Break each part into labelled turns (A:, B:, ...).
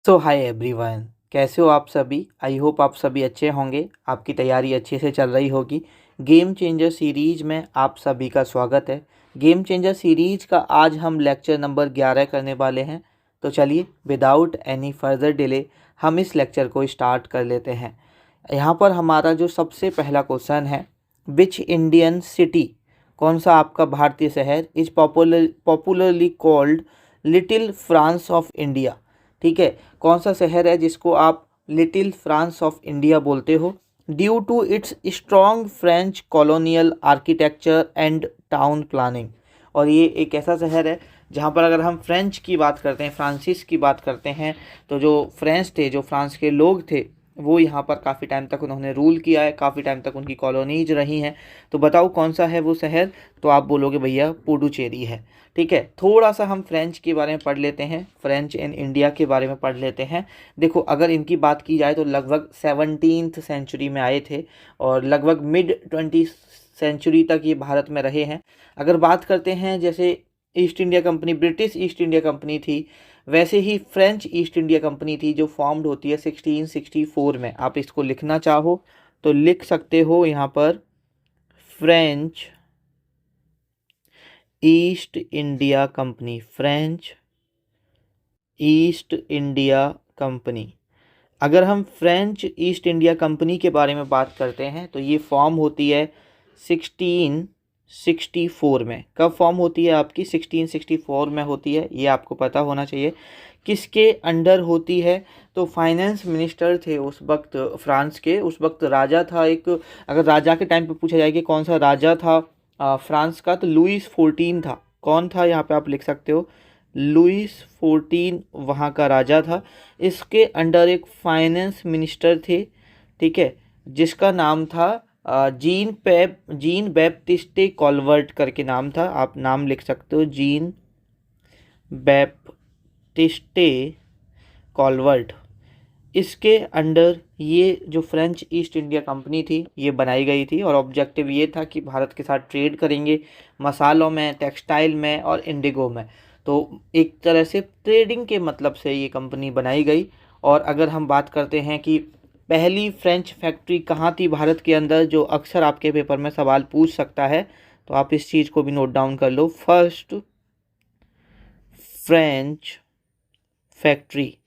A: सो hi everyone, कैसे हो आप सभी। आई होप आप सभी अच्छे होंगे, आपकी तैयारी अच्छे से चल रही होगी। गेम चेंजर सीरीज में आप सभी का स्वागत है। गेम चेंजर सीरीज का आज हम लेक्चर नंबर 11 करने वाले हैं। तो चलिए विदाउट एनी फर्दर डिले हम इस लेक्चर को स्टार्ट कर लेते हैं। यहाँ पर हमारा जो सबसे पहला क्वेश्चन है, विच इंडियन सिटी, कौन सा आपका भारतीय शहर is popularly called little France of India. ठीक है, कौन सा शहर है जिसको आप लिटिल फ्रांस ऑफ इंडिया बोलते हो। Due to its strong French colonial architecture and town planning. और ये एक ऐसा शहर है जहाँ पर अगर हम फ्रेंच की बात करते हैं, फ्रांसिस की बात करते हैं, तो जो फ्रेंच थे, जो फ्रांस के लोग थे, वो यहाँ पर काफ़ी टाइम तक उन्होंने रूल किया है, काफ़ी टाइम तक उनकी कॉलोनीज रही हैं। तो बताओ कौन सा है वो शहर। तो आप बोलोगे भैया पुडुचेरी है। ठीक है, थोड़ा सा हम फ्रेंच के बारे में पढ़ लेते हैं, फ्रेंच इन इंडिया के बारे में पढ़ लेते हैं। देखो, अगर इनकी बात की जाए तो लगभग 17th सेंचुरी में आए थे और लगभग मिड 20th सेंचुरी तक ये भारत में रहे हैं। अगर बात करते हैं जैसे east India company, British east India company थी, वैसे ही फ्रेंच ईस्ट इंडिया कंपनी थी जो फॉर्म्ड होती है 1664 में। आप इसको लिखना चाहो तो लिख सकते हो यहाँ पर, French east India company, French east India company. अगर हम फ्रेंच ईस्ट इंडिया कंपनी के बारे में बात करते हैं तो ये फॉर्म होती है 1664 में। कब फॉर्म होती है आपकी? 1664 में होती है, ये आपको पता होना चाहिए। किसके अंडर होती है? तो फाइनेंस मिनिस्टर थे उस वक्त फ्रांस के, उस वक्त राजा था एक। अगर राजा के टाइम पे पूछा जाए कि कौन सा राजा था फ्रांस का, तो लुईस 14 था। कौन था यहाँ पे आप लिख सकते हो, लुईस 14 वहाँ का राजा था। इसके अंडर एक फाइनेंस मिनिस्टर थे, ठीक है, जिसका नाम था जीन बैप्टिस्टे कॉलवर्ट करके नाम था। आप नाम लिख सकते हो, जीन बैप्टिस्टे कॉलवर्ट। इसके अंडर ये जो फ्रेंच ईस्ट इंडिया कंपनी थी ये बनाई गई थी और ऑब्जेक्टिव ये था कि भारत के साथ ट्रेड करेंगे मसालों में, टेक्सटाइल में और इंडिगो में। तो एक तरह से ट्रेडिंग के मतलब से ये कंपनी बनाई गई। और अगर हम बात करते हैं कि पहली फ्रेंच फैक्ट्री कहाँ थी भारत के अंदर, जो अक्सर आपके पेपर में सवाल पूछ सकता है, तो आप इस चीज़ को भी नोट डाउन कर लो। फर्स्ट फ्रेंच फैक्ट्री,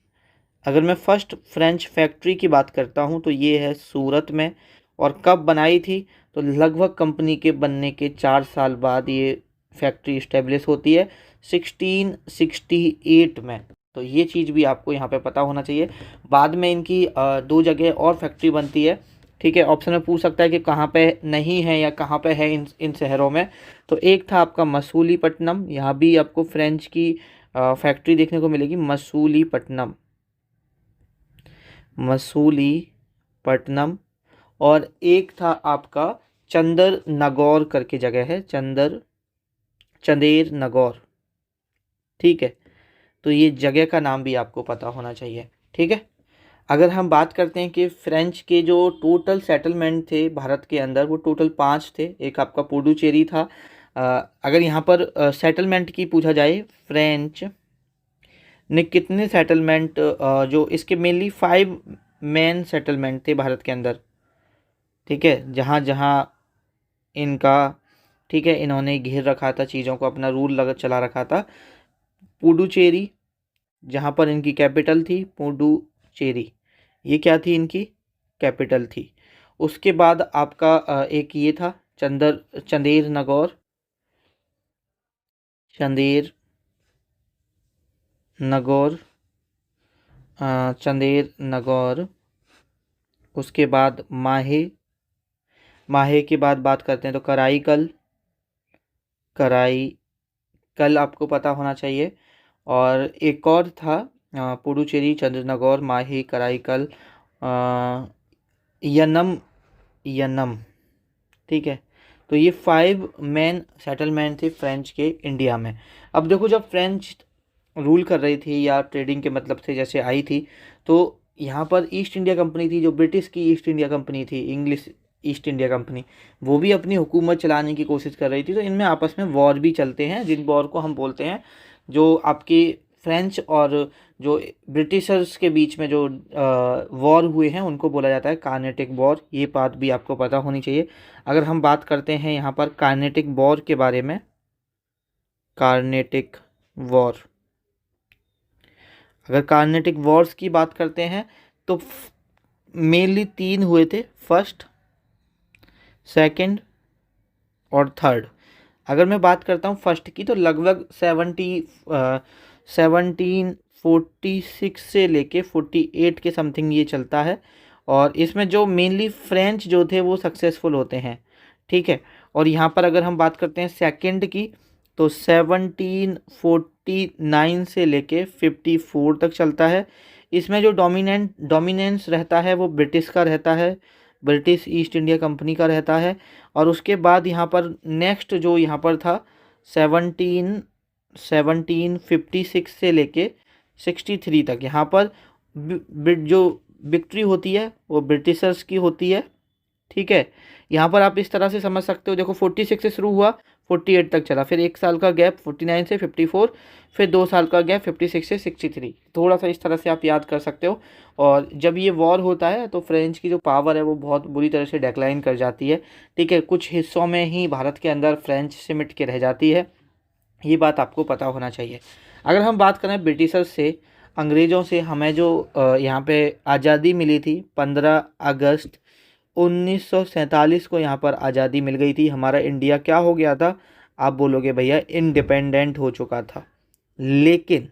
A: अगर मैं फर्स्ट फ्रेंच फैक्ट्री की बात करता हूँ तो ये है सूरत में। और कब बनाई थी? तो लगभग कंपनी के बनने के 4 साल बाद ये फैक्ट्री इस्टेब्लिश होती है 1668 में। तो ये चीज़ भी आपको यहाँ पे पता होना चाहिए। बाद में इनकी 2 जगह और फैक्ट्री बनती है। ठीक है, ऑप्शन में पूछ सकता है कि कहाँ पे नहीं है या कहाँ पे है इन शहरों में। तो एक था आपका मसूलीपट्टनम, यहाँ भी आपको फ्रेंच की फैक्ट्री देखने को मिलेगी, मसूलीपट्टनम, मसूलीपट्टनम। और एक था आपका चंदर नगौर करके जगह है, चंदेर नगौर। ठीक है, तो ये जगह का नाम भी आपको पता होना चाहिए। ठीक है, अगर हम बात करते हैं कि फ्रेंच के जो टोटल सेटलमेंट थे भारत के अंदर, वो टोटल 5 थे। एक आपका पुडुचेरी था। अगर यहाँ पर सेटलमेंट की पूछा जाए, फ्रेंच ने कितने सेटलमेंट, जो इसके मेनली 5 मेन सेटलमेंट थे भारत के अंदर। ठीक है, जहाँ जहाँ इनका, ठीक है, इन्होंने घेर रखा था चीज़ों को, अपना रूल चला रखा था। पुडुचेरी, जहाँ पर इनकी कैपिटल थी पुडुचेरी, ये क्या थी? इनकी कैपिटल थी। उसके बाद आपका एक ये था चंदेर नगौर, चंदेर नगौर, चंदेर नगौर। उसके बाद माहे, माहे के बाद बात करते हैं तो कराईकल, कराईकल आपको पता होना चाहिए। और एक और था पुडुचेरी, चंद्रनगौर, माहे, कराईकल, यनम, यनम। ठीक है, तो ये 5 मेन सेटलमेंट थे फ्रेंच के इंडिया में। अब देखो, जब फ्रेंच रूल कर रही थी या ट्रेडिंग के मतलब से जैसे आई थी, तो यहाँ पर ईस्ट इंडिया कंपनी थी, जो ब्रिटिश की ईस्ट इंडिया कंपनी थी, इंग्लिश ईस्ट इंडिया कंपनी, वो भी अपनी हुकूमत चलाने की कोशिश कर रही थी। तो इनमें आपस में वॉर भी चलते हैं, जिन वॉर को हम बोलते हैं, जो आपकी फ्रेंच और जो ब्रिटिशर्स के बीच में जो वॉर हुए हैं उनको बोला जाता है कार्नेटिक वॉर। ये बात भी आपको पता होनी चाहिए। अगर हम बात करते हैं यहाँ पर कार्नेटिक वॉर के बारे में, कार्नेटिक वॉर, अगर कार्नेटिक वॉर्स की बात करते हैं तो मेनली 3 हुए थे, फर्स्ट, सेकंड और थर्ड। अगर मैं बात करता हूँ फर्स्ट की तो लगभग 1746 से लेके 48 के समथिंग ये चलता है। और इसमें जो मेनली फ्रेंच जो थे वो सक्सेसफुल होते हैं, ठीक है। और यहाँ पर अगर हम बात करते हैं सेकंड की तो 1749 से लेके 54 तक चलता है। इसमें जो डोमिनेंस रहता है वो ब्रिटिश का रहता है, ब्रिटिश ईस्ट इंडिया कंपनी का रहता है। और उसके बाद यहाँ पर नेक्स्ट जो यहाँ पर था 1756 से लेके 63 तक, यहाँ पर जो विक्ट्री होती है वो ब्रिटिशर्स की होती है, ठीक है। यहाँ पर आप इस तरह से समझ सकते हो, देखो 46 से शुरू हुआ 48 तक चला, फिर 1 साल का गैप 49 से 54, फिर 2 साल का गैप 56 से 63, थोड़ा सा इस तरह से आप याद कर सकते हो। और जब ये वॉर होता है तो फ्रेंच की जो पावर है वो बहुत बुरी तरह से डिक्लाइन कर जाती है, ठीक है। कुछ हिस्सों में ही भारत के अंदर फ्रेंच सिमट के रह जाती है, ये बात आपको पता होना चाहिए। अगर हम बात करें ब्रिटिशर्स से, अंग्रेज़ों से हमें जो यहाँ पे आज़ादी मिली थी 15 अगस्त 1947 को यहाँ पर आज़ादी मिल गई थी। हमारा इंडिया क्या हो गया था, आप बोलोगे भैया इंडिपेंडेंट हो चुका था। लेकिन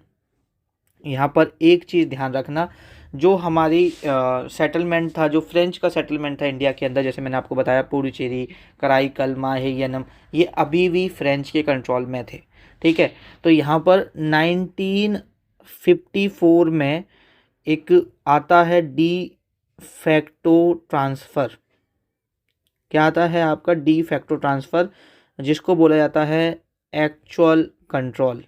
A: यहाँ पर एक चीज़ ध्यान रखना, जो हमारी सेटलमेंट था, जो फ्रेंच का सेटलमेंट था इंडिया के अंदर, जैसे मैंने आपको बताया पुडुचेरी, कराईकल, माहे, यनम, ये अभी भी फ्रेंच के कंट्रोल में थे, ठीक है। तो यहाँ पर 1954 में एक आता है डी फैक्टो ट्रांसफ़र। क्या आता है आपका डी फैक्टो ट्रांसफ़र, जिसको बोला जाता है एक्चुअल कंट्रोल।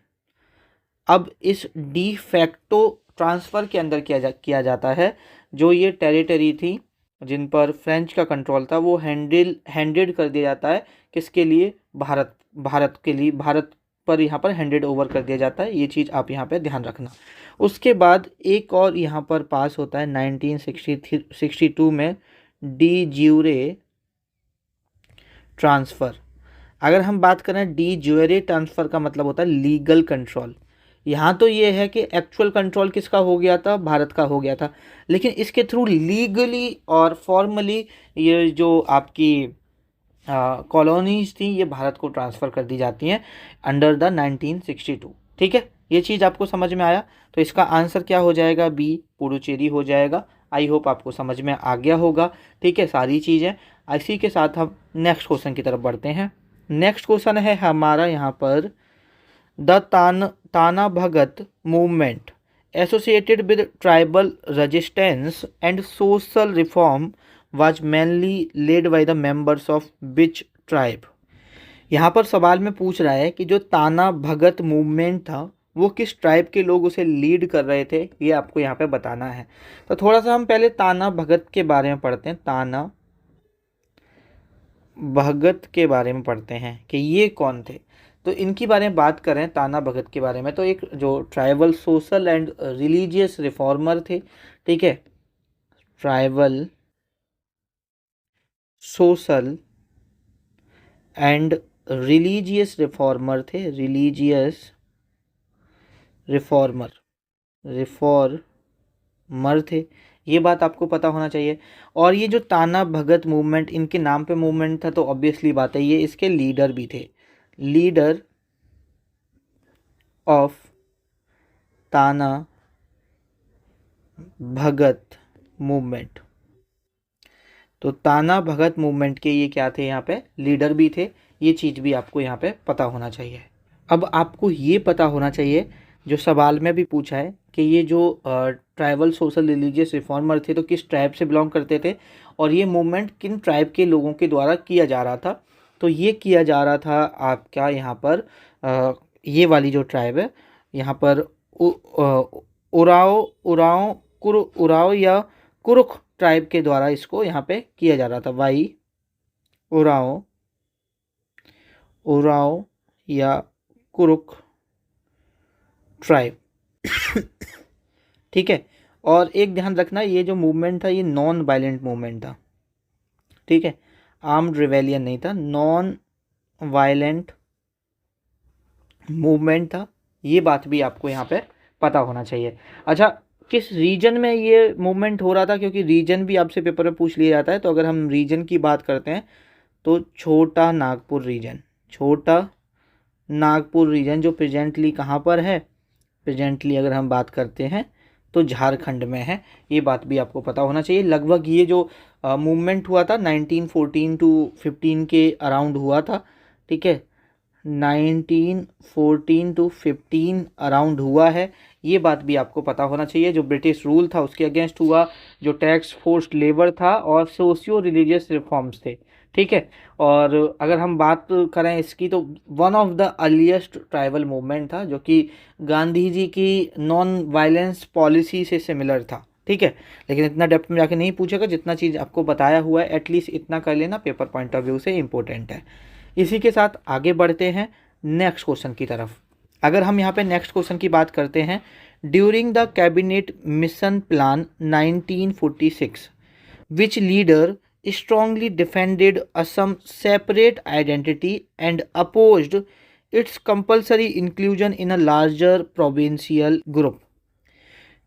A: अब इस डी फैक्टो ट्रांसफ़र के अंदर किया जाता है, जो ये टेरिटरी थी जिन पर फ्रेंच का कंट्रोल था वो हैंडेड कर दिया जाता है, किसके लिए, भारत के लिए, भारत पर यहाँ पर हैंडेड ओवर कर दिया जाता है। ये चीज़ आप यहाँ पे ध्यान रखना। उसके बाद एक और यहाँ पर पास होता है 1962 में डी ज्यूरे ट्रांसफ़र। अगर हम बात करें डी ज्यूरे ट्रांसफ़र का मतलब होता है लीगल कंट्रोल। यहाँ तो ये है कि एक्चुअल कंट्रोल किसका हो गया था, भारत का हो गया था, लेकिन इसके थ्रू लीगली और फॉर्मली ये जो आपकी कॉलोनीज थी ये भारत को ट्रांसफ़र कर दी जाती हैं अंडर द 1962, ठीक है। ये चीज़ आपको समझ में आया, तो इसका आंसर क्या हो जाएगा, बी पुडुचेरी हो जाएगा। आई होप आपको समझ में आ गया होगा, ठीक है, सारी चीज़ें। इसी के साथ हम नेक्स्ट क्वेश्चन की तरफ बढ़ते हैं। नेक्स्ट क्वेश्चन है हमारा यहाँ पर, the Tana Bhagat movement associated with tribal resistance and social reform was mainly led by the members of which tribe. यहाँ पर सवाल में पूछ रहा है कि जो ताना भगत मूवमेंट था वो किस ट्राइब के लोग उसे लीड कर रहे थे, ये आपको यहाँ पे बताना है। तो थोड़ा सा हम पहले ताना भगत के बारे में पढ़ते हैं, ताना भगत के बारे में पढ़ते हैं कि ये कौन थे। तो इनकी बारे में बात करें ताना भगत के बारे में, तो एक जो tribal social and religious reformer थे, ठीक है, tribal social and religious reformer थे, रिलीजियस रिफॉर्मर थे, ये बात आपको पता होना चाहिए। और ये जो ताना भगत मूवमेंट, इनके नाम पे मूवमेंट था तो ऑब्वियसली बात है ये इसके लीडर भी थे, लीडर ऑफ ताना भगत मूवमेंट। तो ताना भगत मूवमेंट के ये क्या थे, यहाँ पे लीडर भी थे, ये चीज़ भी आपको यहाँ पे पता होना चाहिए। अब आपको ये पता होना चाहिए, जो सवाल में भी पूछा है कि ये जो ट्राइबल सोशल रिलीजियस रिफॉर्मर थे तो किस ट्राइब से बिलोंग करते थे और ये मूवमेंट किन ट्राइब के लोगों के द्वारा किया जा रहा था। तो ये किया जा रहा था आपका यहाँ पर ये वाली जो ट्राइब है यहाँ पर उराव या कुरुख ट्राइब के द्वारा इसको यहाँ पे किया जा रहा था। उराव या कुरुख ट्राइब ठीक है। और एक ध्यान रखना, ये जो मूवमेंट था ये नॉन वायलेंट मूवमेंट था, ठीक है, आर्म्ड रिवेलियन नहीं था, नॉन वायलेंट मूवमेंट था। ये बात भी आपको यहाँ पे पता होना चाहिए। अच्छा, किस रीजन में ये मूवमेंट हो रहा था, क्योंकि रीजन भी आपसे पेपर में पूछ लिया जाता है। तो अगर हम रीजन की बात करते हैं तो छोटा नागपुर रीजन, छोटा नागपुर रीजन जो प्रेजेंटली कहाँ पर है, प्रेजेंटली अगर हम बात करते हैं तो झारखंड में है। ये बात भी आपको पता होना चाहिए। लगभग ये जो मूवमेंट हुआ था 1914 टू 15 के अराउंड हुआ था, ठीक है, 1914 टू 15 अराउंड हुआ है। ये बात भी आपको पता होना चाहिए। जो ब्रिटिश रूल था उसके अगेंस्ट हुआ, जो टैक्स फोर्स्ड लेबर था और सोशियो रिलीजियस रिफॉर्म्स थे, ठीक है। और अगर हम बात करें इसकी तो one of the earliest tribal movement था, जो कि गांधी जी की नॉन वायलेंस पॉलिसी से सिमिलर था, ठीक है। लेकिन इतना डेप्थ में जाके नहीं पूछेगा, जितना चीज़ आपको बताया हुआ है एटलीस्ट इतना कर लेना, पेपर पॉइंट ऑफ व्यू से इम्पोर्टेंट है। इसी के साथ आगे बढ़ते हैं नेक्स्ट क्वेश्चन की तरफ। अगर हम यहाँ पे नेक्स्ट क्वेश्चन की बात करते हैं, during the cabinet mission plan 1946 which leader strongly defended Assam's separate identity and opposed its compulsory inclusion in a larger provincial group।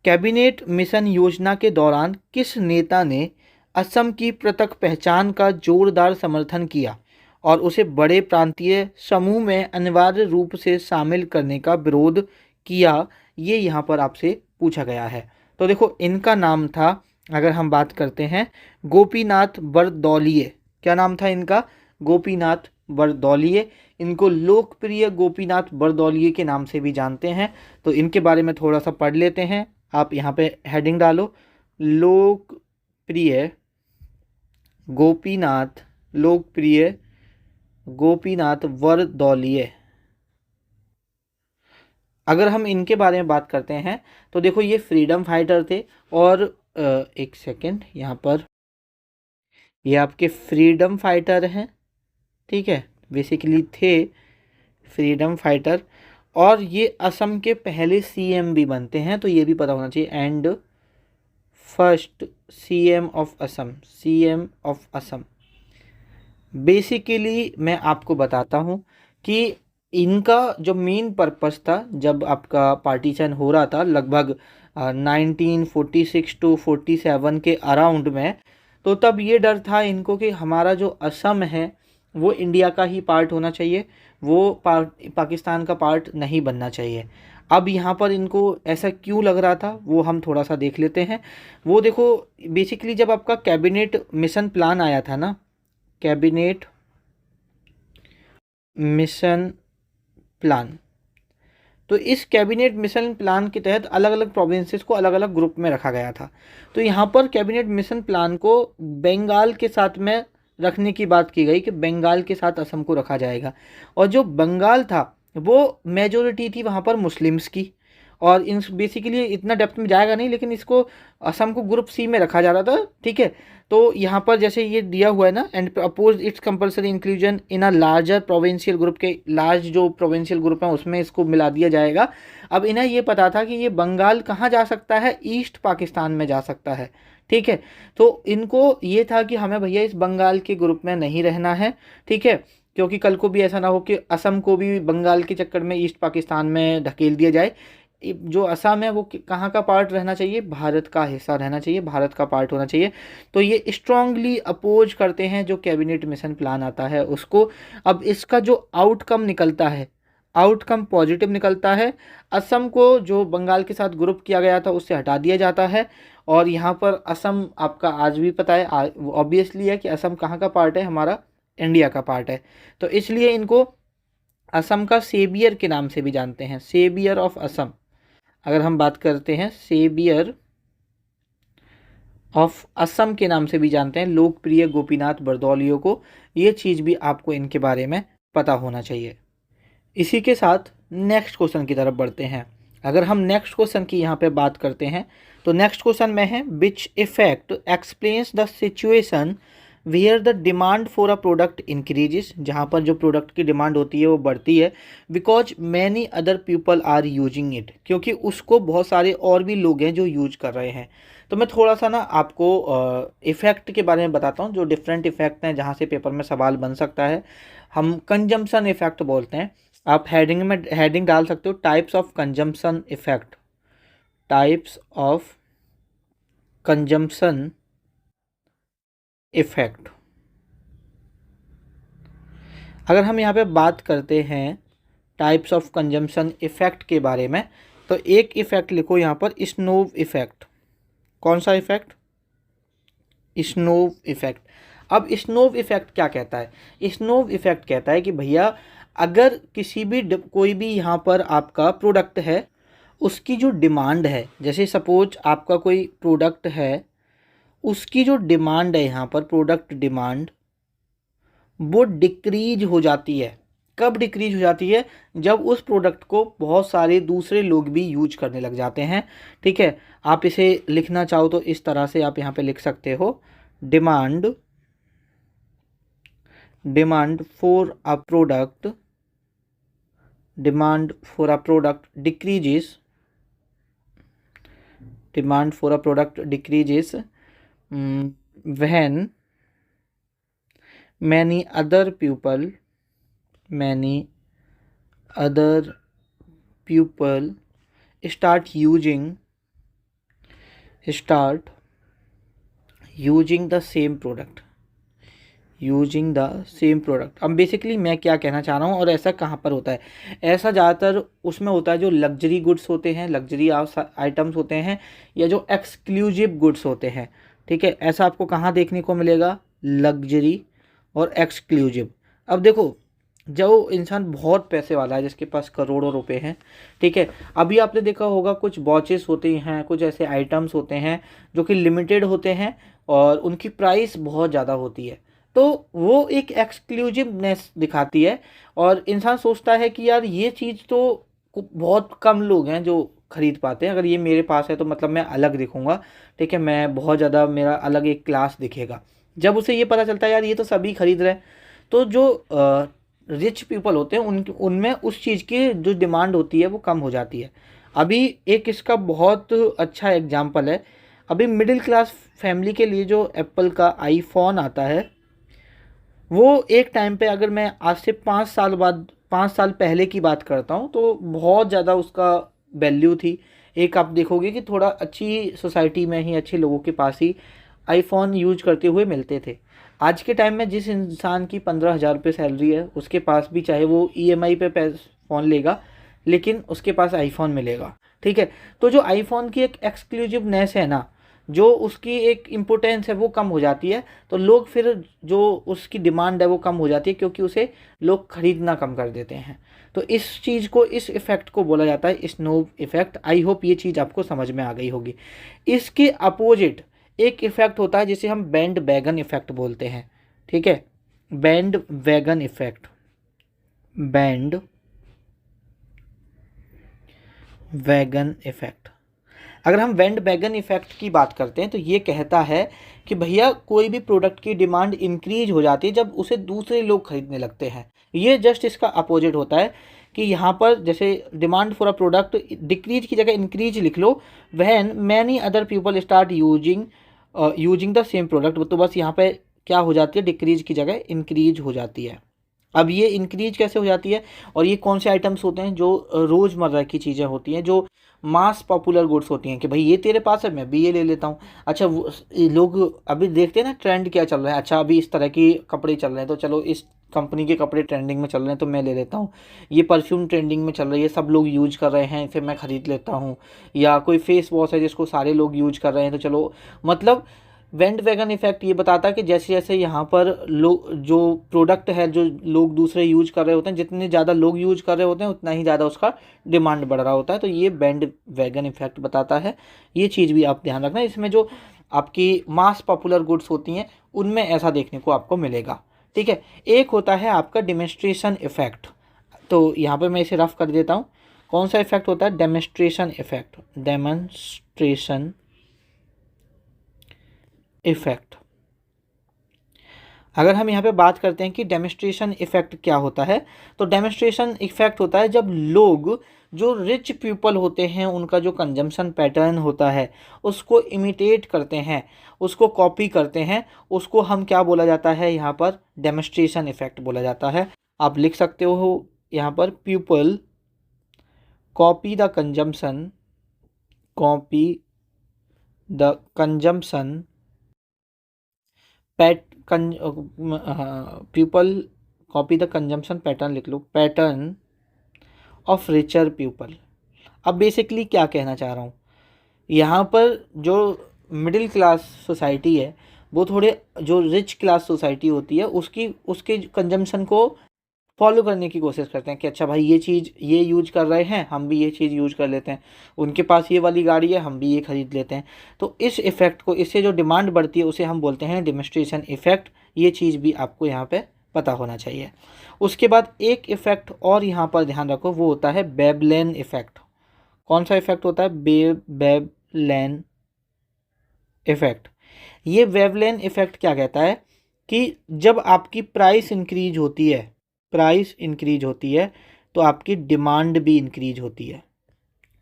A: Cabinet mission योजना के दौरान किस नेता ने असम की पृथक पहचान का जोरदार समर्थन किया और उसे बड़े प्रांतीय समूह में अनिवार्य रूप से शामिल करने का विरोध किया, ये यहाँ पर आपसे पूछा गया है। तो देखो, इनका नाम था, अगर हम बात करते हैं, गोपीनाथ बरदौलिये। क्या नाम था इनका? गोपीनाथ बरदौलिये। इनको लोकप्रिय गोपीनाथ बरदौलिये के नाम से भी जानते हैं। तो इनके बारे में थोड़ा सा पढ़ लेते हैं। आप यहाँ पे हेडिंग डालो, लोकप्रिय गोपीनाथ, लोकप्रिय गोपीनाथ बरदौलिये। अगर हम इनके बारे में बात करते हैं तो देखो, ये फ्रीडम फाइटर थे। और एक सेकेंड, यहाँ पर ये आपके फ्रीडम फाइटर हैं, ठीक है, बेसिकली थे फ्रीडम फाइटर। और ये असम के पहले सीएम भी बनते हैं, तो ये भी पता होना चाहिए। And first CM of Assam, CM of Assam. Basically मैं आपको बताता हूँ कि इनका जो मेन पर्पस था, जब आपका पार्टीशन हो रहा था लगभग 1946 टू 47 के अराउंड में, तो तब ये डर था इनको कि हमारा जो असम है वो इंडिया का ही पार्ट होना चाहिए, वो पाकिस्तान का पार्ट नहीं बनना चाहिए। अब यहाँ पर इनको ऐसा क्यों लग रहा था वो हम थोड़ा सा देख लेते हैं। वो देखो, बेसिकली जब आपका कैबिनेट मिशन प्लान आया था ना, कैबिनेट मिशन प्लान, तो इस कैबिनेट मिशन प्लान के तहत अलग अलग प्रोविंसेस को अलग अलग ग्रुप में रखा गया था। तो यहाँ पर कैबिनेट मिशन प्लान को बंगाल के साथ में रखने की बात की गई कि बंगाल के साथ असम को रखा जाएगा। और जो बंगाल था वो मेजोरिटी थी वहाँ पर मुस्लिम्स की। और इन बेसिकली इतना डेप्थ में जाएगा नहीं, लेकिन इसको असम को ग्रुप सी में रखा जा रहा था, ठीक है। तो यहाँ पर जैसे ये दिया हुआ है ना, and oppose its compulsory inclusion in a larger provincial group, के लार्ज जो प्रोविंशियल ग्रुप है उसमें इसको मिला दिया जाएगा। अब इन्हें ये पता था कि ये बंगाल कहाँ जा सकता है, ईस्ट पाकिस्तान में जा सकता है, ठीक है। तो इनको ये था कि हमें भैया इस बंगाल के ग्रुप में नहीं रहना है, ठीक है, क्योंकि कल को भी ऐसा ना हो कि असम को भी बंगाल के चक्कर में ईस्ट पाकिस्तान में ढकेल दिया जाए। जो असम है वो कहाँ का पार्ट रहना चाहिए, भारत का हिस्सा रहना चाहिए, भारत का पार्ट होना चाहिए। तो ये स्ट्रांगली अपोज करते हैं जो कैबिनेट मिशन प्लान आता है उसको। अब इसका जो आउटकम निकलता है, आउटकम पॉजिटिव निकलता है। असम को जो बंगाल के साथ ग्रुप किया गया था उससे हटा दिया जाता है। और यहाँ पर असम आपका आज भी पता है, ऑब्वियसली है कि असम कहाँ का पार्ट है, हमारा इंडिया का पार्ट है। तो इसलिए इनको असम का सेबियर के नाम से भी जानते हैं, सेबियर ऑफ असम। अगर हम बात करते हैं, सेबियर ऑफ असम के नाम से भी जानते हैं लोकप्रिय गोपीनाथ बरदौलियों को। ये चीज़ भी आपको इनके बारे में पता होना चाहिए। इसी के साथ नेक्स्ट क्वेश्चन की तरफ बढ़ते हैं। अगर हम नेक्स्ट क्वेश्चन की यहाँ पे बात करते हैं तो नेक्स्ट क्वेश्चन में है, which effect explains the situation where the demand for a product increases, जहाँ पर जो प्रोडक्ट की डिमांड होती है वो बढ़ती है, because many other people are using it, क्योंकि उसको बहुत सारे और भी लोग हैं जो यूज कर रहे हैं। तो मैं थोड़ा सा ना आपको इफ़ेक्ट के बारे में बताता हूँ, जो डिफरेंट इफ़ेक्ट हैं जहाँ से पेपर में सवाल बन सकता है। हम कंजम्पशन इफ़ेक्ट बोलते हैं। आप हेडिंग में हेडिंग डाल सकते हो, types of consumption effect, types of consumption effect. अगर हम यहाँ पे बात करते हैं टाइप्स ऑफ कंजम्पशन इफ़ेक्ट के बारे में, तो एक इफ़ेक्ट लिखो यहाँ पर, स्नोव इफ़ेक्ट। कौन सा इफ़ेक्ट? Snow effect. अब स्नोव इफ़ेक्ट क्या कहता है? स्नोव इफ़ेक्ट कहता है कि भैया अगर किसी भी कोई भी यहाँ पर आपका प्रोडक्ट है, उसकी जो डिमांड है, जैसे सपोज आपका कोई प्रोडक्ट है, उसकी जो डिमांड है यहाँ पर प्रोडक्ट डिमांड, वो डिक्रीज हो जाती है। कब डिक्रीज हो जाती है? जब उस प्रोडक्ट को बहुत सारे दूसरे लोग भी यूज करने लग जाते हैं। ठीक है, आप इसे लिखना चाहो तो इस तरह से आप यहाँ पे लिख सकते हो, demand for a product, demand for a product decreases, demand for a product decreases when many other people start using the same product, अब बेसिकली मैं क्या कहना चाह रहा हूँ और ऐसा कहाँ पर होता है? ऐसा ज़्यादातर उसमें होता है जो लग्जरी गुड्स होते हैं, लग्जरी आइटम्स होते हैं, या जो एक्सक्लूसिव गुड्स होते हैं। ठीक है, ऐसा आपको कहाँ देखने को मिलेगा? लग्जरी और एक्सक्लूसिव। अब देखो, जो इंसान बहुत पैसे वाला है, जिसके पास करोड़ों रुपए हैं, ठीक है, अभी आपने देखा होगा कुछ वॉचेस होती हैं, कुछ ऐसे आइटम्स होते हैं जो कि लिमिटेड होते हैं और उनकी प्राइस बहुत ज़्यादा होती है, तो वो एक एक्सक्लूसिवनेस दिखाती है और इंसान सोचता है कि यार ये चीज़ तो बहुत कम लोग हैं जो खरीद पाते हैं, अगर ये मेरे पास है तो मतलब मैं अलग दिखूंगा। ठीक है, मैं बहुत ज़्यादा, मेरा अलग एक क्लास दिखेगा। जब उसे ये पता चलता है यार ये तो सभी खरीद रहे हैं, तो जो रिच पीपल होते हैं उनमें उस चीज़ की जो डिमांड होती है वो कम हो जाती है। अभी एक इसका बहुत अच्छा एग्जाम्पल है, अभी मिडिल क्लास फैमिली के लिए जो एप्पल का आईफोन आता है, वो एक टाइम पे, अगर मैं आज से 5 साल पहले की बात करता हूँ, तो बहुत ज़्यादा उसका वैल्यू थी। एक आप देखोगे कि थोड़ा अच्छी सोसाइटी में ही, अच्छे लोगों के पास ही आईफोन यूज करते हुए मिलते थे। आज के टाइम में जिस इंसान की 15,000 रुपये सैलरी है, उसके पास भी चाहे वो ईएमआई पे फ़ोन लेगा, लेकिन उसके पास आईफोन मिलेगा। ठीक है, तो जो आईफोन की एक एक्सक्लूसिवनेस है ना, जो उसकी एक इम्पोर्टेंस है वो कम हो जाती है, तो लोग फिर जो उसकी डिमांड है वो कम हो जाती है, क्योंकि उसे लोग खरीदना कम कर देते हैं। तो इस चीज़ को, इस इफ़ेक्ट को बोला जाता है स्नोव इफ़ेक्ट। आई होप ये चीज़ आपको समझ में आ गई होगी। इसके अपोजिट एक इफ़ेक्ट होता है जिसे हम बैंड वैगन इफ़ेक्ट बोलते हैं। ठीक है, band wagon effect, band wagon effect. अगर हम बैंड वैगन इफ़ेक्ट की बात करते हैं तो ये कहता है कि भैया कोई भी प्रोडक्ट की डिमांड इंक्रीज हो जाती है जब उसे दूसरे लोग खरीदने लगते हैं। ये जस्ट इसका अपोजिट होता है कि यहाँ पर जैसे demand for a product decrease की जगह इंक्रीज लिख लो, when many other people start using the same product, तो बस यहाँ पे क्या हो जाती है, डिक्रीज की जगह इंक्रीज हो जाती है। अब ये इंक्रीज कैसे हो जाती है, और ये कौन से आइटम्स होते हैं? जो रोज़मर्रा की चीज़ें होती हैं, जो मास पॉपुलर गुड्स होती हैं, कि भाई ये तेरे पास है मैं भी ये ले लेता हूँ। अच्छा, वो लोग अभी देखते हैं ना ट्रेंड क्या चल रहा है, अच्छा अभी इस तरह के कपड़े चल रहे हैं तो चलो इस कंपनी के कपड़े ट्रेंडिंग में चल रहे हैं तो मैं ले लेता हूँ। ये परफ्यूम ट्रेंडिंग में चल रही है, सब लोग यूज कर रहे हैं, इसे मैं ख़रीद लेता हूँ। या कोई फेस वॉश है जिसको सारे लोग यूज कर रहे हैं तो चलो, मतलब वेंट वैगन इफेक्ट ये बताता है कि जैसे जैसे यहाँ पर लोग, जो प्रोडक्ट है जो लोग दूसरे यूज कर रहे होते हैं, जितने ज़्यादा लोग यूज कर रहे होते हैं उतना ही ज़्यादा उसका डिमांड बढ़ रहा होता है। तो ये बैंड वैगन इफेक्ट बताता है। ये चीज़ भी आप ध्यान रखना, इसमें जो आपकी मास पॉपुलर गुड्स होती हैं उनमें ऐसा देखने को आपको मिलेगा। ठीक है, एक होता है आपका डेमोन्स्ट्रेशन इफेक्ट। तो यहाँ पर मैं इसे रफ कर देता हूँ। कौन सा इफेक्ट होता है? Demonstration effect, demonstration effect. अगर हम यहाँ पे बात करते हैं कि डेमोन्स्ट्रेशन इफेक्ट क्या होता है, तो डेमोन्स्ट्रेशन इफेक्ट होता है जब लोग, जो रिच पीपल होते हैं, उनका जो कंजम्पशन पैटर्न होता है उसको इमिटेट करते हैं, उसको कॉपी करते हैं, उसको हम क्या बोला जाता है यहाँ पर, डेमोन्स्ट्रेशन इफेक्ट बोला जाता है। आप लिख सकते हो यहाँ पर, people copy the consumption, copy the consumption PAT people copy the consumption pattern, लिख लो, पैटर्न ऑफ रिचर पीपल। अब बेसिकली क्या कहना चाह रहा हूँ, यहाँ पर जो मिडिल क्लास सोसाइटी है वो थोड़े, जो रिच क्लास सोसाइटी होती है उसकी, उसके कंजम्पशन को फॉलो करने की कोशिश करते हैं कि अच्छा भाई ये चीज़ ये यूज कर रहे हैं, हम भी ये चीज़ यूज कर लेते हैं, उनके पास ये वाली गाड़ी है हम भी ये खरीद लेते हैं। तो इस इफ़ेक्ट को, इससे जो डिमांड बढ़ती है उसे हम बोलते हैं डेमोन्स्ट्रेशन इफ़ेक्ट। ये चीज़ भी आपको यहाँ पे पता होना चाहिए। उसके बाद एक इफ़ेक्ट और यहाँ पर ध्यान रखो, वो होता है वेवलेन इफ़ेक्ट। कौन सा इफ़ेक्ट होता है? वेवलेन इफ़ेक्ट। ये वेवलेन इफ़ेक्ट क्या कहता है कि जब आपकी प्राइस इंक्रीज होती है, प्राइस इंक्रीज होती है तो आपकी डिमांड भी इंक्रीज होती है।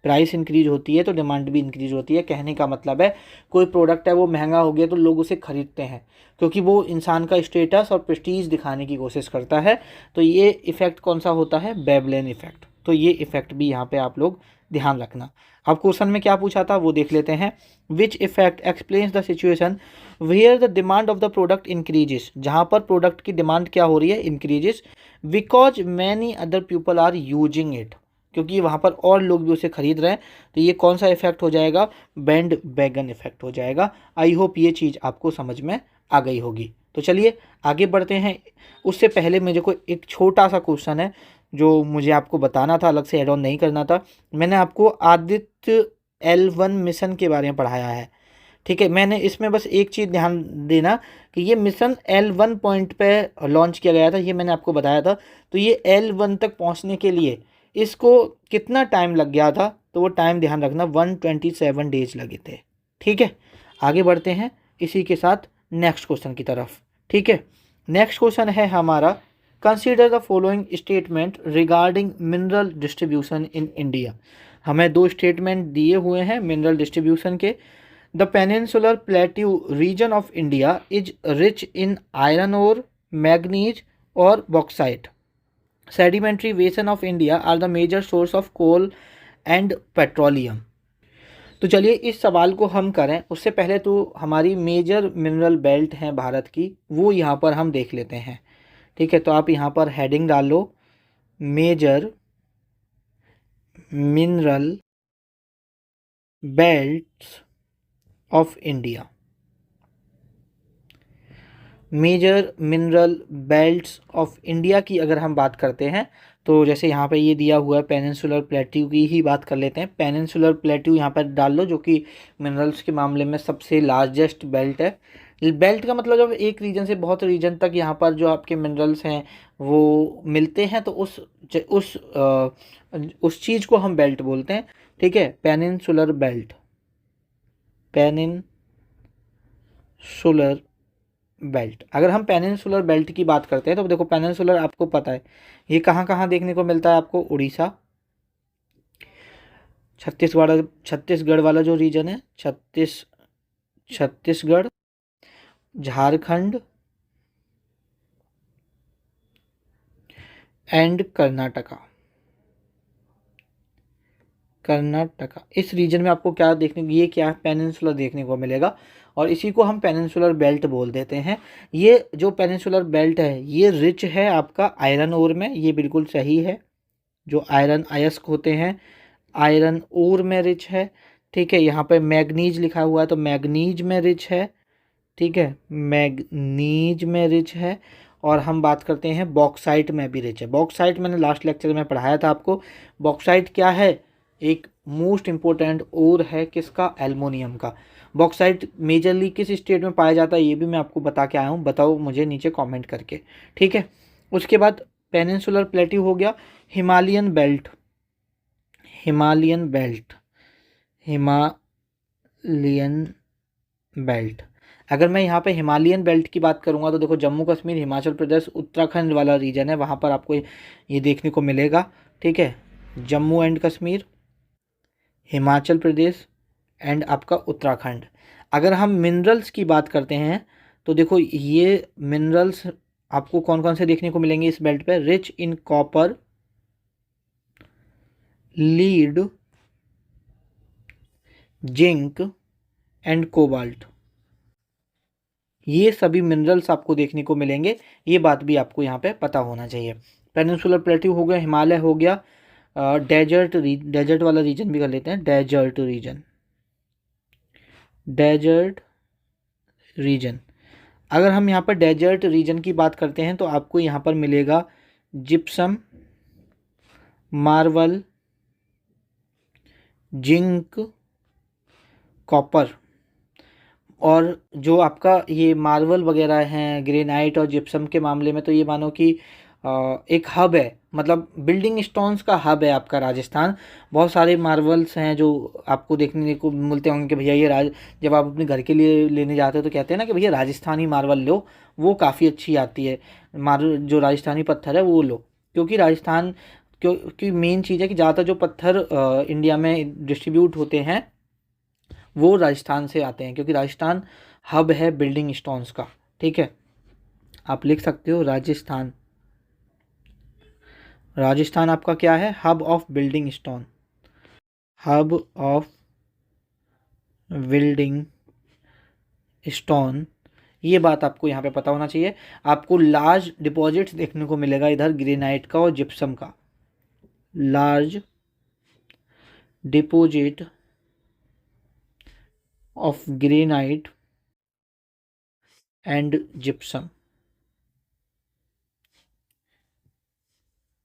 A: प्राइस इंक्रीज होती है तो डिमांड भी इंक्रीज होती है। कहने का मतलब है, कोई प्रोडक्ट है वो महंगा हो गया तो लोग उसे खरीदते हैं क्योंकि वो इंसान का स्टेटस और प्रेस्टीज दिखाने की कोशिश करता है। तो ये इफ़ेक्ट कौन सा होता है? वेवलेन इफ़ेक्ट। तो ये इफ़ेक्ट भी यहाँ पे आप लोग ध्यान रखना। अब क्वेश्चन में क्या पूछा था वो देख लेते हैं। Which effect explains the situation where the demand of the product increases, जहाँ पर प्रोडक्ट की डिमांड क्या हो रही है? Increases, because many other people are using it, क्योंकि वहाँ पर और लोग भी उसे खरीद रहे हैं। तो ये कौन सा इफेक्ट हो जाएगा? बैंड वैगन इफेक्ट हो जाएगा। आई होप ये चीज़ आपको समझ में आ गई होगी। तो चलिए आगे बढ़ते हैं। उससे पहले मुझे को एक छोटा सा क्वेश्चन है जो मुझे आपको बताना था, अलग से एड ऑन नहीं करना था। मैंने आपको आदित्य L1 मिशन के बारे में पढ़ाया है, ठीक है। मैंने इसमें बस एक चीज़ ध्यान देना कि ये मिशन L1 पॉइंट पे लॉन्च किया गया था, ये मैंने आपको बताया था। तो ये L1 तक पहुंचने के लिए इसको कितना टाइम लग गया था? तो वो टाइम ध्यान रखना, 127 डेज लगे थे, ठीक है। आगे बढ़ते हैं इसी के साथ नेक्स्ट क्वेश्चन की तरफ, ठीक है। नेक्स्ट क्वेश्चन है हमारा, consider the following statement regarding mineral distribution in India. हमें दो स्टेटमेंट दिए हुए हैं मिनरल डिस्ट्रीब्यूशन के। The peninsular plateau region of India is rich in iron ore, manganese और bauxite. Sedimentary basin of India are the major source of coal and petroleum. तो चलिए इस सवाल को हम करें उससे पहले तो हमारी मेजर मिनरल बेल्ट हैं भारत की, वो यहाँ पर हम देख लेते हैं, ठीक है। तो आप यहाँ पर हेडिंग डाल लो, major mineral belts of India. Major mineral belts of India की अगर हम बात करते हैं तो जैसे यहाँ पे ये दिया हुआ है, पेनिनसुलर प्लेट्यू की ही बात कर लेते हैं। पेनिनसुलर प्लेट्यू यहाँ पर डाल लो, जो कि मिनरल्स के मामले में सबसे लार्जेस्ट बेल्ट है। बेल्ट का मतलब जब एक रीजन से बहुत रीजन तक यहाँ पर जो आपके मिनरल्स हैं वो मिलते हैं तो उस चीज़ को हम बेल्ट बोलते हैं, ठीक है। Peninsular belt, peninsular belt. अगर हम पेनिनसुलर बेल्ट की बात करते हैं तो देखो, पेनिनसुलर आपको पता है ये कहाँ कहाँ देखने को मिलता है आपको? उड़ीसा, छत्तीसगढ़ वाला जो रीजन है, छत्तीसगढ़, झारखंड एंड कर्नाटका। इस रीजन में आपको क्या देखने, ये क्या पेनिनसुलर देखने को मिलेगा और इसी को हम पेनिनसुलर बेल्ट बोल देते हैं। ये जो पेनिनसुलर बेल्ट है ये रिच है आपका आयरन ओर में, ये बिल्कुल सही है। जो आयरन अयस्क होते हैं आयरन ओर में रिच है, ठीक है। यहाँ पे मैग्नीज लिखा हुआ है तो मैग्नीज में रिच है, ठीक है, मैग्नीज में रिच है। और हम बात करते हैं बॉक्साइट में भी रिच है। बॉक्साइट मैंने लास्ट लेक्चर में पढ़ाया था आपको। बॉक्साइट क्या है? एक मोस्ट इम्पोर्टेंट ओर है किसका? एल्युमिनियम का। बॉक्साइट मेजरली किस स्टेट में पाया जाता है ये भी मैं आपको बता के आया हूँ, बताओ मुझे नीचे कमेंट करके, ठीक है। उसके बाद पेनिनसुलर प्लेट्यू हो गया। हिमालयन बेल्ट, हिमालयन बेल्ट अगर मैं यहाँ पे हिमालयन बेल्ट की बात करूँगा तो देखो जम्मू कश्मीर, हिमाचल प्रदेश, उत्तराखंड वाला रीजन है, वहाँ पर आपको ये देखने को मिलेगा। ठीक है, जम्मू एंड कश्मीर, हिमाचल प्रदेश एंड आपका उत्तराखंड। अगर हम मिनरल्स की बात करते हैं तो देखो ये मिनरल्स आपको कौन कौन से देखने को मिलेंगे इस बेल्ट पे। Rich in copper, lead, zinc and cobalt, ये सभी मिनरल्स आपको देखने को मिलेंगे। ये बात भी आपको यहाँ पे पता होना चाहिए। पेनिनसुलर प्लेट्यू हो गया, हिमालय हो गया, डेजर्ट वाला रीजन भी कर लेते हैं, डेजर्ट रीजन। अगर हम यहाँ पर डेजर्ट रीजन की बात करते हैं तो आपको यहाँ पर मिलेगा जिप्सम, मार्बल, जिंक, कॉपर। और जो आपका ये मार्बल वगैरह हैं, ग्रेनाइट और जिप्सम के मामले में तो ये मानो कि एक हब है, मतलब बिल्डिंग स्टोन्स का हब है आपका राजस्थान। बहुत सारे मार्बल्स हैं जो आपको देखने को मिलते होंगे कि भैया ये जब आप अपने घर के लिए लेने जाते हो तो कहते हैं ना कि भैया राजस्थानी मार्बल लो, वो काफ़ी अच्छी आती है। मार्बल जो राजस्थानी पत्थर है वो लो, क्योंकि राजस्थान, क्योंकि मेन चीज़ है कि ज़्यादातर जो पत्थर इंडिया में डिस्ट्रीब्यूट होते हैं वो राजस्थान से आते हैं, क्योंकि राजस्थान हब है बिल्डिंग स्टोन्स का। ठीक है, आप लिख सकते हो राजस्थान। राजस्थान आपका क्या है, hub of building stone, hub of building stone. ये बात आपको यहाँ पे पता होना चाहिए। आपको लार्ज डिपॉजिट्स देखने को मिलेगा इधर ग्रेनाइट का और जिप्सम का, large deposit of granite and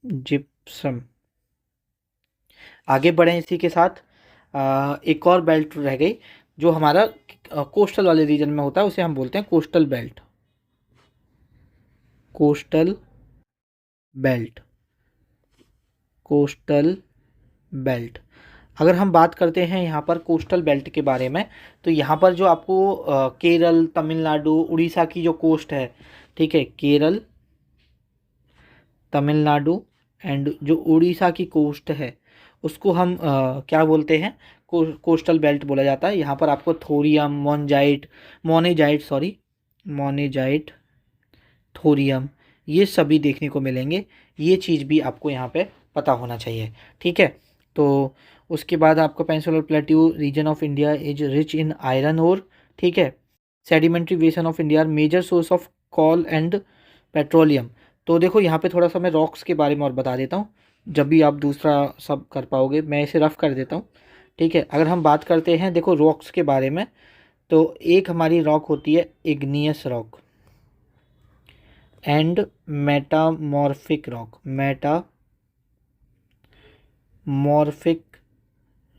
A: gypsum, आगे बढ़ें इसी के साथ। एक और बेल्ट रह गई जो हमारा कोस्टल वाले रीजन में होता है, उसे हम बोलते हैं coastal belt, coastal belt, coastal belt. अगर हम बात करते हैं यहाँ पर कोस्टल बेल्ट के बारे में तो यहाँ पर जो आपको केरल, तमिलनाडु, उड़ीसा की जो कोस्ट है, ठीक है, केरल, तमिलनाडु एंड जो उड़ीसा की कोस्ट है उसको हम क्या बोलते हैं, कोस्टल बेल्ट बोला जाता है। यहाँ पर आपको थोरियम, मोनेजाइट, थोरियम, ये सभी देखने को मिलेंगे। ये चीज़ भी आपको यहाँ पे पता होना चाहिए। ठीक है, तो उसके बाद आपका peninsular plateau region of India is rich in iron ore. ठीक है, sedimentary basin of India major source of coal and petroleum. तो देखो यहाँ पे थोड़ा सा मैं रॉक्स के बारे में और बता देता हूँ, जब भी आप दूसरा सब कर पाओगे। मैं इसे रफ कर देता हूँ। ठीक है, अगर हम बात करते हैं देखो रॉक्स के बारे में तो एक हमारी रॉक होती है igneous rock and metamorphic rock, metamorphic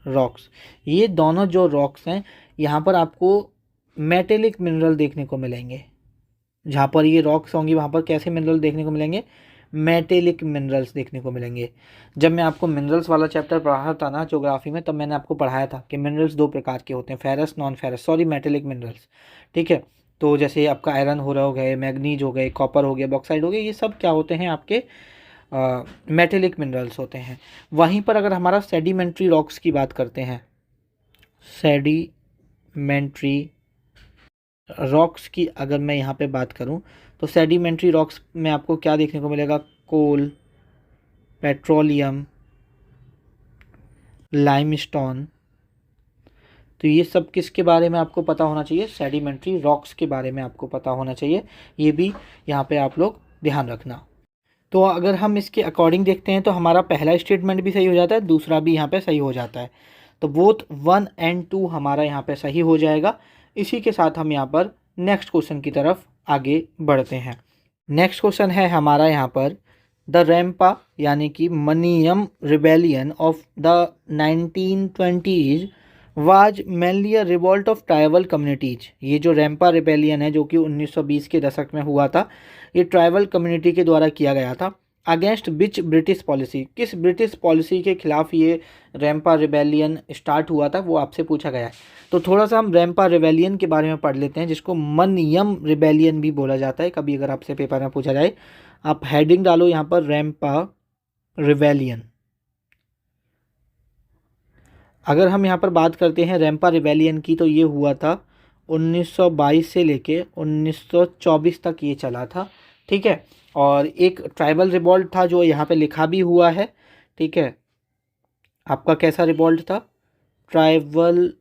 A: rocks. ये दोनों जो रॉक्स हैं यहाँ पर आपको मेटेलिक मिनरल देखने को मिलेंगे। जहाँ पर ये रॉक्स होंगी वहाँ पर कैसे मिनरल देखने को मिलेंगे, मेटेलिक मिनरल्स देखने को मिलेंगे। जब मैं आपको मिनरल्स वाला चैप्टर पढ़ा था ना ज्योग्राफी में, तब मैंने आपको पढ़ाया था कि मिनरल्स दो प्रकार के होते हैं, ferrous, non ferrous, metallic minerals. ठीक है, तो जैसे आपका आयरन हो गए, मैग्नीज हो गए, कॉपर हो गया, बॉक्साइड हो गया, ये सब क्या होते हैं आपके मेटेलिक मिनरल्स होते हैं। वहीं पर अगर हमारा सेडिमेंट्री रॉक्स की बात करते हैं, सेडिमेंट्री रॉक्स की अगर मैं यहाँ पे बात करूँ तो सेडिमेंट्री रॉक्स में आपको क्या देखने को मिलेगा, कोल, पेट्रोलियम, लाइमस्टोन। तो ये सब किसके बारे में आपको पता होना चाहिए, सेडिमेंट्री रॉक्स के बारे में आपको पता होना चाहिए। ये भी यहाँ पे आप लोग ध्यान रखना। तो अगर हम इसके अकॉर्डिंग देखते हैं तो हमारा पहला स्टेटमेंट भी सही हो जाता है, दूसरा भी यहाँ पे सही हो जाता है। तो बोथ 1 एंड 2 हमारा यहाँ पे सही हो जाएगा। इसी के साथ हम यहाँ पर नेक्स्ट क्वेश्चन की तरफ आगे बढ़ते हैं। नेक्स्ट क्वेश्चन है हमारा यहाँ पर, द रैम्पा यानी कि Manyam rebellion of the 1920s was mainly a revolt of tribal communities. ये जो रैम्पा रिबेलियन है जो कि 1920 के दशक में हुआ था, ये ट्राइबल कम्युनिटी के द्वारा किया गया था। अगेंस्ट विच ब्रिटिश पॉलिसी, किस ब्रिटिश पॉलिसी के खिलाफ ये रैम्पा रिबेलियन स्टार्ट हुआ था, वो आपसे पूछा गया है। तो थोड़ा सा हम रैम्पा रिबेलियन के बारे में पढ़ लेते हैं, जिसको मनयम रिबेलियन भी बोला जाता है। कभी अगर आपसे पेपर में पूछा जाए, आप हेडिंग डालो यहाँ पर रैम्पा रिबेलियन। अगर हम यहाँ पर बात करते हैं रैम्पा रिबेलियन की, तो ये हुआ था 1922 से लेके 1924 तक ये चला था, ठीक है। और एक ट्राइबल रिवॉल्ट था जो यहाँ पे लिखा भी हुआ है, ठीक है। आपका कैसा रिवॉल्ट था? ट्राइबल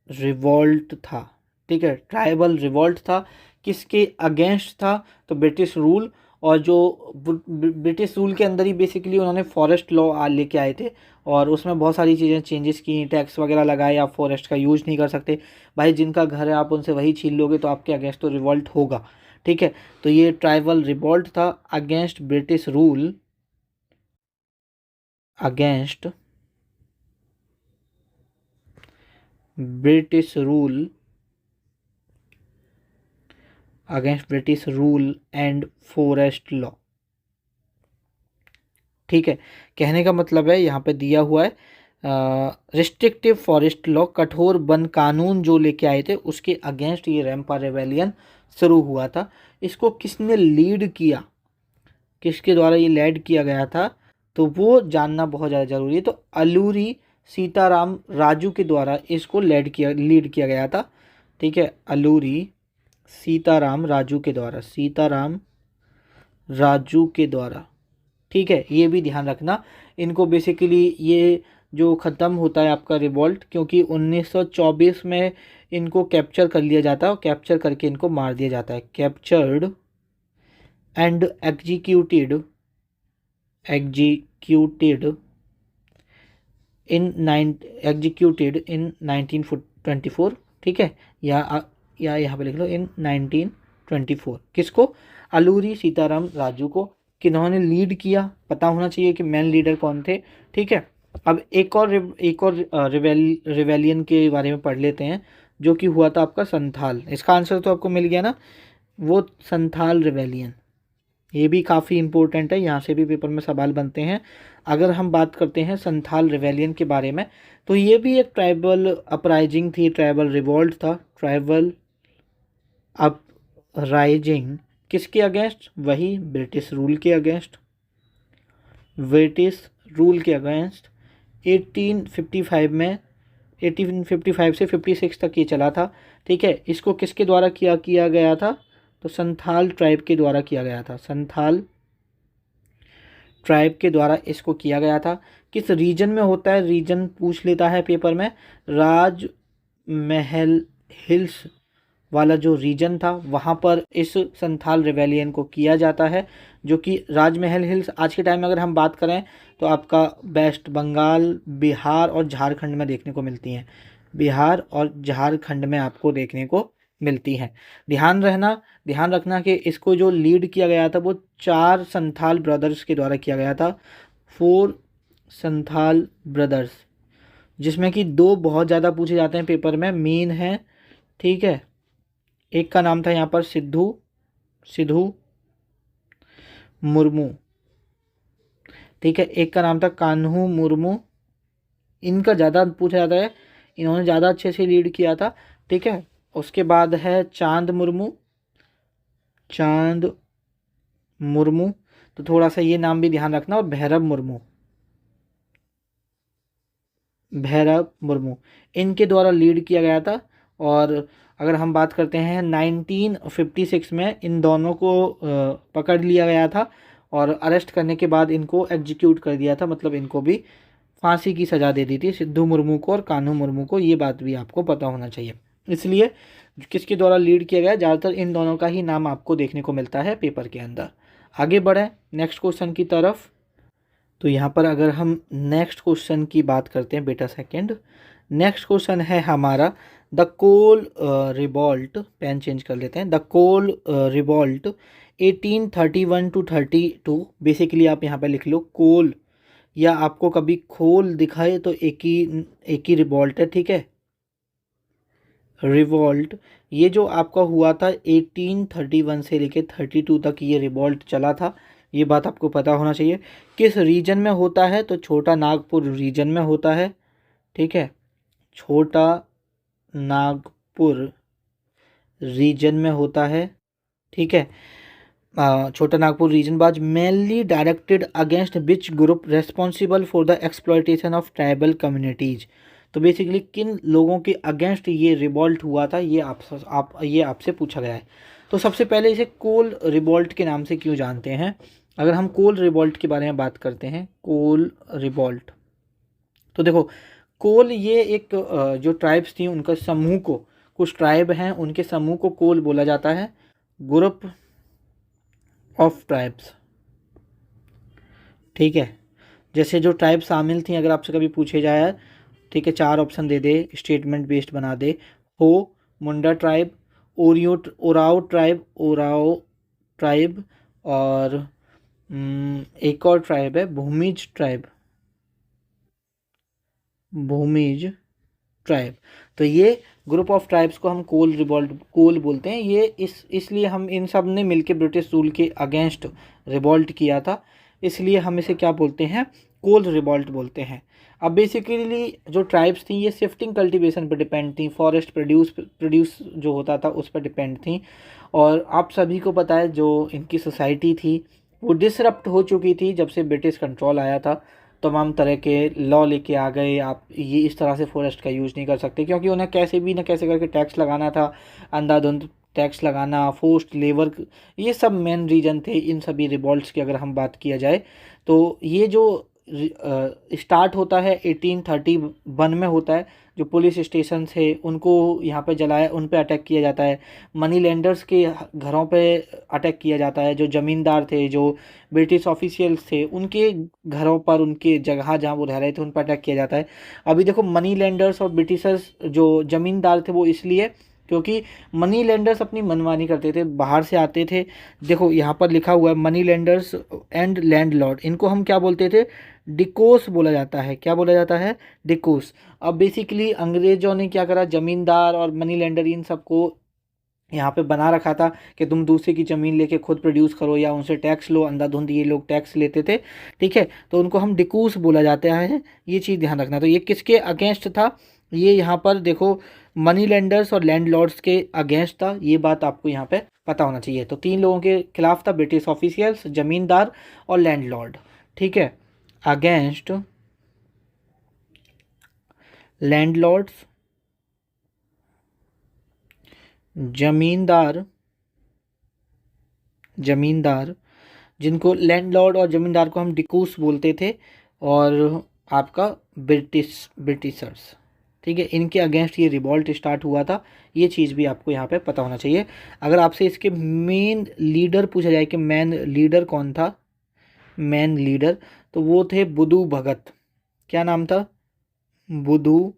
A: रिवॉल्ट था, ठीक है। ट्राइबल रिवॉल्ट था, किसके अगेंस्ट था? तो ब्रिटिश रूल। और जो ब्रिटिश रूल के अंदर ही बेसिकली उन्होंने फॉरेस्ट लॉ लेके आए थे, और उसमें बहुत सारी चीज़ें चेंजेस की, टैक्स वगैरह लगाए, आप फॉरेस्ट का यूज नहीं कर सकते भाई, जिनका घर है आप उनसे वही छीन लोगे, तो आपके अगेंस्ट तो रिवॉल्ट होगा, ठीक है। तो ये ट्राइबल रिवॉल्ट था against British rule, against British rule, against British rule and forest law, ठीक है। कहने का मतलब है यहाँ पे दिया हुआ है रिस्ट्रिक्टिव फॉरेस्ट लॉ, कठोर वन कानून जो लेके आए थे, उसके अगेंस्ट ये रैम्पा रेवेलियन शुरू हुआ था। इसको किसने लीड किया, किसके द्वारा ये लीड किया गया था, तो वो जानना बहुत ज़्यादा ज़रूरी है। तो अलूरी सीताराम राजू के द्वारा इसको लीड किया गया था, ठीक है। अलूरी सीताराम राजू के द्वारा, सीताराम राजू के द्वारा, ठीक है। ये भी ध्यान रखना, इनको बेसिकली ये जो ख़त्म होता है आपका रिवॉल्ट, क्योंकि 1924 में इनको कैप्चर कर लिया जाता है, और कैप्चर करके इनको मार दिया जाता है। Captured and executed executed in 1924, ठीक है। या यहाँ पे लिख लो इन 1924। किसको? अलूरी सीताराम राजू को। किन्होंने लीड किया, पता होना चाहिए कि मेन लीडर कौन थे, ठीक है। अब एक और रिवेलियन के बारे में पढ़ लेते हैं, जो कि हुआ था आपका संथाल। इसका आंसर तो आपको मिल गया ना, वो संथाल रिवेलियन। ये भी काफ़ी इंपॉर्टेंट है, यहाँ से भी पेपर में सवाल बनते हैं। अगर हम बात करते हैं संथाल रिवेलियन के बारे में, तो ये भी एक ट्राइबल अपराइजिंग थी, ट्राइबल रिवॉल्ट था। ट्राइबल अपराइजिंग किसके अगेंस्ट? वही ब्रिटिश रूल के अगेंस्ट, ब्रिटिश रूल के अगेंस्ट। 1855 में, 1855 से 56 तक ये चला था, ठीक है। इसको किसके द्वारा किया गया था? तो संथाल ट्राइब के द्वारा किया गया था, संथाल ट्राइब के द्वारा इसको किया गया था। किस रीजन में होता है? रीजन पूछ लेता है पेपर में। राजमहल हिल्स वाला जो रीजन था, वहाँ पर इस संथाल रिवेलियन को किया जाता है, जो कि राजमहल हिल्स आज के टाइम में अगर हम बात करें तो आपका वेस्ट बंगाल, बिहार और झारखंड में देखने को मिलती हैं। बिहार और झारखंड में आपको देखने को मिलती हैं। ध्यान रखना कि इसको जो लीड किया गया था वो 4 संथाल ब्रदर्स के द्वारा किया गया था, 4 संथाल ब्रदर्स, जिसमें कि 2 बहुत ज़्यादा पूछे जाते हैं पेपर में, मेन है, ठीक है। एक का नाम था यहाँ पर सिद्धू मुर्मू, ठीक है। एक का नाम था कान्हू मुर्मू। इनका ज़्यादा पूछा जाता है, इन्होंने ज़्यादा अच्छे से लीड किया था, ठीक है। उसके बाद है चांद मुर्मू, तो थोड़ा सा ये नाम भी ध्यान रखना। और भैरव मुर्मू, इनके द्वारा लीड किया गया था। और अगर हम बात करते हैं 1956 में इन दोनों को पकड़ लिया गया था, और अरेस्ट करने के बाद इनको एग्जीक्यूट कर दिया था, मतलब इनको भी फांसी की सज़ा दे दी थी, सिद्धू मुर्मू को और कान्हू मुर्मू को। ये बात भी आपको पता होना चाहिए। इसलिए किसके द्वारा लीड किया गया, ज़्यादातर इन दोनों का ही नाम आपको देखने को मिलता है पेपर के अंदर। आगे बढ़ें नेक्स्ट क्वेश्चन की तरफ। तो यहाँ पर अगर हम नेक्स्ट क्वेश्चन की बात करते हैं बेटा, सेकंड नेक्स्ट क्वेश्चन है हमारा the Kol revolt. Pen change कर लेते हैं। The Kol revolt 1831 to 32। Basically आप यहाँ पे लिख लो कोल, या आपको कभी खोल दिखाए तो एक ही रिवॉल्ट है, ठीक है। रिवॉल्ट ये जो आपका हुआ था 1831 से लेके 32 तक ये रिवॉल्ट चला था। ये बात आपको पता होना चाहिए। किस रीजन में होता है, तो छोटा नागपुर रीजन में होता है। ठीक है, छोटा नागपुर रीजन में होता है। ठीक है, छोटा नागपुर रीजन बाज mainly directed against which group responsible for the exploitation of tribal communities. तो बेसिकली किन लोगों के अगेंस्ट ये रिवॉल्ट हुआ था, ये आपसे पूछा गया है। तो सबसे पहले इसे कोल रिवॉल्ट के नाम से क्यों जानते हैं। अगर हम कोल रिवॉल्ट के बारे में बात करते हैं, कोल रिवॉल्ट, तो देखो कोल ये एक जो ट्राइब्स थी उनका समूह को, कुछ ट्राइब हैं उनके समूह को कोल बोला जाता है, ग्रुप ऑफ ट्राइब्स। ठीक है, जैसे जो ट्राइब शामिल थी, अगर आपसे कभी पूछे जाए, ठीक है, 4 ऑप्शन दे दे, स्टेटमेंट बेस्ड बना दे। हो, मुंडा ट्राइब, ओराओ ट्राइब, और एक और ट्राइब है भूमिज ट्राइब, भूमिज ट्राइब। तो ये ग्रुप ऑफ ट्राइब्स को हम कोल बोलते हैं। ये इसलिए हम इन सब ने मिलकर ब्रिटिश रूल के अगेंस्ट रिवॉल्ट किया था, इसलिए हम इसे क्या बोलते हैं, कोल रिवॉल्ट बोलते हैं। अब बेसिकली जो ट्राइब्स थी ये शिफ्टिंग कल्टीवेशन पर डिपेंड थी, फॉरेस्ट प्रोड्यूस जो होता था उस पर डिपेंड थी। और आप सभी को पता है जो इनकी सोसाइटी थी वो डिसरप्ट हो चुकी थी जब से ब्रिटिश कंट्रोल आया था। तमाम तरह के लॉ लेके आ गए, आप ये इस तरह से फॉरेस्ट का यूज़ नहीं कर सकते, क्योंकि उन्हें कैसे भी ना कैसे करके टैक्स लगाना था, अंधाधुंध टैक्स लगाना, फोर्स्ड लेबर, ये सब मेन रीजन थे इन सभी रिवॉल्ट्स की। अगर हम बात किया जाए तो ये जो स्टार्ट होता है 1831 में होता है। जो पुलिस स्टेशन थे उनको यहाँ पे जलाया, उन पे अटैक किया जाता है। मनी लेंडर्स के घरों पे अटैक किया जाता है। जो ज़मींदार थे, जो ब्रिटिश ऑफिशियल्स थे, उनके घरों पर, उनके जगह जहाँ वो रह रहे थे उन पर अटैक किया जाता है। अभी देखो मनी लेंडर्स और ब्रिटिशर्स जो ज़मींदार थे वो इसलिए क्योंकि मनी लेंडर्स अपनी मनमानी करते थे, बाहर से आते थे। देखो यहाँ पर लिखा हुआ है मनी लेंडर्स एंड लैंडलॉर्ड, इनको हम क्या बोलते थे, डिकोस बोला जाता है। क्या बोला जाता है, डिकोस। अब बेसिकली अंग्रेजों ने क्या करा, ज़मींदार और मनी लेंडर इन सबको यहाँ पे बना रखा था कि तुम दूसरे की ज़मीन लेके खुद प्रोड्यूस करो या उनसे टैक्स लो, अंधाधुंध ये लोग टैक्स लेते थे। ठीक है, तो उनको हम डिकूस बोला जाता है, ये चीज़ ध्यान रखना। तो ये किसके अगेंस्ट था, ये यहाँ पर देखो मनी लेंडर्स और लैंडलॉर्ड्स के अगेंस्ट था, ये बात आपको यहाँ पे पता होना चाहिए। तो 3 लोगों के खिलाफ था, ब्रिटिश ऑफिशियल्स, ज़मींदार और लैंडलॉर्ड। ठीक है, अगेंस्ट लैंडलॉर्ड्स, जमींदार, जिनको लैंडलॉर्ड और ज़मींदार को हम डिकूस बोलते थे, और आपका ब्रिटिशर्स। ठीक है, इनके अगेंस्ट ये रिवॉल्ट स्टार्ट हुआ था, ये चीज़ भी आपको यहाँ पे पता होना चाहिए। अगर आपसे इसके मेन लीडर पूछा जाए कि मेन लीडर कौन था, मेन लीडर, तो वो थे बुधू भगत। क्या नाम था, बुधू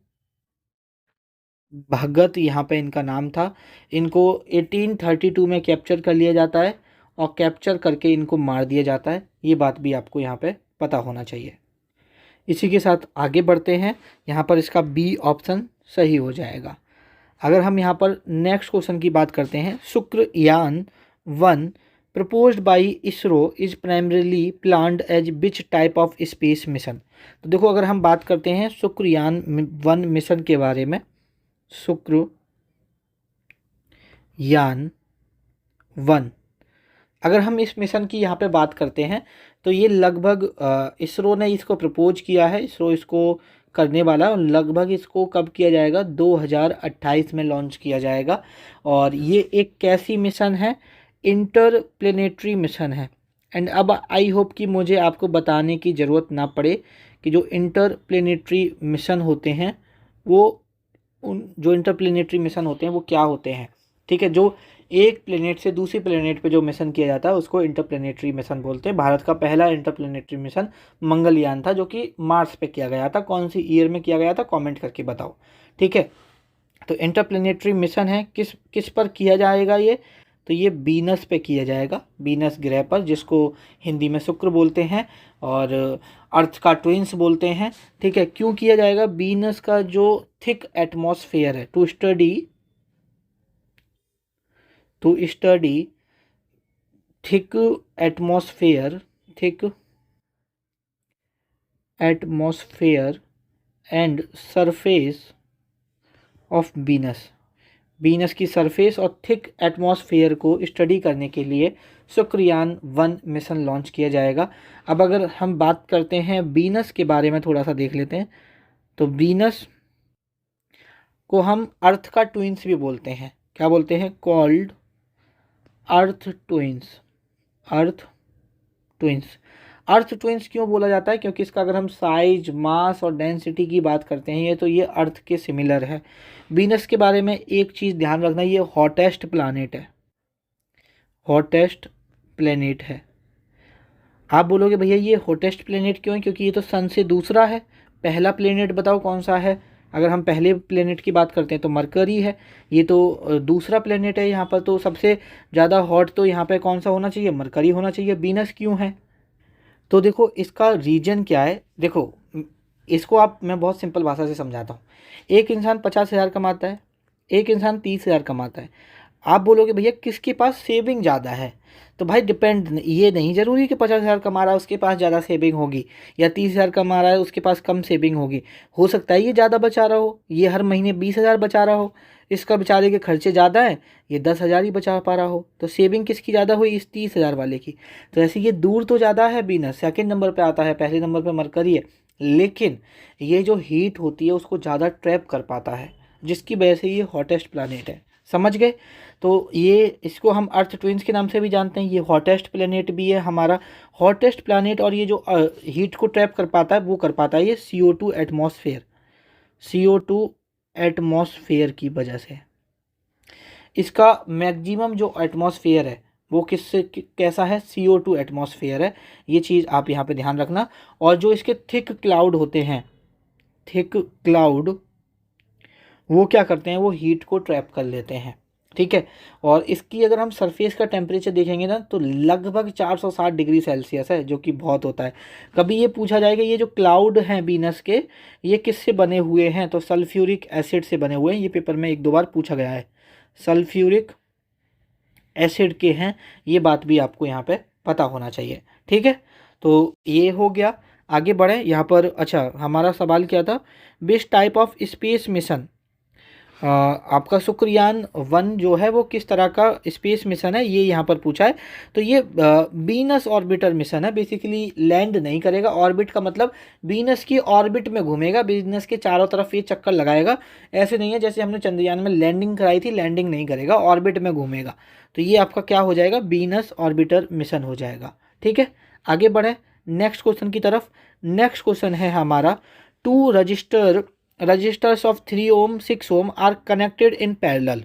A: भगत यहाँ पे इनका नाम था। इनको 1832 में कैप्चर कर लिया जाता है और कैप्चर करके इनको मार दिया जाता है, ये बात भी आपको यहाँ पे पता होना चाहिए। इसी के साथ आगे बढ़ते हैं, यहाँ पर इसका बी ऑप्शन सही हो जाएगा। अगर हम यहाँ पर नेक्स्ट क्वेश्चन की बात करते हैं, Shukrayaan 1 proposed by ISRO is primarily planned as which type of space mission. तो देखो अगर हम बात करते हैं शुक्रयान 1 मिशन के बारे में, शुक्रयान 1, अगर हम इस मिशन की यहाँ पे बात करते हैं तो ये लगभग इसरो ने इसको प्रपोज किया है, इसरो इसको करने वाला, और लगभग इसको कब किया जाएगा, 2028 में लॉन्च किया जाएगा। और ये एक कैसी मिशन है, इंटरप्लेनेटरी मिशन है। एंड अब आई होप कि मुझे आपको बताने की ज़रूरत ना पड़े कि जो इंटरप्लेनेटरी मिशन होते हैं वो वो क्या होते हैं। ठीक है, जो एक प्लेनेट से दूसरी प्लेनेट पे जो मिशन किया जाता है उसको इंटरप्लेनेटरी मिशन बोलते हैं। भारत का पहला इंटरप्लेनेटरी मिशन मंगलयान था, जो कि मार्स पे किया गया था। कौन सी ईयर में किया गया था, कमेंट करके बताओ। ठीक है, तो इंटरप्लेनेटरी मिशन है, किस किस पर किया जाएगा ये, तो ये वीनस पे किया जाएगा, वीनस ग्रह पर, जिसको हिंदी में शुक्र बोलते हैं और अर्थ का ट्विंस बोलते हैं। ठीक है, क्यों किया जाएगा, वीनस का जो थिक एटमॉस्फेयर है, to study thick atmosphere and surface of Venus. Venus की सरफेस और थिक एटमॉस्फेयर को स्टडी करने के लिए शुक्रयान 1 मिशन लॉन्च किया जाएगा। अब अगर हम बात करते हैं वीनस के बारे में, थोड़ा सा देख लेते हैं। तो वीनस को हम अर्थ का ट्विंस भी बोलते हैं। क्या बोलते हैं? Called earth twins. Earth twins. Earth twins क्यों बोला जाता है? क्योंकि इसका अगर हम साइज, मास और डेंसिटी की बात करते हैं तो ये अर्थ के सिमिलर है। वीनस के बारे में एक चीज़ ध्यान रखना, ये हॉटेस्ट प्लानेट है। हॉटेस्ट प्लेनेट है। आप बोलोगे भैया ये हॉटेस्ट प्लेनेट क्यों है? क्योंकि ये तो सन से दूसरा है। पहला प्लेनेट बताओ कौन सा है? अगर हम पहले प्लेनेट की बात करते हैं तो मरकरी है। ये तो दूसरा प्लेनेट है यहाँ पर। तो सबसे ज़्यादा हॉट तो यहाँ पे कौन सा होना चाहिए? मरकरी होना चाहिए। वीनस क्यों है? तो देखो इसका रीजन क्या है। देखो इसको मैं बहुत सिंपल भाषा से समझाता हूँ। एक इंसान 50,000 कमाता है, एक इंसान 30,000 कमाता है। आप बोलोगे भैया किसके पास सेविंग ज़्यादा है? तो भाई डिपेंड, ये नहीं ज़रूरी कि 50,000 कमा रहा है उसके पास ज़्यादा सेविंग होगी, या 30,000 कमा रहा है उसके पास कम सेविंग होगी। हो सकता है ये ज़्यादा बचा रहा हो, ये हर महीने 20,000 बचा रहा हो, इसका बेचारे के खर्चे ज़्यादा है, ये 10,000 ही बचा पा रहा हो। तो सेविंग किसकी ज़्यादा हुई? इस 30,000 वाले की। तो ऐसे ये दूर तो ज़्यादा है वीनस, सेकंड नंबर पे आता है, पहले नंबर पे मरकरी है। लेकिन ये जो हीट होती है उसको ज़्यादा ट्रैप कर पाता है, जिसकी वजह से ये हॉटेस्ट प्लैनेट है। समझ गए? तो ये इसको हम अर्थ ट्विंस के नाम से भी जानते हैं। ये हॉटेस्ट प्लैनेट भी है हमारा, हॉटेस्ट प्लैनेट। और ये जो हीट को ट्रैप कर पाता है वो कर पाता है ये CO2 एटमॉस्फेयर, CO2 एटमॉस्फेयर की वजह से। इसका मैक्सिमम जो एटमॉस्फेयर है वो किससे कैसा है? CO2 एटमॉस्फेयर है। ये चीज़ आप यहाँ पे ध्यान रखना। और जो इसके थिक क्लाउड होते हैं, थिक क्लाउड, वो क्या करते हैं? वो हीट को ट्रैप कर लेते हैं। ठीक है। और इसकी अगर हम सरफेस का टेम्परेचर देखेंगे ना तो लगभग 460 डिग्री सेल्सियस है, जो कि बहुत होता है। कभी ये पूछा जाएगा ये जो क्लाउड हैं वीनस के, ये किससे बने हुए हैं? तो सल्फ्यूरिक एसिड से बने हुए हैं। ये पेपर में 1-2 बार पूछा गया है। सल्फ्यूरिक एसिड के हैं, ये बात भी आपको यहाँ पे पता होना चाहिए। ठीक है। तो ये हो गया। आगे बढ़े यहाँ पर। अच्छा, हमारा सवाल क्या था? Best type of space mission. आपका शुक्रयान 1 जो है वो किस तरह का स्पेस मिशन है, ये यहाँ पर पूछा है। तो ये वीनस ऑर्बिटर मिशन है। बेसिकली लैंड नहीं करेगा। ऑर्बिट का मतलब वीनस की ऑर्बिट में घूमेगा, वीनस के चारों तरफ ये चक्कर लगाएगा। ऐसे नहीं है जैसे हमने चंद्रयान में लैंडिंग कराई थी, लैंडिंग नहीं करेगा, ऑर्बिट में घूमेगा। तो ये आपका क्या हो जाएगा? वीनस ऑर्बिटर मिशन हो जाएगा। ठीक है। आगे बढ़े नेक्स्ट क्वेश्चन की तरफ। नेक्स्ट क्वेश्चन है हमारा, two resistors of 3 ohm 6 ohm are connected in parallel.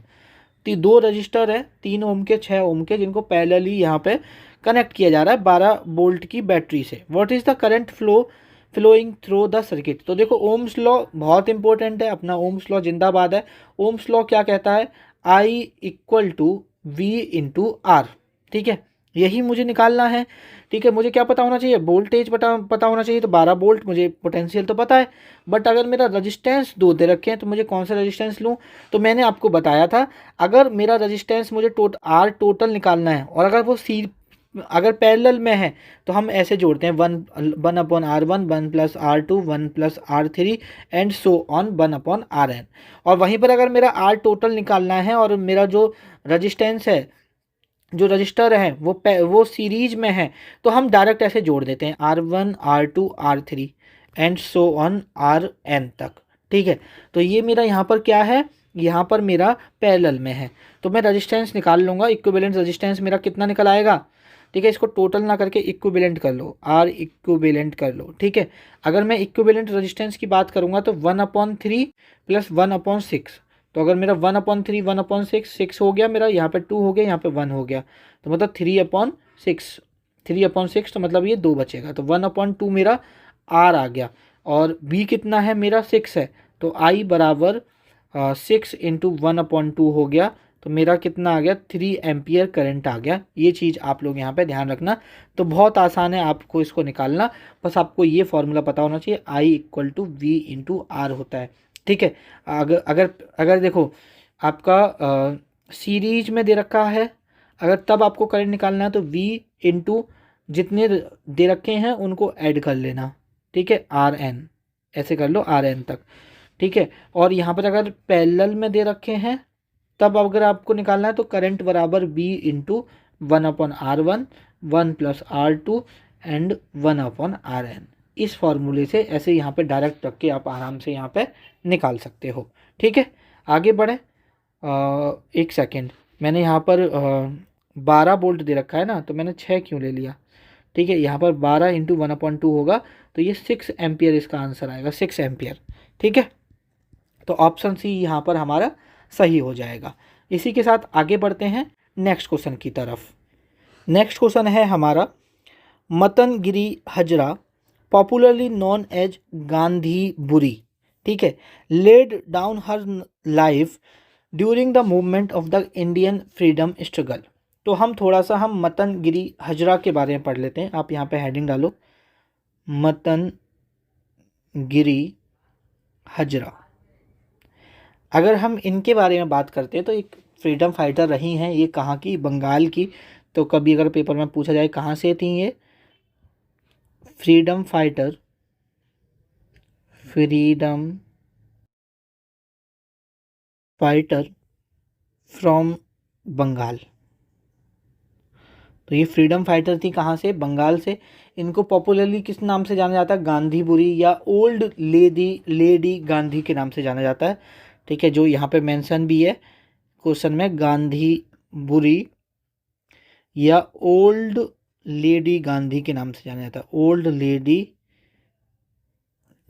A: तो 2 रजिस्टर है, 3 ओम के 6 ओम के, जिनको पैरेलली यहाँ पे कनेक्ट किया जा रहा है 12 वोल्ट की बैटरी से। What is the current flowing through the circuit. तो देखो ओम्स लॉ बहुत इंपॉर्टेंट है, अपना ओम्स लॉ जिंदाबाद है। ओम्स लॉ क्या कहता है? I = V/R। ठीक है, यही मुझे निकालना है। ठीक है, मुझे क्या पता होना चाहिए? वोल्टेज पता होना चाहिए। तो 12 वोल्ट, मुझे पोटेंशियल तो पता है। बट अगर मेरा रजिस्टेंस 2 दे रखे हैं तो मुझे कौन सा रजिस्टेंस लूँ? तो मैंने आपको बताया था, अगर मेरा रजिस्टेंस मुझे R टोटल निकालना है, और अगर वो अगर पैरेलल में है तो हम ऐसे जोड़ते हैं 1/R1, 1+R2, 1+R3 and so on 1/Rn। और वहीं पर अगर मेरा R टोटल निकालना है और मेरा जो रजिस्टेंस है, जो रजिस्टर है वो सीरीज में है, तो हम डायरेक्ट ऐसे जोड़ देते हैं R1, R2, R3 and so on Rn तक। ठीक है। तो ये मेरा यहाँ पर क्या है? यहाँ पर मेरा पैरेलल में है। तो मैं रजिस्टेंस निकाल लूँगा। इक्विवेलेंट रजिस्टेंस मेरा कितना निकल आएगा? ठीक है, इसको टोटल ना करके इक्विवेलेंट कर लो, R इक्विवेलेंट कर लो। ठीक है। अगर मैं इक्विवेलेंट रजिस्टेंस की बात करूँगा तो 1/3 + 1/6। तो अगर मेरा 1/3 1/6 6 हो गया, मेरा यहाँ पे 2 हो गया, यहाँ पे 1 हो गया, तो मतलब 3/6 तो मतलब ये 2 बचेगा। तो 1/2 मेरा R आ गया। और B कितना है? मेरा 6 है। तो I = 6 × 1/2 हो गया। तो मेरा कितना आ गया? 3 एम्पियर करंट आ गया। ये चीज़ आप लोग यहाँ पे ध्यान रखना। तो बहुत आसान है आपको इसको निकालना, बस आपको ये फॉर्मूला पता होना चाहिए। I = V/R होता है। ठीक है। अगर देखो आपका सीरीज में दे रखा है, अगर तब आपको करंट निकालना है तो V इंटू जितने दे रखे हैं उनको ऐड कर लेना, ठीक है, RN, ऐसे कर लो RN तक, ठीक है। और यहाँ पर अगर पैरेलल में दे रखे हैं तब अगर आपको निकालना है तो करंट बराबर V into 1/R1, 1+R2 and 1/RN। इस फॉर्मूले से ऐसे यहाँ पे डायरेक्ट रख के आप आराम से यहाँ पे निकाल सकते हो, ठीक है। आगे बढ़े, एक सेकेंड, मैंने यहाँ पर 12 वोल्ट दे रखा है ना, तो मैंने 6 क्यों ले लिया, ठीक है। यहाँ पर 12 इंटू 1/2 होगा तो ये 6 एम्पियर इसका आंसर आएगा, 6 एम्पियर, ठीक है। तो ऑप्शन सी यहाँ पर हमारा सही हो जाएगा। इसी के साथ आगे बढ़ते हैं नेक्स्ट क्वेश्चन की तरफ। नेक्स्ट क्वेश्चन है हमारा, Matangini Hazra popularly known as Gandhi Buri, ठीक है, laid down her life during the movement of the Indian freedom struggle. तो हम थोड़ा सा मतनगिरी हजरा के बारे में पढ़ लेते हैं। आप यहाँ पे हेडिंग डालो, मतनगिरी हजरा। अगर हम इनके बारे में बात करते हैं तो एक फ्रीडम फाइटर रही हैं, ये कहाँ की, बंगाल की। तो कभी अगर पेपर में पूछा जाए कहाँ से थी ये, फ्रीडम फाइटर फ्रॉम बंगाल। तो ये फ्रीडम फाइटर थी कहाँ से, बंगाल से। इनको पॉपुलरली किस नाम से जाना जाता है, गांधी बुरी या ओल्ड लेडी गांधी के नाम से जाना जाता है, ठीक है। जो यहाँ पे मेंशन भी है क्वेश्चन में, गांधी बुरी या ओल्ड लेडी गांधी के नाम से जाना जाता है, ओल्ड लेडी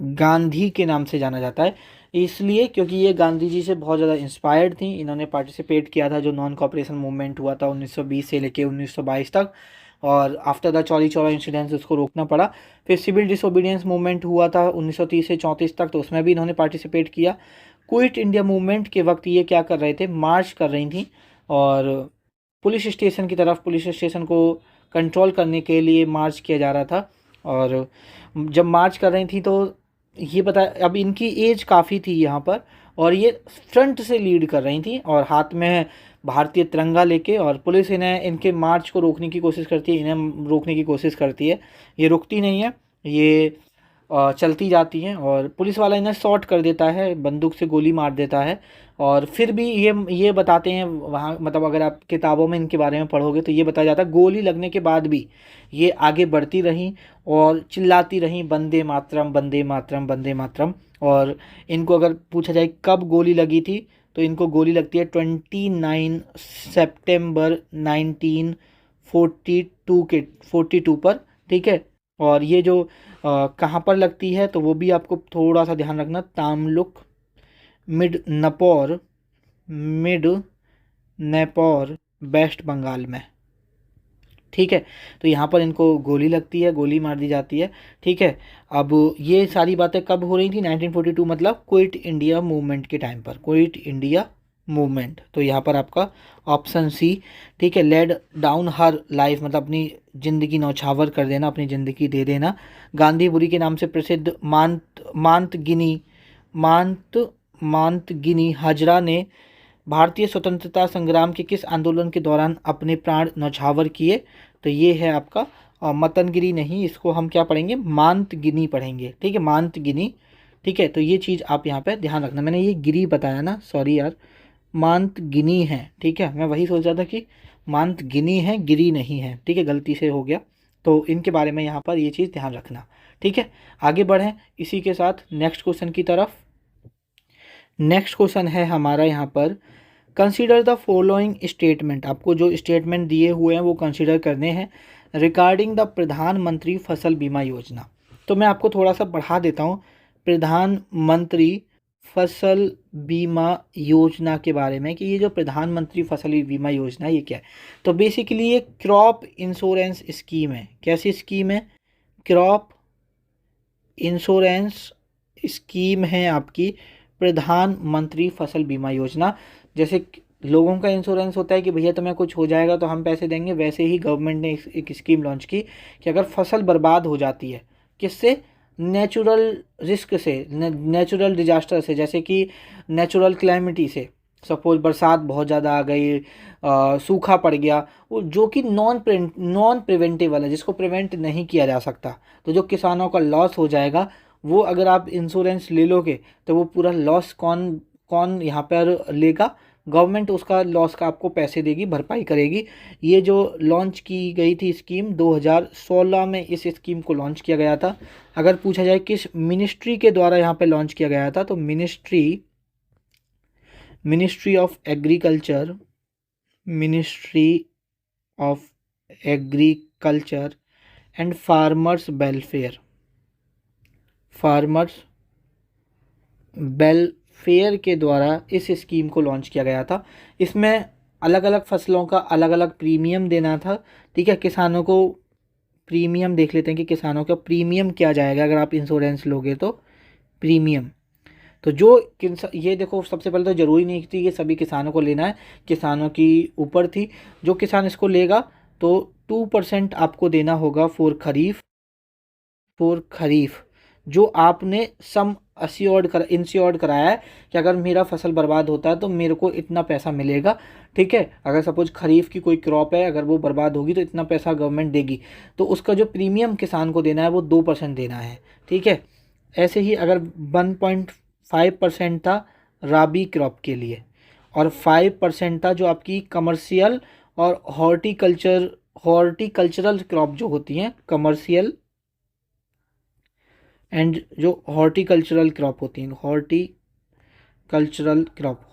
A: गांधी के नाम से जाना जाता है। इसलिए क्योंकि ये गांधी जी से बहुत ज़्यादा इंस्पायर्ड थी। इन्होंने पार्टिसिपेट किया था जो नॉन कॉपरेशन मूवमेंट हुआ था 1920 से लेके 1922 तक, और after the Chauri Chaura incidents उसको रोकना पड़ा। फिर सिविल डिसोबीडियंस मूवमेंट हुआ था 1930 से 34 तक, तो उसमें भी इन्होंने पार्टिसिपेट किया। क्विट इंडिया मूवमेंट के वक्त ये क्या कर रहे थे, मार्च कर रही थी, और पुलिस स्टेशन की तरफ, पुलिस स्टेशन को कंट्रोल करने के लिए मार्च किया जा रहा था। और जब मार्च कर रही थी तो ये पता, अब इनकी एज काफ़ी थी यहाँ पर, और ये फ्रंट से लीड कर रही थी और हाथ में भारतीय तिरंगा लेके, और पुलिस इन्हें, इनके मार्च को रोकने की कोशिश करती है, इन्हें रोकने की कोशिश करती है। ये रुकती नहीं है, ये चलती जाती हैं, और पुलिस वाला इन्हें शॉट कर देता है, बंदूक से गोली मार देता है। और फिर भी ये बताते हैं वहाँ, मतलब अगर आप किताबों में इनके बारे में पढ़ोगे तो ये बताया जाता है गोली लगने के बाद भी ये आगे बढ़ती रहीं और चिल्लाती रहीं, वंदे मातरम, वंदे मातरम, वंदे मातरम। और इनको अगर पूछा जाए कब गोली लगी थी, तो इनको गोली लगती है 29 सितंबर 1942 पर, ठीक है। और ये जो कहाँ पर लगती है तो वो भी आपको थोड़ा सा ध्यान रखना, तामलुक, मिडनैपोर वेस्ट बंगाल में, ठीक है। तो यहाँ पर इनको गोली लगती है, गोली मार दी जाती है, ठीक है। अब ये सारी बातें कब हो रही थी, 1942, मतलब क्विट इंडिया मूवमेंट के टाइम पर, क्विट इंडिया मूवमेंट। तो यहाँ पर आपका ऑप्शन सी, ठीक है, लेड डाउन हर लाइफ, मतलब अपनी ज़िंदगी नौछावर कर देना, अपनी ज़िंदगी दे देना। गांधी बुरी के नाम से प्रसिद्ध मांतगिनी हजरा ने भारतीय स्वतंत्रता संग्राम के किस आंदोलन के दौरान अपने प्राण न्यौछावर किए। तो ये है आपका मतनगिरी नहीं, इसको हम क्या पढ़ेंगे, मांतगिनी पढ़ेंगे, ठीक है, मांतगिनी, ठीक है। तो ये चीज़ आप यहाँ पे ध्यान रखना, मैंने ये गिरी बताया ना, सॉरी यार, मांतगिनी है, ठीक है। मैं वही सोच रहा था कि मांतगिनी है, गिरी नहीं है, ठीक है, गलती से हो गया। तो इनके बारे में यहाँ पर ये चीज़ ध्यान रखना, ठीक है। आगे बढ़ें इसी के साथ नेक्स्ट क्वेश्चन की तरफ। नेक्स्ट क्वेश्चन है हमारा यहाँ पर, कंसीडर द फॉलोइंग स्टेटमेंट। आपको जो स्टेटमेंट दिए हुए हैं वो कंसीडर करने हैं रिगार्डिंग द प्रधानमंत्री फसल बीमा योजना। तो मैं आपको थोड़ा सा बढ़ा देता हूँ प्रधानमंत्री फसल बीमा योजना के बारे में, कि ये जो प्रधानमंत्री फसल बीमा योजना ये क्या है। तो बेसिकली ये क्रॉप इंश्योरेंस स्कीम है। कैसी स्कीम है, क्रॉप इंश्योरेंस स्कीम है आपकी प्रधानमंत्री फसल बीमा योजना। जैसे लोगों का इंश्योरेंस होता है कि भैया तुम्हें कुछ हो जाएगा तो हम पैसे देंगे, वैसे ही गवर्नमेंट ने एक स्कीम लॉन्च की कि अगर फसल बर्बाद हो जाती है, किससे, नेचुरल रिस्क से, नेचुरल डिजास्टर से, जैसे कि नेचुरल क्लैमिटी से, सपोज बरसात बहुत ज़्यादा आ गई, सूखा पड़ गया, वो जो कि नॉन प्रिवेंटिव है, जिसको प्रिवेंट नहीं किया जा सकता, तो जो किसानों का लॉस हो जाएगा वो अगर आप इंश्योरेंस ले लोगे तो वो पूरा लॉस कौन कौन यहाँ पर लेगा? गवर्नमेंट उसका लॉस का आपको पैसे देगी, भरपाई करेगी। ये जो लॉन्च की गई थी स्कीम 2016 में, इस स्कीम को लॉन्च किया गया था। अगर पूछा जाए किस मिनिस्ट्री के द्वारा यहाँ पे लॉन्च किया गया था, तो ministry of agriculture, ministry of agriculture and farmers welfare के द्वारा इस स्कीम को लॉन्च किया गया था। इसमें अलग अलग फसलों का अलग अलग प्रीमियम देना था। ठीक है, किसानों को प्रीमियम देख लेते हैं कि किसानों का प्रीमियम क्या जाएगा अगर आप इंश्योरेंस लोगे तो। प्रीमियम तो ये देखो, सबसे पहले तो ज़रूरी नहीं थी कि सभी किसानों को लेना है, किसानों की ऊपर थी। जो किसान इसको लेगा तो 2% आपको देना होगा फॉर खरीफ जो आपने सम इंश्योर्ड कराया है कि अगर मेरा फसल बर्बाद होता है तो मेरे को इतना पैसा मिलेगा। ठीक है, अगर सपोज खरीफ की कोई क्रॉप है, अगर वो बर्बाद होगी तो इतना पैसा गवर्नमेंट देगी, तो उसका जो प्रीमियम किसान को देना है वो 2% देना है। ठीक है, ऐसे ही अगर 1.5% था राबी क्रॉप के लिए, और 5% था जो आपकी कमर्शियल और हॉर्टिकल्चरल क्रॉप जो होती हैं, कमर्शियल एंड जो हॉर्टिकल्चरल क्रॉप होती हैं,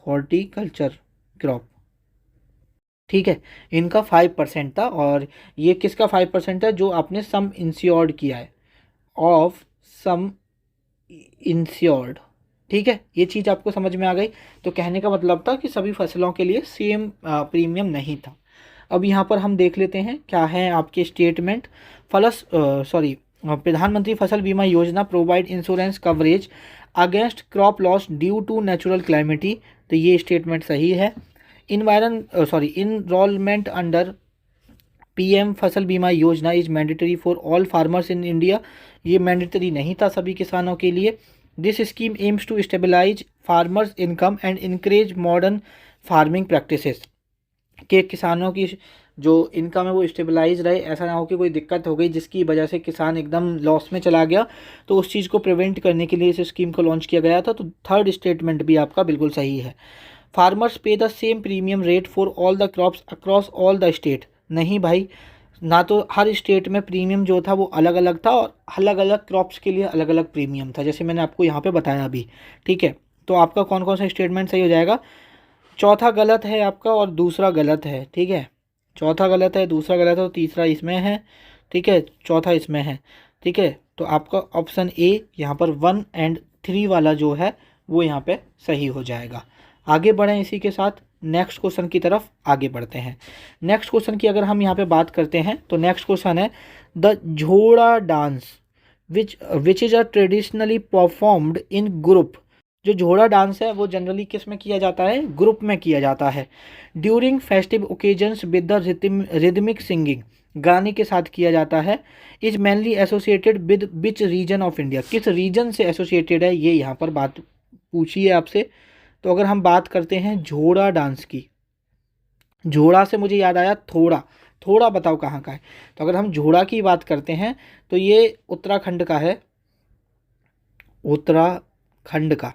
A: हॉर्टिकल्चर क्रॉप। ठीक है, इनका 5% था। और ये किसका 5% है? जो आपने सम इंश्योर्ड किया है, ऑफ सम इंश्योर्ड। ठीक है, ये चीज़ आपको समझ में आ गई। तो कहने का मतलब था कि सभी फसलों के लिए सेम प्रीमियम नहीं था। अब यहाँ पर हम देख लेते हैं क्या है आपके स्टेटमेंट। प्रधानमंत्री Fasal Bima Yojana provide insurance coverage against crop loss due to natural calamity. तो ये स्टेटमेंट सही है। Enrolment under PM Fasal Bima Yojana is mandatory for all farmers in India. ये मैंडेटरी नहीं था सभी किसानों के लिए। This scheme aims to stabilise farmers income and encourage modern farming practices, कि किसानों की जो इनकम है वो स्टेबलाइज रहे, ऐसा ना हो कि कोई दिक्कत हो गई जिसकी वजह से किसान एकदम लॉस में चला गया। तो उस चीज़ को प्रिवेंट करने के लिए इस स्कीम को लॉन्च किया गया था। तो थर्ड स्टेटमेंट भी आपका बिल्कुल सही है। फार्मर्स पे the same premium rate for all the crops across all the state. नहीं भाई, ना तो हर स्टेट में प्रीमियम जो था वो अलग अलग था, और अलग अलग क्रॉप्स के लिए अलग अलग प्रीमियम था, जैसे मैंने आपको यहाँ पे बताया अभी। ठीक है, तो आपका कौन कौन सा स्टेटमेंट सही हो जाएगा? चौथा गलत है आपका और दूसरा गलत है। ठीक है, चौथा गलत है, दूसरा गलत है, तो तीसरा इसमें है। ठीक है, चौथा इसमें है। ठीक है, तो आपका ऑप्शन ए यहाँ पर 1 और 3 वाला जो है वो यहाँ पे सही हो जाएगा। आगे बढ़ें इसी के साथ, नेक्स्ट क्वेश्चन की तरफ आगे बढ़ते हैं। नेक्स्ट क्वेश्चन की अगर हम यहाँ पे बात करते हैं तो नेक्स्ट क्वेश्चन है the Jhora dance which is a traditionally performed in group. जो झोड़ा डांस है वो जनरली किस में किया जाता है? ग्रुप में किया जाता है। During festive occasions with the rhythmic singing, गाने के साथ किया जाता है। Is mainly associated with which region of India, किस रीजन से एसोसिएटेड है, ये यहाँ पर बात पूछी है आपसे। तो अगर हम बात करते हैं झोड़ा डांस की, झोड़ा से मुझे याद आया थोड़ा, थोड़ा बताओ कहाँ का है। तो अगर हम झोड़ा की बात करते हैं तो ये उत्तराखंड का है, उत्तराखंड का,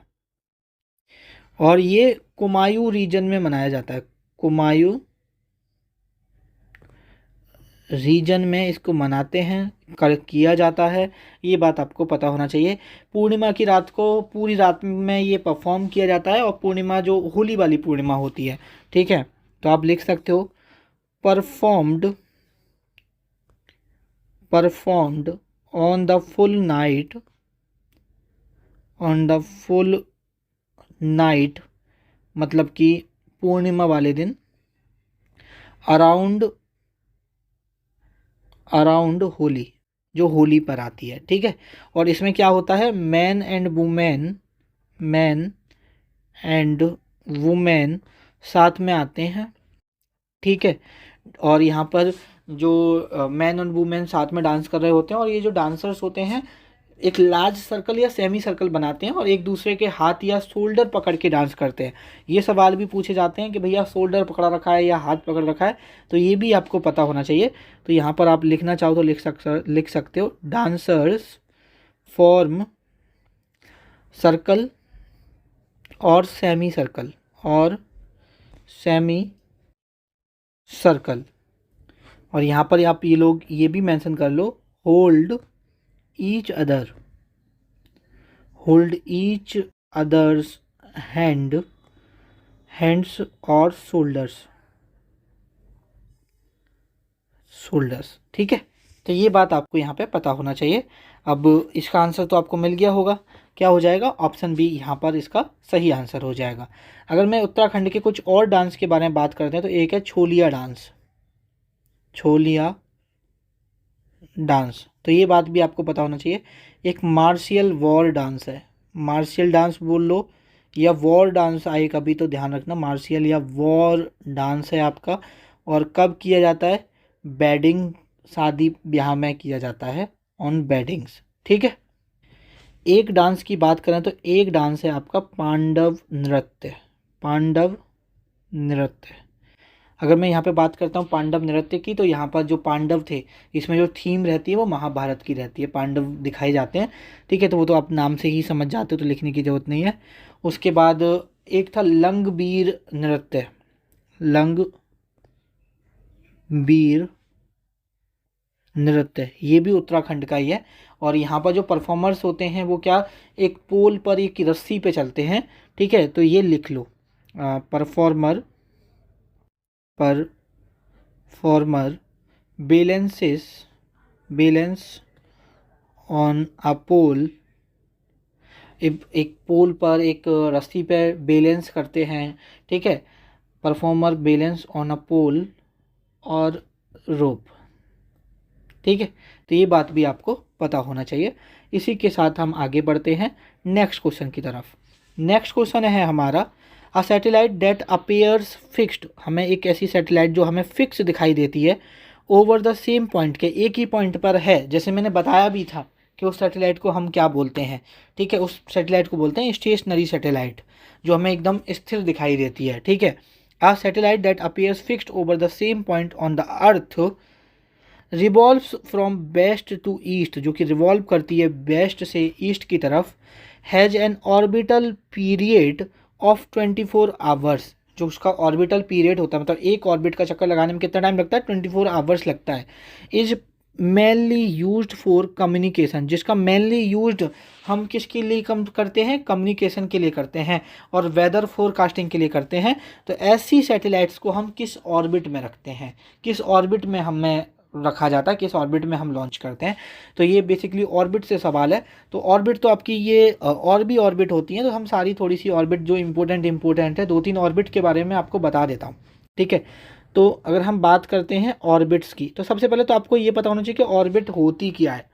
A: और ये कुमायूं रीजन में मनाया जाता है। कुमायूं रीजन में इसको मनाते हैं, किया जाता है, ये बात आपको पता होना चाहिए। पूर्णिमा की रात को पूरी रात में ये परफॉर्म किया जाता है, और पूर्णिमा जो होली वाली पूर्णिमा होती है। ठीक है, तो आप लिख सकते हो performed on the full night, मतलब कि पूर्णिमा वाले दिन, अराउंड होली, जो होली पर आती है। ठीक है, और इसमें क्या होता है, मैन एंड वुमेन साथ में आते हैं। ठीक है, और यहाँ पर जो मैन और वुमेन साथ में डांस कर रहे होते हैं, और ये जो डांसर्स होते हैं एक लार्ज सर्कल या सेमी सर्कल बनाते हैं और एक दूसरे के हाथ या शोल्डर पकड़ के डांस करते हैं। ये सवाल भी पूछे जाते हैं कि भैया शोल्डर पकड़ा रखा है या हाथ पकड़ रखा है, तो ये भी आपको पता होना चाहिए। तो यहाँ पर आप लिखना चाहो तो लिख सकते हो, डांसर्स फॉर्म सर्कल और सेमी सर्कल और यहाँ पर आप ये लोग ये भी मेंशन कर लो, होल्ड ईच अदर्स हैंड्स और शोल्डर्स। ठीक है, तो ये बात आपको यहाँ पे पता होना चाहिए। अब इसका आंसर तो आपको मिल गया होगा, क्या हो जाएगा, ऑप्शन बी यहाँ पर इसका सही आंसर हो जाएगा। अगर मैं उत्तराखंड के कुछ और डांस के बारे में बात करते हैं तो एक है छोलिया डांस, तो ये बात भी आपको पता होना चाहिए। एक मार्शियल वॉर डांस है, मार्शियल डांस बोल लो या वॉर डांस आए कभी तो ध्यान रखना, मार्शियल या वॉर डांस है आपका। और कब किया जाता है, बेडिंग, शादी ब्याह में किया जाता है, ऑन बेडिंग्स। ठीक है, एक डांस की बात करें तो एक डांस है आपका पांडव नृत्य। अगर मैं यहाँ पे बात करता हूँ पांडव नृत्य की, तो यहाँ पर जो पांडव थे, इसमें जो थीम रहती है वो महाभारत की रहती है, पांडव दिखाए जाते हैं। ठीक है, तो वो तो आप नाम से ही समझ जाते हो, तो लिखने की ज़रूरत नहीं है। उसके बाद एक था लंगबीर नृत्य, ये भी उत्तराखंड का ही है। और यहाँ पर जो परफॉर्मर्स होते हैं वो क्या, एक पोल पर एक रस्सी पे चलते हैं। ठीक है, तो ये लिख लो, परफॉर्मर बैलेंस ऑन अ पोल, एक पोल पर एक रस्सी पे बैलेंस करते हैं। ठीक है, परफॉर्मर बैलेंस ऑन अ पोल और रोप। ठीक है, तो ये बात भी आपको पता होना चाहिए। इसी के साथ हम आगे बढ़ते हैं नेक्स्ट क्वेश्चन की तरफ। नेक्स्ट क्वेश्चन है हमारा, a satellite that appears fixed, हमें एक ऐसी सैटेलाइट जो हमें फिक्स दिखाई देती है ओवर द सेम पॉइंट, के एक ही पॉइंट पर है। जैसे मैंने बताया भी था कि उस सैटेलाइट को हम क्या बोलते हैं। ठीक है, उस सैटेलाइट को बोलते हैं स्टेशनरी सैटेलाइट, जो हमें एकदम स्थिर दिखाई देती है। ठीक है, a satellite that appears fixed over the same point on the earth revolves from west to east, जो कि रिवॉल्व करती है वेस्ट से ईस्ट की तरफ, has an orbital period of 24 hours, जो उसका ऑर्बिटल पीरियड होता है, मतलब एक ऑर्बिट का चक्कर लगाने में कितना टाइम लगता है, 24 आवर्स लगता है। Is mainly used for communication, जिसका मेनली यूज्ड हम किसके लिए कम करते हैं, कम्युनिकेशन के लिए करते हैं और वेदर फोरकास्टिंग के लिए करते हैं। तो ऐसी सैटेलाइट्स को हम किस ऑर्बिट में रखते हैं, किस ऑर्बिट में हमें रखा जाता है, किस ऑर्बिट में हम लॉन्च करते हैं। तो ये बेसिकली ऑर्बिट से सवाल है। तो ऑर्बिट तो आपकी ये और भी ऑर्बिट होती हैं, तो हम सारी थोड़ी सी ऑर्बिट जो इम्पोर्टेंट है, 2-3 ऑर्बिट के बारे में आपको बता देता हूँ। ठीक है, तो अगर हम बात करते हैं ऑर्बिट्स की, तो सबसे पहले तो आपको ये पता होना चाहिए कि ऑर्बिट होती क्या है।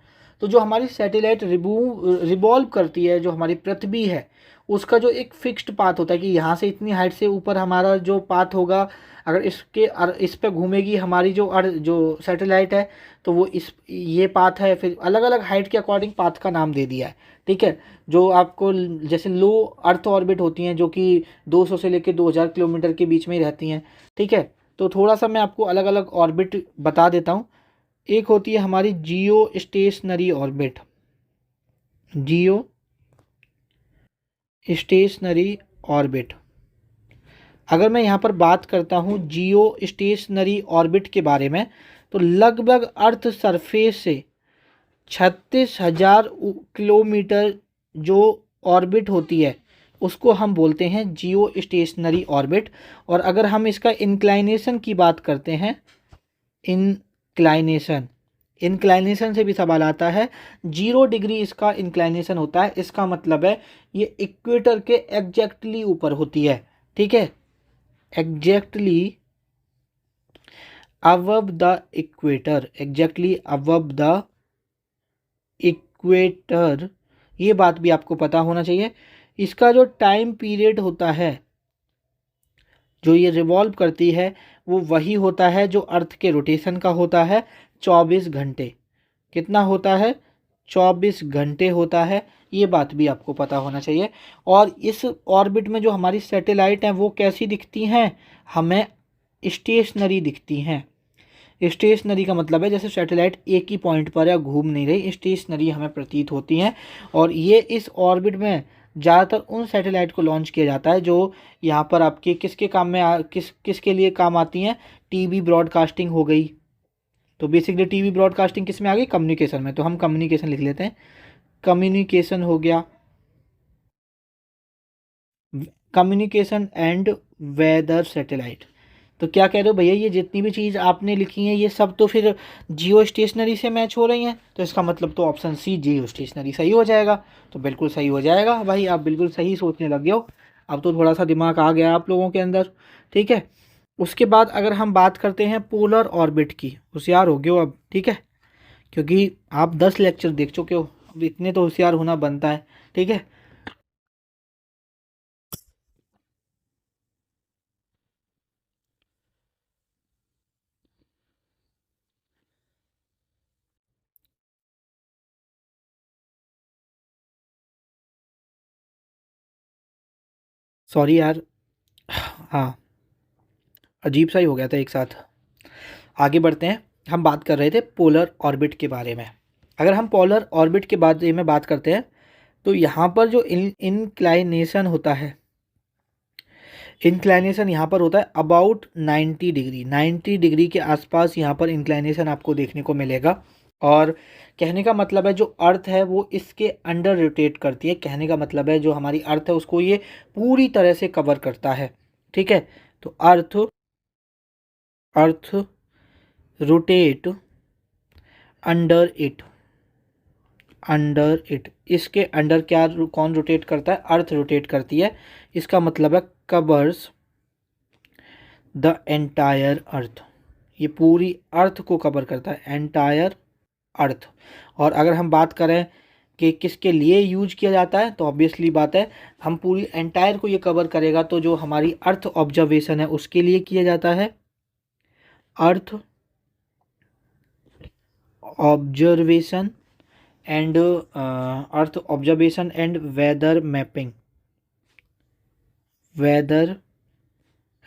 A: तो जो हमारी सैटेलाइट रिवॉल्व करती है, जो हमारी पृथ्वी है, उसका जो एक फिक्स्ड पाथ होता है कि यहाँ से इतनी हाइट से ऊपर हमारा जो पाथ होगा, अगर इस पे घूमेगी हमारी जो सैटेलाइट है, तो वो ये पाथ है। फिर अलग अलग हाइट के अकॉर्डिंग पाथ का नाम दे दिया है। ठीक है, जो आपको जैसे लो अर्थ ऑर्बिट होती हैं, जो कि 200 से लेकर 2000 किलोमीटर के बीच में ही रहती हैं। ठीक है, तो थोड़ा सा मैं आपको अलग अलग ऑर्बिट बता देता हूँ। एक होती है हमारी जियो स्टेशनरी ऑर्बिट। अगर मैं यहाँ पर बात करता हूँ जियो स्टेशनरी ऑर्बिट के बारे में, तो लगभग अर्थ सरफेस से 36,000 किलोमीटर जो ऑर्बिट होती है, उसको हम बोलते हैं जियो स्टेशनरी ऑर्बिट। और अगर हम इसका इंक्लाइनेशन की बात करते हैं, इंक्लाइनेशन से भी सवाल आता है। 0 डिग्री इसका इंक्लाइनेशन होता है, इसका मतलब है ये इक्वेटर के एग्जैक्टली ऊपर होती है। ठीक है, एग्जैक्टली अबव द इक्वेटर, ये बात भी आपको पता होना चाहिए। इसका जो टाइम पीरियड होता है, जो ये रिवॉल्व करती है, वो वही होता है जो अर्थ के रोटेशन का होता है, 24 घंटे। कितना होता है, 24 घंटे होता है, ये बात भी आपको पता होना चाहिए। और इस ऑर्बिट में जो हमारी सैटेलाइट हैं वो कैसी दिखती हैं, हमें स्टेशनरी दिखती हैं। स्टेशनरी का मतलब है जैसे सैटेलाइट एक ही पॉइंट पर या घूम नहीं रही, स्टेशनरी हमें प्रतीत होती हैं। और ये इस ऑर्बिट में ज़्यादातर उन सैटेलाइट को लॉन्च किया जाता है जो यहाँ पर आपके किसके काम में किसके लिए काम आती हैं, टीवी ब्रॉडकास्टिंग हो गई। तो बेसिकली टीवी ब्रॉडकास्टिंग किस में आ गई, कम्युनिकेशन में, तो हम कम्युनिकेशन लिख लेते हैं, कम्युनिकेशन हो गया, कम्युनिकेशन एंड वेदर सैटेलाइट। तो क्या कह रहे हो भैया, ये जितनी भी चीज़ आपने लिखी हैं ये सब तो फिर जियो स्टेशनरी से मैच हो रही हैं, तो इसका मतलब तो ऑप्शन सी जियो स्टेशनरी सही हो जाएगा। तो बिल्कुल सही हो जाएगा भाई, आप बिल्कुल सही सोचने लग गए हो, अब तो थोड़ा सा दिमाग आ गया आप लोगों के अंदर। ठीक है, उसके बाद अगर हम बात करते हैं पोलर ऑर्बिट की, होशियार हो गए हो अब, ठीक है, क्योंकि आप 10 लेक्चर देख चुके हो, अब इतने तो होशियार होना बनता है। ठीक है, सॉरी यार, हाँ अजीब सा ही हो गया था एक साथ। आगे बढ़ते हैं, हम बात कर रहे थे पोलर ऑर्बिट के बारे में। अगर हम पोलर ऑर्बिट के बारे में बात करते हैं तो यहाँ पर जो इंक्लाइनेशन होता है, इंक्लाइनेशन यहाँ पर होता है अबाउट 90 डिग्री, 90 डिग्री के आसपास यहाँ पर इंक्लाइनेशन आपको देखने को मिलेगा। और कहने का मतलब है जो अर्थ है वो इसके अंडर रोटेट करती है, कहने का मतलब है जो हमारी अर्थ है उसको ये पूरी तरह से कवर करता है। ठीक है, तो earth earth rotate under it, under it, इसके अंडर क्या कौन रोटेट करता है, अर्थ रोटेट करती है। इसका मतलब है कवर्स द एंटायर अर्थ, ये पूरी अर्थ को कवर करता है, एंटायर अर्थ। और अगर हम बात करें कि किसके लिए यूज किया जाता है, तो ऑब्वियसली बात है हम पूरी एंटायर को ये कवर करेगा, तो जो हमारी अर्थ ऑब्जर्वेशन है उसके लिए किया जाता है, earth observation and earth observation and weather mapping, weather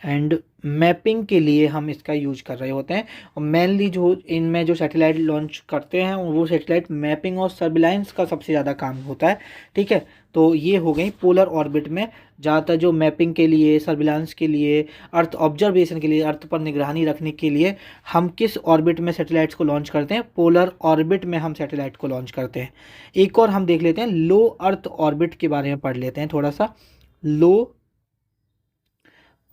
A: and mapping के लिए हम इसका यूज कर रहे होते हैं। और मेनली जो इनमें जो सैटेलाइट लॉन्च करते हैं वो सैटेलाइट मैपिंग और सर्विलांस का सबसे ज़्यादा काम होता है। ठीक है, तो ये हो गई पोलर ऑर्बिट में ज़्यादातर जो मैपिंग के लिए, सर्विलांस के लिए, अर्थ ऑब्जर्वेशन के लिए, अर्थ पर निगरानी रखने के लिए हम किस ऑर्बिट में सैटेलाइट्स को लॉन्च करते हैं, पोलर ऑर्बिट में हम सैटेलाइट को लॉन्च करते हैं। एक और हम देख लेते हैं लो अर्थ ऑर्बिट के बारे में पढ़ लेते हैं थोड़ा सा। लो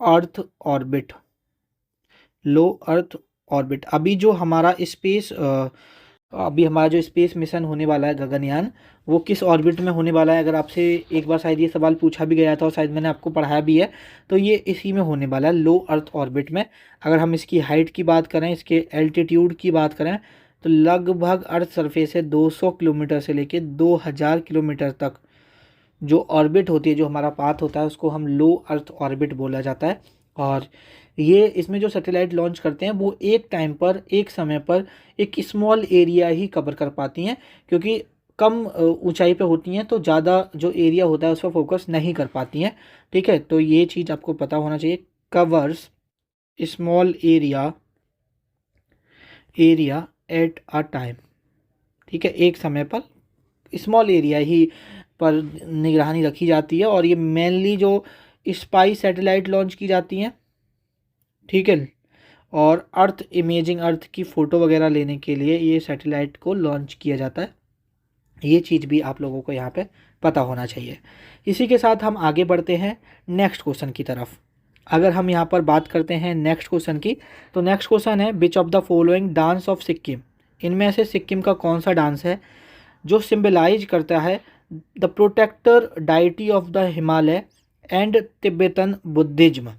A: अर्थ ऑर्बिट, लो अर्थ ऑर्बिट, अभी हमारा जो स्पेस मिशन होने वाला है गगनयान, वो किस ऑर्बिट में होने वाला है, अगर आपसे एक बार शायद ये सवाल पूछा भी गया था और शायद मैंने आपको पढ़ाया भी है, तो ये इसी में होने वाला है, लो अर्थ ऑर्बिट में। अगर हम इसकी हाइट की बात करें, इसके एल्टीट्यूड की बात करें, तो लगभग अर्थ सरफेस से 200 किलोमीटर से लेके 2000 किलोमीटर तक जो ऑर्बिट होती है, जो हमारा पाथ होता है, उसको हम लो अर्थ ऑर्बिट बोला जाता है। और ये इसमें जो सैटेलाइट लॉन्च करते हैं वो एक टाइम पर, एक समय पर एक स्मॉल एरिया ही कवर कर पाती हैं, क्योंकि कम ऊंचाई पे होती हैं तो ज़्यादा जो एरिया होता है उस पर फोकस नहीं कर पाती हैं। ठीक है, तो ये चीज़ आपको पता होना चाहिए, covers small area, area at a time. ठीक है, एक समय पर स्मॉल एरिया ही पर निगरानी रखी जाती है। और ये मेनली जो स्पाई सैटेलाइट लॉन्च की जाती हैं, ठीक है, और अर्थ इमेजिंग, अर्थ की फ़ोटो वगैरह लेने के लिए ये सैटेलाइट को लॉन्च किया जाता है। ये चीज़ भी आप लोगों को यहाँ पे पता होना चाहिए। इसी के साथ हम आगे बढ़ते हैं नेक्स्ट क्वेश्चन की तरफ। अगर हम यहाँ पर बात करते हैं नेक्स्ट क्वेश्चन की, तो नेक्स्ट क्वेश्चन है which of the following dance of Sikkim, इनमें से सिक्किम का कौन सा डांस है जो सिम्बलाइज करता है the protector deity of the Himalaya and Tibetan Buddhism.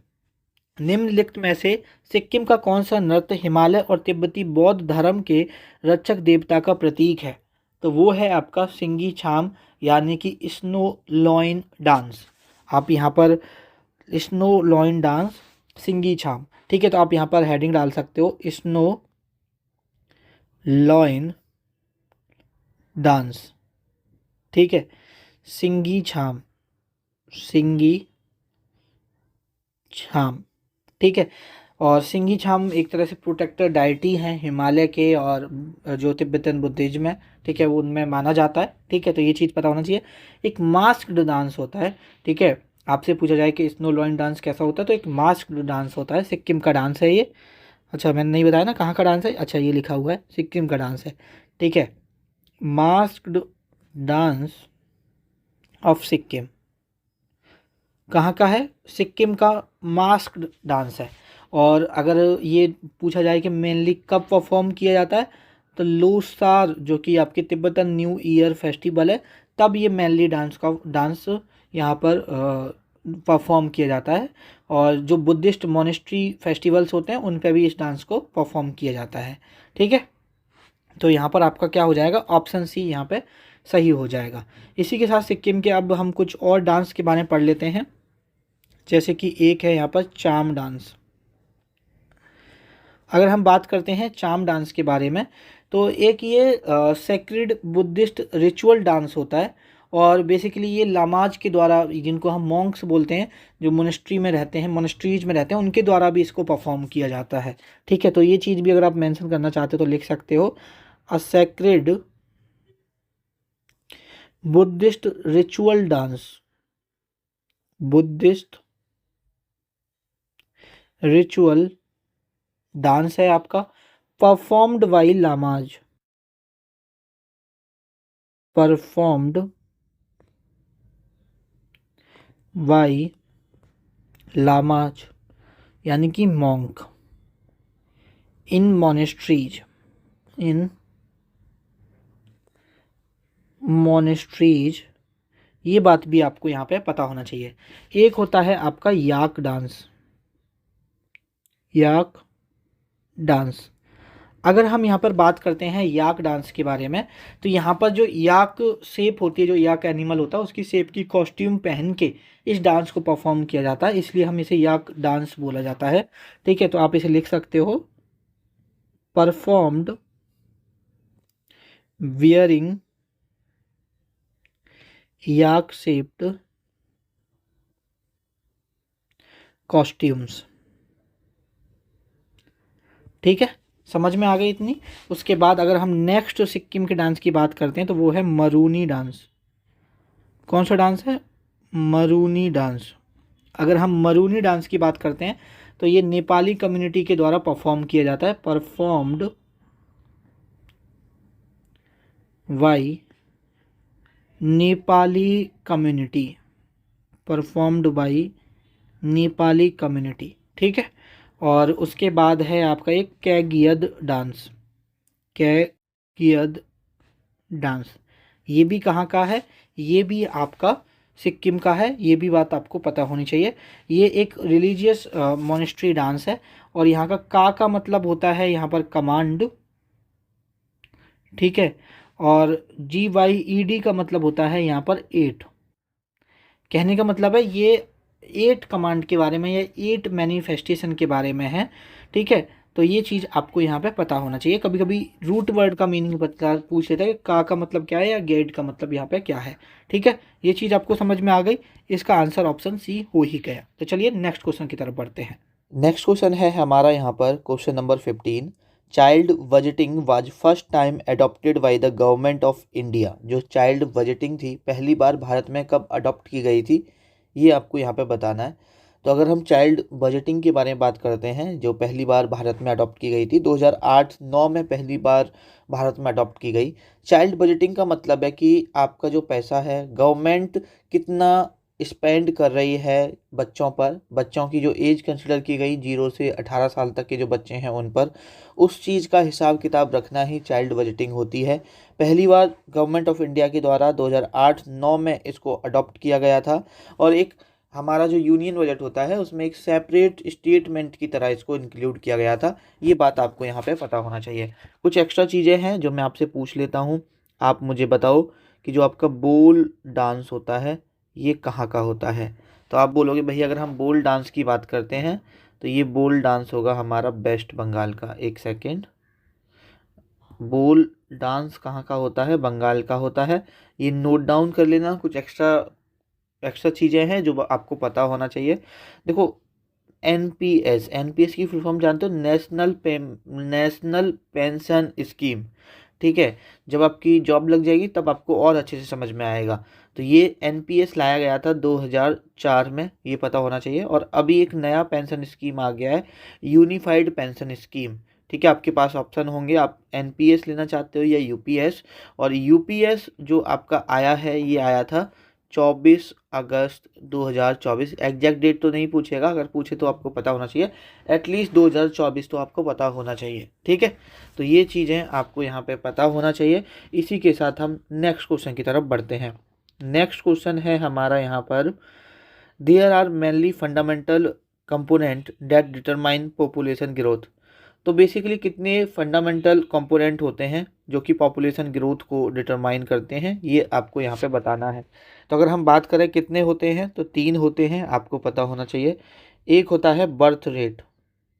A: निम्नलिखित में से सिक्किम का कौन सा नृत्य हिमालय और तिब्बती बौद्ध धर्म के रक्षक देवता का प्रतीक है, तो वो है आपका सिंगी छाम, यानी कि स्नो लॉइन डांस। आप यहाँ पर स्नो लॉइन डांस, सिंगी छाम, ठीक है, तो आप यहाँ पर हेडिंग डाल सकते हो स्नो लॉइन डांस, ठीक है। सिंगी छाम, सिंगी छाम, ठीक है। और सिंगी छाम एक तरह से प्रोटेक्टर डायटी हैं हिमालय के, और जो तिब्बतन बुद्धिज्म है, ठीक है, वो उनमें माना जाता है, ठीक है। तो ये चीज़ पता होना चाहिए। एक मास्क्ड डांस होता है, ठीक है। आपसे पूछा जाए कि स्नो लॉइन डांस कैसा होता है, तो एक मास्क्ड डांस होता है, सिक्किम का डांस है ये। अच्छा, मैंने नहीं बताया ना कहाँ का डांस है, अच्छा ये लिखा हुआ है सिक्किम का डांस है, ठीक है। मास्क्ड डांस ऑफ सिक्किम कहाँ का है, सिक्किम का मास्क्ड डांस है। और अगर ये पूछा जाए कि मेनली कब परफॉर्म किया जाता है, तो लोसार जो कि आपके तिब्बतन न्यू ईयर फेस्टिवल है, तब ये मेनली डांस यहाँ पर परफॉर्म किया जाता है। और जो बुद्धिस्ट मोनेस्ट्री फेस्टिवल्स होते हैं उन पे भी इस डांस को परफॉर्म किया जाता है, ठीक है। तो यहाँ पर आपका क्या हो जाएगा, ऑप्शन सी यहाँ पे सही हो जाएगा। इसी के साथ सिक्किम के अब हम कुछ और डांस के बारे में पढ़ लेते हैं। जैसे कि एक है यहाँ पर चाम डांस। अगर हम बात करते हैं चाम डांस के बारे में, तो एक ये सेक्रेड बुद्धिस्ट रिचुअल डांस होता है। और बेसिकली ये लामाज के द्वारा, जिनको हम मॉन्क्स बोलते हैं, जो मोनेस्ट्री में रहते हैं, मोनेस्ट्रीज में रहते हैं, उनके द्वारा भी इसको परफॉर्म किया जाता है, ठीक है। तो ये चीज़ भी अगर आप मेंशन करना चाहते हो तो लिख सकते हो, अ sacred Buddhist ritual dance, Buddhist ritual dance है आपका, परफॉर्म्ड बाई लामाज, परफॉर्म्ड बाई लामाज, यानी कि मॉन्क, इन मोनेस्ट्रीज, इन मोनेस्ट्रीज। ये बात भी आपको यहाँ पे पता होना चाहिए। एक होता है आपका याक डांस, याक डांस। अगर हम यहाँ पर बात करते हैं याक डांस के बारे में, तो यहाँ पर जो याक शेप होती है, जो याक एनिमल होता है उसकी शेप की कॉस्ट्यूम पहन के इस डांस को परफॉर्म किया जाता है, इसलिए हम इसे याक डांस बोला जाता है, ठीक है। तो आप इसे लिख सकते हो, परफॉर्म्ड वियरिंग याक शेप्ड कॉस्ट्यूम्स, ठीक है। समझ में आ गई इतनी। उसके बाद अगर हम नेक्स्ट सिक्किम के डांस की बात करते हैं, तो वो है मरूनी डांस। कौन सा डांस है, मरूनी डांस। अगर हम मरूनी डांस की बात करते हैं, तो ये नेपाली कम्युनिटी के द्वारा परफॉर्म किया जाता है, performed by Nepali community, performed by Nepali community, ठीक है। और उसके बाद है आपका एक कैगियद डांस, कैगियद डांस। ये भी कहाँ का है, ये भी आपका सिक्किम का है, ये भी बात आपको पता होनी चाहिए। ये एक रिलीजियस मोनेस्ट्री डांस है। और यहाँ का मतलब होता है यहाँ पर कमांड, ठीक है। और GYED का मतलब होता है यहाँ पर 8। कहने का मतलब है ये 8 कमांड के बारे में या 8 मैनिफेस्टेशन के बारे में है, ठीक है। तो ये चीज़ आपको यहाँ पे पता होना चाहिए। कभी कभी रूट वर्ड का मीनिंग पता पूछ लेता है, का मतलब क्या है या गेट का मतलब यहाँ पे क्या है, ठीक है। ये चीज़ आपको समझ में आ गई। इसका आंसर ऑप्शन सी हो ही गया। तो चलिए नेक्स्ट क्वेश्चन की तरफ बढ़ते हैं।
B: नेक्स्ट क्वेश्चन है हमारा यहाँ पर question number 15। Child budgeting was first time adopted by the government of India. जो चाइल्ड बजटिंग थी पहली बार भारत में कब अडॉप्ट की गई थी, ये आपको यहाँ पे बताना है। तो अगर हम चाइल्ड बजटिंग के बारे में बात करते हैं, जो पहली बार भारत में अडॉप्ट की गई थी 2008-9 में पहली बार भारत में अडॉप्ट की गई। चाइल्ड बजटिंग का मतलब है कि आपका जो पैसा है, गवर्नमेंट कितना स्पेंड कर रही है बच्चों पर, बच्चों की जो एज कंसिडर की गई 0 से 18 साल तक के जो बच्चे हैं उन पर, उस चीज़ का हिसाब किताब रखना ही चाइल्ड बजटिंग होती है। पहली बार गवर्नमेंट ऑफ इंडिया के द्वारा 2008-9 में इसको अडॉप्ट किया गया था। और एक हमारा जो यूनियन बजट होता है उसमें एक सेपरेट स्टेटमेंट की तरह इसको इंक्लूड किया गया था। ये बात आपको यहाँ पे पता होना चाहिए। कुछ एक्स्ट्रा चीज़ें हैं जो मैं आपसे पूछ लेता हूँ, आप मुझे बताओ कि जो आपका बोल डांस होता है ये कहाँ का होता है। तो आप बोलोगे भैया अगर हम बोल डांस की बात करते हैं तो ये बोल डांस होगा हमारा वेस्ट बंगाल का। एक सेकेंड, बोल डांस कहाँ का होता है? बंगाल का होता है। ये नोट डाउन कर लेना, कुछ एक्स्ट्रा एक्स्ट्रा चीज़ें हैं जो आपको पता होना चाहिए। देखो, एनपीएस, एनपीएस की फुल फॉर्म जानते हो? National pension scheme. ठीक है, जब आपकी जॉब लग जाएगी तब आपको और अच्छे से समझ में आएगा। तो ये एनपीएस लाया गया था 2004 में, ये पता होना चाहिए। और अभी एक नया पेंशन स्कीम आ गया है, यूनिफाइड पेंशन स्कीम। ठीक है, आपके पास ऑप्शन होंगे, आप एनपीएस लेना चाहते हो या यूपीएस। और यूपीएस जो आपका आया है, ये आया था 24 अगस्त 2024। एग्जैक्ट डेट तो नहीं पूछेगा, अगर पूछे तो आपको पता होना चाहिए, एटलीस्ट 2024 तो आपको पता होना चाहिए। ठीक है, तो ये चीज़ें आपको यहाँ पे पता होना चाहिए। इसी के साथ हम नेक्स्ट क्वेश्चन की तरफ बढ़ते हैं। नेक्स्ट क्वेश्चन है हमारा यहाँ पर, there are mainly fundamental component that determine population growth. तो बेसिकली कितने फंडामेंटल कंपोनेंट होते हैं जो कि पॉपुलेशन ग्रोथ को डिटरमाइन करते हैं, ये आपको यहाँ पे बताना है। तो अगर हम बात करें कितने होते हैं, तो 3 होते हैं, आपको पता होना चाहिए। एक होता है बर्थ रेट,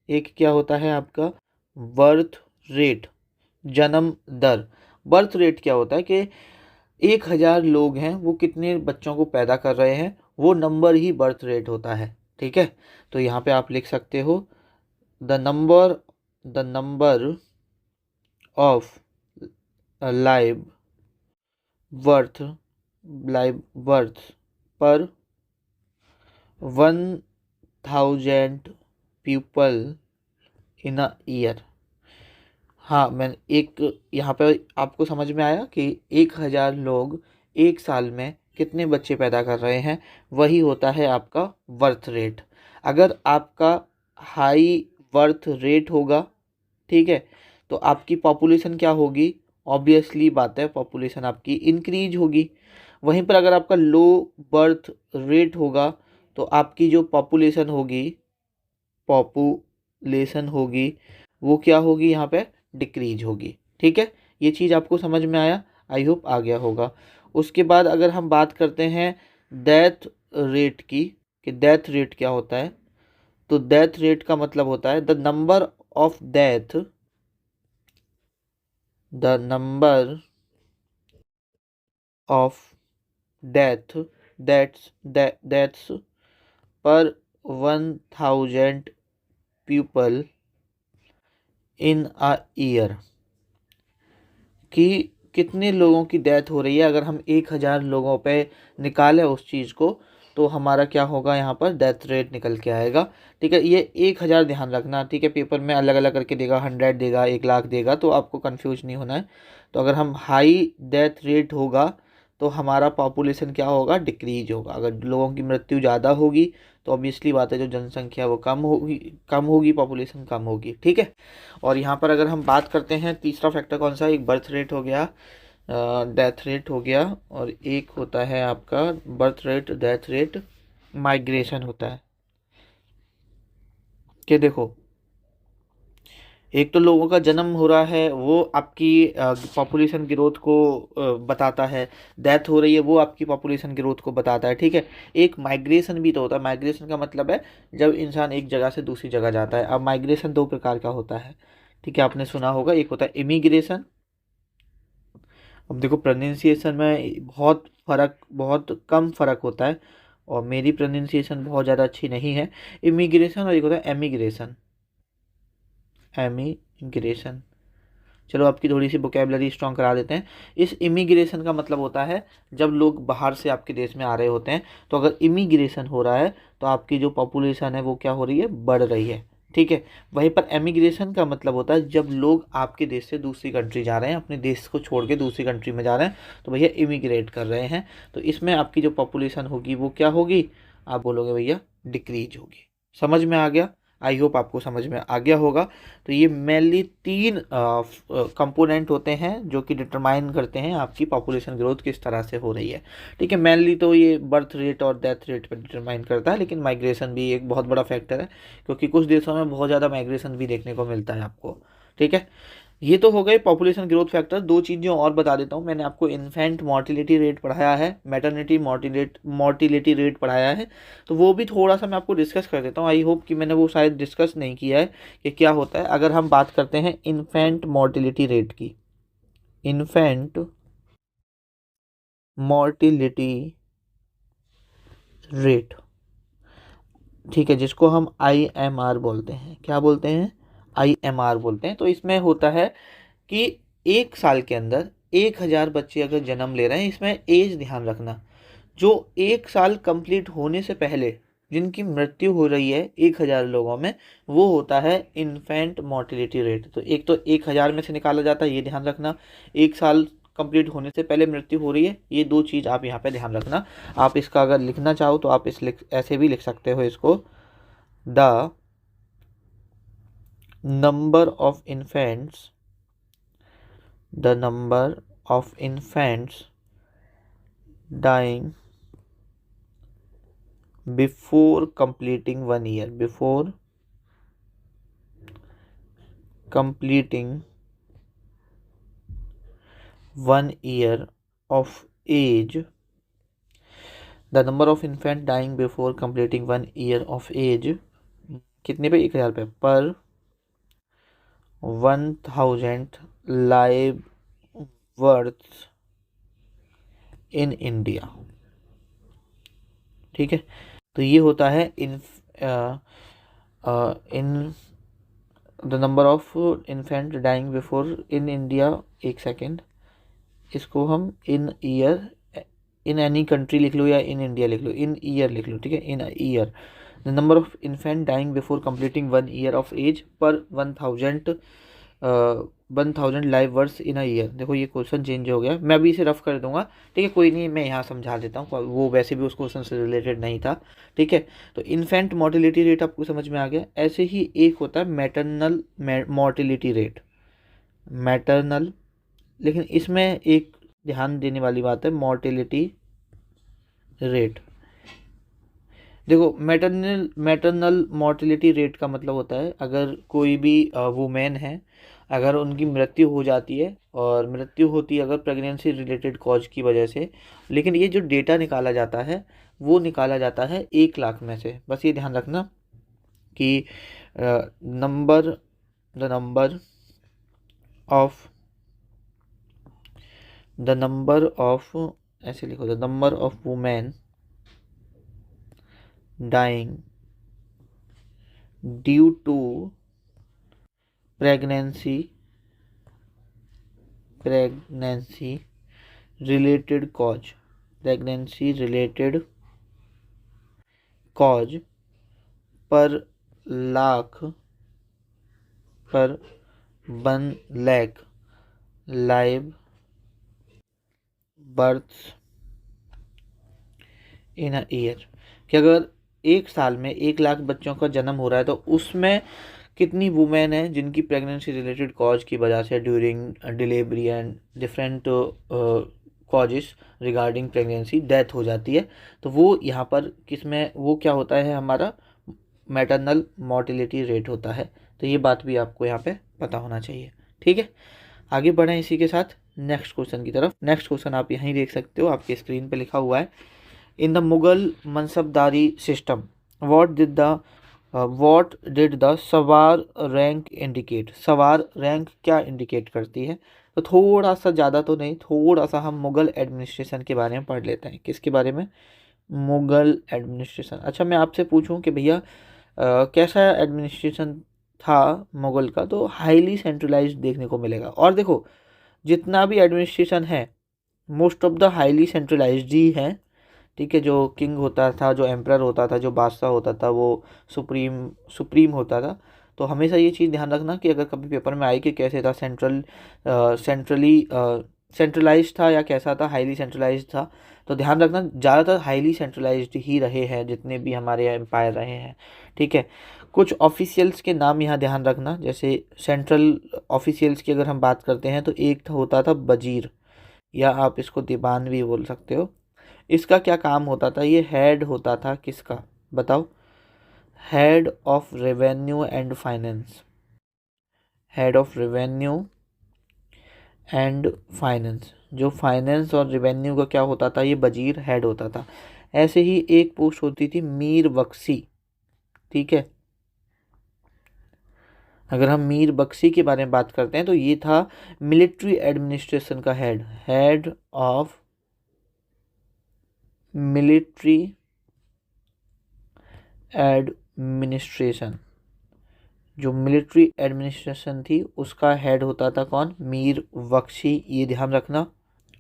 B: एक क्या होता है आपका? बर्थ रेट, जन्म दर। बर्थ रेट क्या होता है कि 1000 लोग हैं, वो कितने बच्चों को पैदा कर रहे हैं, वो नंबर ही बर्थ रेट होता है। ठीक है, तो यहाँ पे आप लिख सकते हो the number of live birth पर 1000 पीपल इन अ ईयर। हाँ, मैं एक यहाँ पे आपको समझ में आया कि 1000 लोग एक साल में कितने बच्चे पैदा कर रहे हैं, वही होता है आपका बर्थ रेट। अगर आपका हाई बर्थ रेट होगा, ठीक है, तो आपकी पॉपुलेशन क्या होगी? ऑब्वियसली बात है, पॉपुलेशन आपकी इंक्रीज होगी। वहीं पर अगर आपका लो बर्थ रेट होगा, तो आपकी जो पॉपुलेशन होगी वो क्या होगी? यहाँ पे डिक्रीज होगी। ठीक है, ये चीज़ आपको समझ में आया? आई होप आ गया होगा। उसके बाद अगर हम बात करते हैं डेथ रेट की, कि डेथ रेट क्या होता है, तो डेथ रेट का मतलब होता है the number of death deaths पर 1000 पीपल इन अ ईयर, कि कितने लोगों की डेथ हो रही है। अगर हम 1000 लोगों पे निकालें उस चीज़ को, तो हमारा क्या होगा? यहाँ पर डेथ रेट निकल के आएगा। ठीक है, ये 1000 ध्यान रखना। ठीक है, पेपर में अलग अलग करके देगा, 100 देगा, 1 लाख देगा, तो आपको कंफ्यूज नहीं होना है। तो अगर हम हाई डेथ रेट होगा तो हमारा पॉपुलेशन क्या होगा? डिक्रीज होगा। अगर लोगों की मृत्यु ज़्यादा होगी तो ऑब्वियसली बात है, जो जनसंख्या वो कम होगी, पॉपुलेशन कम होगी। ठीक है, और यहाँ पर अगर हम बात करते हैं, तीसरा फैक्टर कौन सा? एक बर्थ रेट हो गया, डेथ रेट हो गया, और एक होता है आपका birth rate, death rate, migration होता है। कि देखो, एक तो लोगों का जन्म हो रहा है, वो आपकी पॉपुलेशन ग्रोथ को बताता है। डेथ हो रही है, वो आपकी पॉपुलेशन ग्रोथ को बताता है। ठीक है, एक माइग्रेशन भी तो होता है। माइग्रेशन का मतलब है जब इंसान एक जगह से दूसरी जगह जाता है। अब माइग्रेशन 2 प्रकार का होता है। ठीक है, आपने सुना होगा, एक होता है इमिग्रेशन। अब देखो, प्रोनाउंसिएशन में बहुत कम फ़र्क होता है, और मेरी प्रोनाउंसिएशन बहुत ज़्यादा अच्छी नहीं है। इमिग्रेशन, और एक होता है एमिग्रेशन। एमिग्रेशन, चलो आपकी थोड़ी सी वोकेबलरी स्ट्रॉन्ग करा देते हैं। इस इमिग्रेशन का मतलब होता है जब लोग बाहर से आपके देश में आ रहे होते हैं, तो अगर इमिग्रेशन हो रहा है तो आपकी जो पॉपुलेशन है वो क्या हो रही है? बढ़ रही है। ठीक है, वहीं पर एमिग्रेशन का मतलब होता है जब लोग आपके देश से दूसरी कंट्री जा रहे हैं, अपने देश को छोड़ के दूसरी कंट्री में जा रहे हैं, तो भैया इमिग्रेट कर रहे हैं। तो इसमें आपकी जो पॉपुलेशन होगी वो क्या होगी? आप बोलोगे भैया डिक्रीज होगी। समझ में आ गया? आई होप आपको समझ में आ गया होगा। तो ये मेनली 3 कंपोनेंट होते हैं जो कि डिटरमाइन करते हैं आपकी पॉपुलेशन ग्रोथ किस तरह से हो रही है। ठीक है, मेनली तो ये बर्थ रेट और डेथ रेट पर डिटरमाइन करता है, लेकिन माइग्रेशन भी एक बहुत बड़ा फैक्टर है, क्योंकि कुछ देशों में बहुत ज़्यादा माइग्रेशन भी देखने को मिलता है आपको। ठीक है, ये तो हो गए पॉपुलेशन ग्रोथ फैक्टर। 2 चीज़ें और बता देता हूँ। मैंने आपको इन्फेंट मोर्टिलिटी रेट पढ़ाया है, मैटरनिटी मोर्टिलिटी रेट पढ़ाया है, तो वो भी थोड़ा सा मैं आपको डिस्कस कर देता हूँ। आई होप कि मैंने वो शायद डिस्कस नहीं किया है कि क्या होता है। अगर हम बात करते हैं इन्फेंट मोर्टिलिटी रेट की, इन्फेंट मॉर्टिलिटी रेट, ठीक है, जिसको हम IMR बोलते हैं। क्या बोलते हैं? IMR बोलते हैं। तो इसमें होता है कि 1 साल के अंदर 1,000 बच्चे अगर जन्म ले रहे हैं, इसमें एज ध्यान रखना, जो 1 साल कंप्लीट होने से पहले जिनकी मृत्यु हो रही है 1,000 लोगों में, वो होता है इन्फेंट मोर्टिलिटी रेट। तो 1,000 में से निकाला जाता है, ये ध्यान रखना। 1 साल कंप्लीट होने से पहले मृत्यु हो रही है, ये दो चीज़ आप यहाँ पे ध्यान रखना। आप इसका अगर लिखना चाहो तो आप ऐसे भी लिख सकते हो इसको, the number of infants, the number of infants dying before completing 1 year, before completing 1 year of age, the number of infant dying before completing 1 year of age, कितने पे? 1,000 पे, पर 1,000 लाइव बर्थ इन इंडिया। ठीक है, तो ये होता है in the number of infant dying before in India. एक सेकेंड, इसको हम in year, in any country लिख लो या इन इंडिया लिख लो, इन ईयर लिख लो। ठीक है, in year the number of infant dying before completing 1 year of age per 1,000 live words in a year. देखो ये क्वेश्चन चेंज हो गया, मैं अभी इसे रफ कर दूंगा। ठीक है, कोई नहीं, मैं यहाँ समझा देता हूँ, वो वैसे भी उस क्वेश्चन से रिलेटेड नहीं था। ठीक है, तो इन्फेंट मोर्टिलिटी रेट आपको समझ में आ गया। ऐसे ही एक होता है मैटरनल मोर्टिलिटी रेट, मैटरनल, लेकिन इसमें एक ध्यान देने वाली बात है, मोर्टिलिटी रेट। देखो मैटरनल मोर्टिलिटी रेट का मतलब होता है, अगर कोई भी वुमेन है, अगर उनकी मृत्यु हो जाती है, और मृत्यु होती है अगर प्रेगनेंसी रिलेटेड कॉज की वजह से, लेकिन ये जो डेटा निकाला जाता है वो निकाला जाता है 1 लाख में से। बस ये ध्यान रखना कि नंबर द नंबर ऑफ ऐसे लिखो, the number of women dying due to pregnancy related cause, pregnancy related cause पर lakh, per 1 lakh live births in a year, कि अगर 1 साल में 1 लाख बच्चों का जन्म हो रहा है, तो उसमें कितनी वुमेन है जिनकी प्रेगनेंसी रिलेटेड कॉज की वजह से during delivery and different causes regarding pregnancy death हो जाती है। तो वो यहाँ पर किसमें, वो क्या होता है, हमारा मैटरनल मोर्टिलिटी रेट होता है। तो ये बात भी आपको यहाँ पे पता होना चाहिए। ठीक है, आगे बढ़ें इसी के साथ नेक्स्ट क्वेश्चन की तरफ। नेक्स्ट क्वेश्चन आप यहीं देख सकते हो, आपकी स्क्रीन पे लिखा हुआ है, in the Mughal मनसबदारी system what did the सवार रैंक इंडिकेट। सवार रैंक क्या इंडिकेट करती है? तो थोड़ा सा, ज़्यादा तो नहीं, थोड़ा सा हम मुगल एडमिनिस्ट्रेशन के बारे में पढ़ लेते हैं। किसके बारे में? मुगल एडमिनिस्ट्रेशन। अच्छा, मैं आपसे पूछूं कि भैया कैसा एडमिनिस्ट्रेशन था मुगल का, तो हाईली सेंट्रलाइज्ड देखने को मिलेगा। और देखो, जितना भी एडमिनिस्ट्रेशन है most of the highly centralised ही है। ठीक है, जो किंग होता था, जो एम्परर होता था, जो बादशाह होता था, वो सुप्रीम होता था। तो हमेशा ये चीज़ ध्यान रखना कि अगर कभी पेपर में आई कि कैसे था, सेंट्रलाइज था या कैसा था, हाईली सेंट्रलाइज था, तो ध्यान रखना ज़्यादातर हाईली सेंट्रलाइज्ड ही रहे हैं जितने भी हमारे एम्पायर रहे हैं। ठीक है, कुछ ऑफिशियल्स के नाम यहाँ ध्यान रखना। जैसे सेंट्रल ऑफिशियल्स की अगर हम बात करते हैं, तो एक होता था वजीर, या आप इसको दीवान भी बोल सकते हो। इसका क्या काम होता था? ये हेड होता था किसका, बताओ? Head of revenue and finance, head of revenue and finance. जो फाइनेंस और रेवेन्यू का क्या होता था, ये वजीर हेड होता था। ऐसे ही एक पोस्ट होती थी मीर बख्शी। ठीक है,
A: अगर हम मीर बख्शी के बारे में बात करते हैं तो ये था मिलिट्री एडमिनिस्ट्रेशन का हेड ऑफ मिलिट्री एडमिनिस्ट्रेशन। जो मिलिट्री एडमिनिस्ट्रेशन थी उसका हेड होता था कौन? मीर बख्शी, ये ध्यान रखना।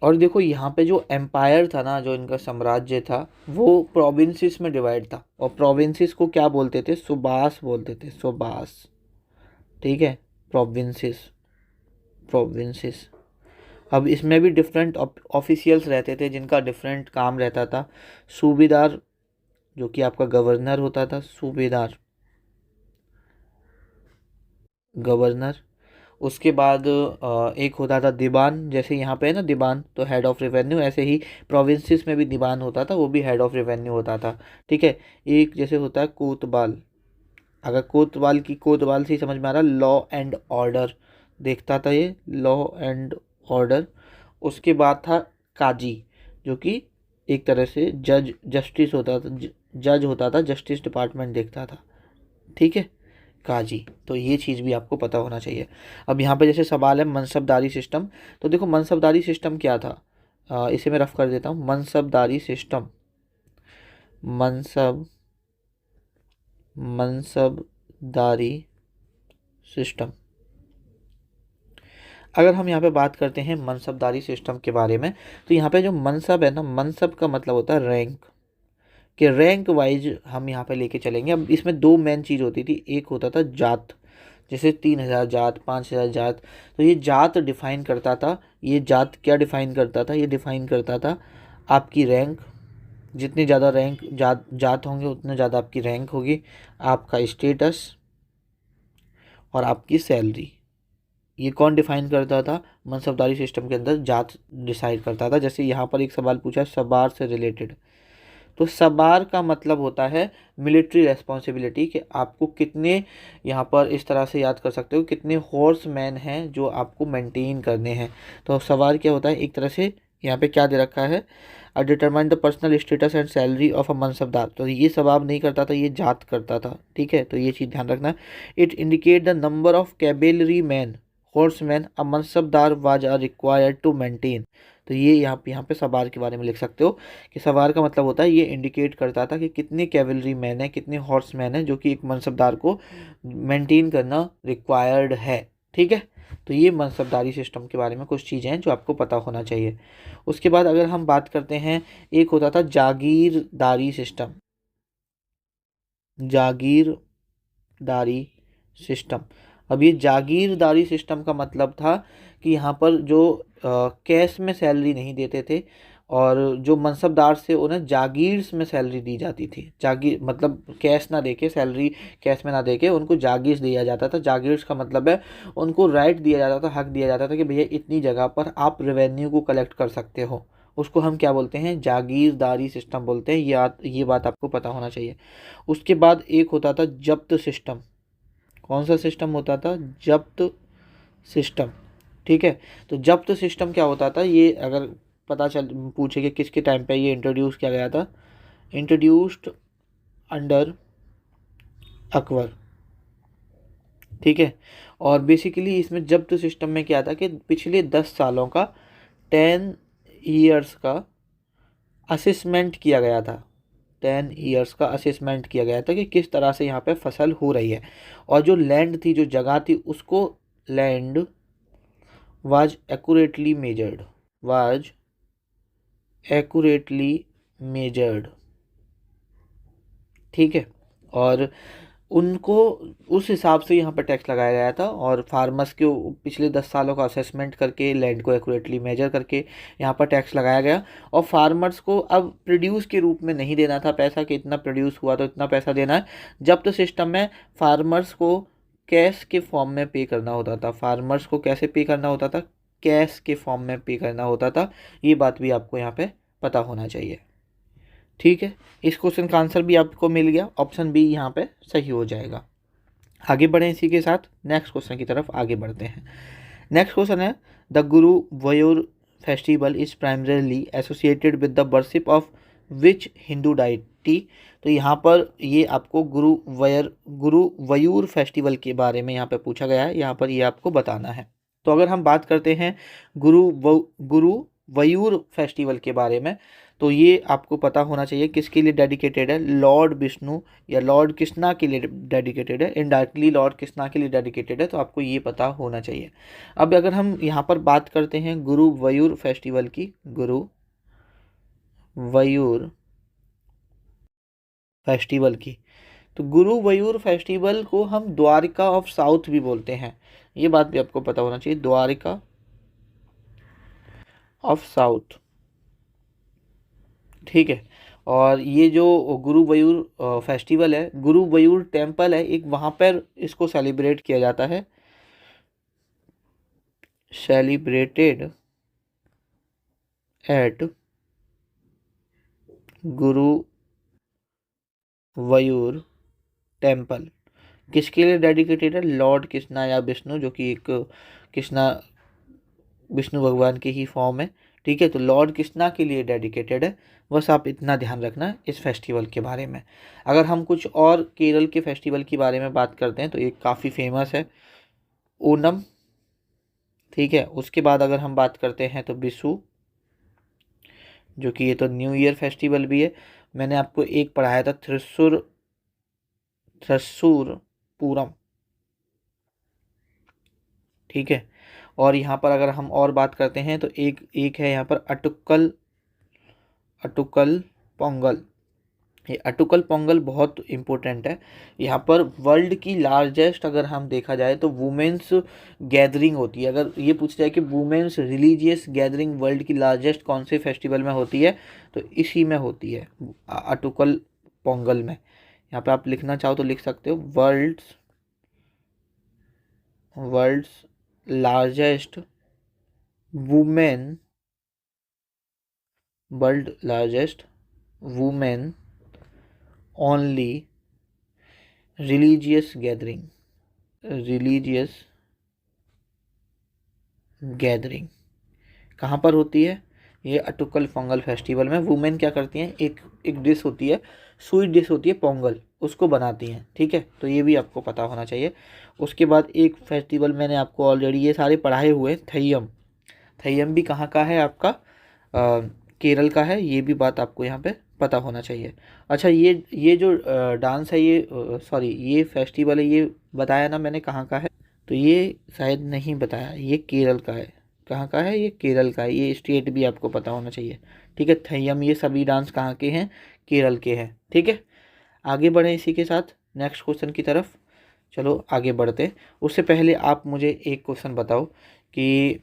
A: और देखो यहाँ पे जो एम्पायर था ना, जो इनका साम्राज्य था, वो प्रोविंसेस में डिवाइड था, और प्रोविंसेस को क्या बोलते थे? सुबास बोलते थे, सुबास। ठीक है, प्रोविंसेस, प्रोविंसेस। अब इसमें भी डिफरेंट ऑफिशियल्स रहते थे जिनका डिफरेंट काम रहता था। सूबेदार, जो कि आपका गवर्नर होता था, सूबेदार, गवर्नर। उसके बाद एक होता था दीवान, जैसे यहाँ पे है ना दीवान, तो हेड ऑफ रेवेन्यू, ऐसे ही प्रोविंसेस में भी दीवान होता था, वो भी हेड ऑफ रेवेन्यू होता था। ठीक है, एक जैसे होता है कोतवाल। अगर कोतवाल की, कोतवाल से ही समझ में आ रहा, लॉ एंड ऑर्डर देखता था ये, लॉ एंड ऑर्डर। उसके बाद था काजी, जो कि एक तरह से जज, जस्टिस होता था, जज होता था, जस्टिस डिपार्टमेंट देखता था। ठीक है, काजी। तो ये चीज़ भी आपको पता होना चाहिए। अब यहाँ पे जैसे सवाल है मनसबदारी सिस्टम, तो देखो मनसबदारी सिस्टम क्या था, इसे मैं रफ कर देता हूँ। मनसबदारी सिस्टम, मनसबदारी सिस्टम। अगर हम यहाँ पे बात करते हैं मनसबदारी सिस्टम के बारे में, तो यहाँ पे जो मनसब है ना, मनसब का मतलब होता है रैंक, कि रैंक वाइज हम यहाँ पे लेके चलेंगे। अब इसमें दो मेन चीज़ होती थी, एक होता था जात, जैसे 3000 जात, 5000 जात। तो ये जात डिफाइन करता था, ये जात क्या डिफाइन करता था? ये डिफाइन करता था आपकी रैंक। जितनी ज़्यादा रैंक जात होंगे उतने ज़्यादा आपकी रैंक होगी, आपका स्टेटस और आपकी सैलरी। ये कौन डिफाइन करता था? मनसबदारी सिस्टम के अंदर जात डिसाइड करता था। जैसे यहाँ पर एक सवाल पूछा सबार से रिलेटेड, तो सबार का मतलब होता है मिलिट्री रेस्पॉन्सिबिलिटी, कि आपको कितने, यहाँ पर इस तरह से याद कर सकते हो, कितने हॉर्स मैन हैं जो आपको मेंटेन करने हैं। तो सवार क्या होता है? एक तरह से यहाँ पे क्या दे रखा है, determine the personal status and salary of a mansabdar. तो ये सवाब नहीं करता था, ये जात करता था। ठीक है, तो ये चीज़ ध्यान रखना। It indicate the number of cavalry man, horseman a mansabdar was are required to maintain. तो ये यहाँ पे सवार के बारे में लिख सकते हो, कि सवार का मतलब होता है, ये इंडिकेट करता था कि कितने कैवलरी मैन है, कितने हॉर्स मैन है, जो कि एक मनसबदार को मेंटेन करना रिक्वायर्ड है। ठीक है, तो ये मनसबदारी सिस्टम के बारे में कुछ चीज़ें हैं जो आपको पता होना चाहिए। उसके बाद अगर हम बात करते हैं, एक होता था जागीरदारी सिस्टम, जागीरदारी सिस्टम। अब ये जागीरदारी सिस्टम का मतलब था कि यहाँ पर जो कैश में सैलरी नहीं देते थे, और जो मनसबदार से उन्हें जागीर्स में सैलरी दी जाती थी। जागीर मतलब कैश ना देके, सैलरी कैश में ना देके उनको जागीर्स दिया जाता था। जागीर्स का मतलब है उनको राइट दिया जाता था, हक दिया जाता था कि भैया इतनी जगह पर आप रेवेन्यू को कलेक्ट कर सकते हो। उसको हम क्या बोलते हैं? जागीरदारी सिस्टम बोलते हैं। ये बात आपको पता होना चाहिए। उसके बाद एक होता था जब्त सिस्टम। कौन सा सिस्टम होता था? जब्त सिस्टम। ठीक है, तो जब्त सिस्टम क्या होता था? ये अगर पता चल पूछे कि किसके टाइम पे ये इंट्रोड्यूस किया गया था, इंट्रोड्यूस्ड अंडर अकबर। ठीक है, और बेसिकली इसमें जब्त सिस्टम में क्या था कि पिछले 10 सालों का, 10 ईयर्स का असेसमेंट किया गया था। 10 ईयर्स का असेसमेंट किया गया था कि किस तरह से यहाँ पे फसल हो रही है, और जो लैंड थी, जो जगह थी, उसको land was accurately measured, was accurately measured. ठीक है, और उनको उस हिसाब से यहाँ पर टैक्स लगाया गया था, और फार्मर्स के पिछले 10 सालों का असेसमेंट करके, लैंड को एक्यूरेटली मेजर करके यहाँ पर टैक्स लगाया गया। और फार्मर्स को अब प्रोड्यूस के रूप में नहीं देना था पैसा, कि इतना प्रोड्यूस हुआ तो इतना पैसा देना है। जब्त सिस्टम में फार्मर्स को कैश के फॉर्म में पे करना होता था। फार्मर्स को कैसे पे करना होता था? कैश के फॉर्म में पे करना होता था। ये बात भी आपको यहाँ पे पता होना चाहिए। ठीक है, इस क्वेश्चन का आंसर भी आपको मिल गया, ऑप्शन बी यहाँ पे सही हो जाएगा। आगे बढ़ें इसी के साथ, नेक्स्ट क्वेश्चन की तरफ आगे बढ़ते हैं। नेक्स्ट क्वेश्चन है, द गुरु वयोर festival is primarily associated with the worship of which Hindu deity. तो यहाँ पर ये आपको गुरुवयूर फेस्टिवल के बारे में यहाँ पे पूछा गया है, यहाँ पर ये आपको बताना है। तो अगर हम बात करते हैं गुरुवयूर फेस्टिवल के बारे में, तो ये आपको पता होना चाहिए किसके लिए डेडिकेटेड है, लॉर्ड विष्णु या लॉर्ड कृष्णा के लिए डेडिकेटेड है, इनडायरेक्टली लॉर्ड कृष्णा के लिए डेडिकेटेड है, तो आपको ये पता होना चाहिए। अब अगर हम यहाँ पर बात करते हैं गुरुवयूर फेस्टिवल की, गुरुवयूर फेस्टिवल की, तो गुरुवयूर फेस्टिवल को हम द्वारिका ऑफ साउथ भी बोलते हैं, ये बात भी आपको पता होना चाहिए, द्वारिका ऑफ साउथ, ठीक है। और ये जो गुरुवयूर फेस्टिवल है, गुरुवयूर टेम्पल है एक, वहाँ पर इसको सेलिब्रेट किया जाता है, सेलिब्रेटेड एट गुरुवयूर टेम्पल। किसके लिए डेडिकेटेड है, लॉर्ड कृष्णा या विष्णु, जो कि एक कृष्णा विष्णु भगवान की ही फॉर्म है, ठीक है। तो लॉर्ड कृष्णा के लिए डेडिकेटेड है, बस आप इतना ध्यान रखना इस फेस्टिवल के बारे में। अगर हम कुछ और केरल के फेस्टिवल के बारे में बात करते हैं तो एक काफ़ी फेमस है, ओनम, ठीक है। उसके बाद अगर हम बात करते हैं तो बिशु, जो कि ये तो न्यू ईयर फेस्टिवल भी है। मैंने आपको एक पढ़ाया था थ्रसूर पूरम, ठीक है। और यहाँ पर अगर हम और बात करते हैं तो एक एक है यहाँ पर अटुकल पोंगल। ये अटुकल पोंगल बहुत इम्पोर्टेंट है। यहाँ पर वर्ल्ड की लार्जेस्ट अगर हम देखा जाए तो वुमेन्स गैदरिंग होती है। अगर ये पूछा जाए कि वुमेन्स रिलीजियस गैदरिंग वर्ल्ड की लार्जेस्ट कौन से फेस्टिवल में होती है, तो इसी में होती है, अटुकल पोंगल में। यहाँ पे आप लिखना चाहो तो लिख सकते हो, world's largest women world largest women only religious gathering कहाँ पर होती है, ये अटुकल पोंगल फेस्टिवल में। वुमेन क्या करती हैं, एक एक डिश होती है, स्वीट डिश होती है पोंगल, उसको बनाती हैं, ठीक है। तो ये भी आपको पता होना चाहिए। उसके बाद एक फेस्टिवल मैंने आपको ऑलरेडी ये सारे पढ़ाए हुए, थैयम। थैयम भी कहाँ का है आपका, केरल का है, ये भी बात आपको यहाँ पे पता होना चाहिए। अच्छा, ये जो डांस है, ये सॉरी ये फेस्टिवल है, ये बताया ना मैंने कहाँ का है, तो ये शायद नहीं बताया, ये केरल का है। कहाँ का है, ये केरल का है, ये स्टेट भी आपको पता होना चाहिए, ठीक है। थैयम, ये सभी डांस कहाँ के हैं, केरल के हैं, ठीक है। आगे बढ़ें इसी के साथ नेक्स्ट क्वेश्चन की तरफ। चलो आगे बढ़ते, उससे पहले आप मुझे एक क्वेश्चन बताओ कि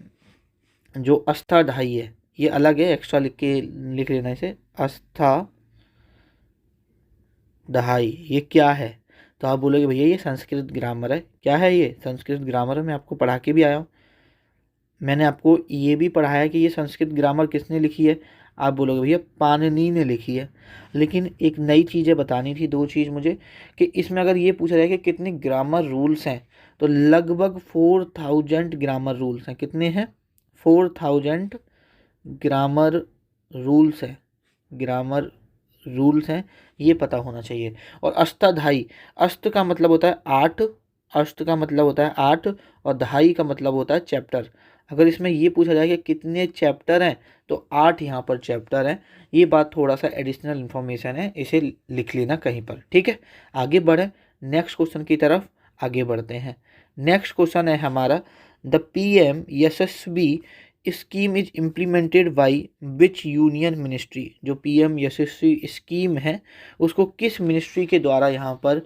A: जो अष्टाध्यायी है, ये अलग है, एक्स्ट्रा लिख लेना इसे, अष्टाध्यायी ये क्या है। तो आप बोलोगे भैया ये संस्कृत ग्रामर है। क्या है ये, संस्कृत ग्रामर है, मैं आपको पढ़ा के भी आया हूँ। मैंने आपको ये भी पढ़ाया कि ये संस्कृत ग्रामर किसने लिखी है। आप बोलोगे भैया पाणिनि ने लिखी है। लेकिन एक नई चीज़ें बतानी थी, दो चीज़ मुझे, कि इसमें अगर ये पूछा जाए कि कितने ग्रामर रूल्स हैं, तो लगभग 4000 ग्रामर रूल्स हैं। कितने हैं, 4000 ग्रामर रूल्स हैं, ग्रामर रूल्स हैं, ये पता होना चाहिए। और अष्टाध्यायी, अष्ट का मतलब होता है 8, अष्ट का मतलब होता है 8, और दहाई का मतलब होता है चैप्टर। अगर इसमें ये पूछा जाए कि कितने चैप्टर हैं, तो 8 यहाँ पर चैप्टर हैं। ये बात थोड़ा सा एडिशनल इन्फॉर्मेशन है, इसे लिख लेना कहीं पर, ठीक है। आगे बढ़ें, नेक्स्ट क्वेश्चन की तरफ आगे बढ़ते हैं। नेक्स्ट क्वेश्चन है हमारा, the PM Yashasvi scheme is implemented by which union ministry. जो PM यशस्वी स्कीम है, उसको किस मिनिस्ट्री के द्वारा यहाँ पर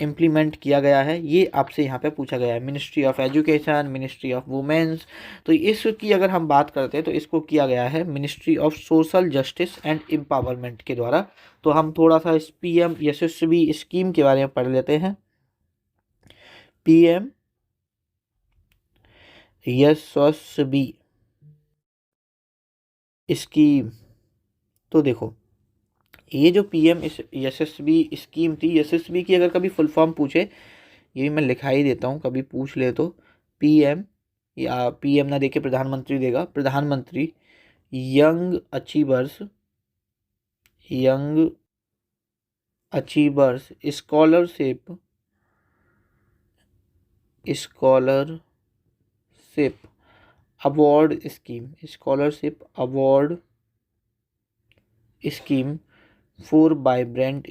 A: इम्प्लीमेंट किया गया है, ये आपसे यहाँ पे पूछा गया है। Ministry of education, ministry of women's. तो इसकी अगर हम बात करते हैं तो इसको किया गया है ministry of social justice and empowerment के द्वारा। तो हम थोड़ा सा इस PM यशस्वी स्कीम के बारे में पढ़ लेते हैं। PM यशस्वी स्कीम, तो देखो ये जो PM यशस्वी स्कीम थी, यशस्वी की अगर कभी फुल फॉर्म पूछे, ये भी मैं लिखा ही देता हूँ, कभी पूछ ले तो PM, या PM ना देके प्रधानमंत्री देगा, प्रधानमंत्री young achievers young achievers scholarship award scheme for vibrant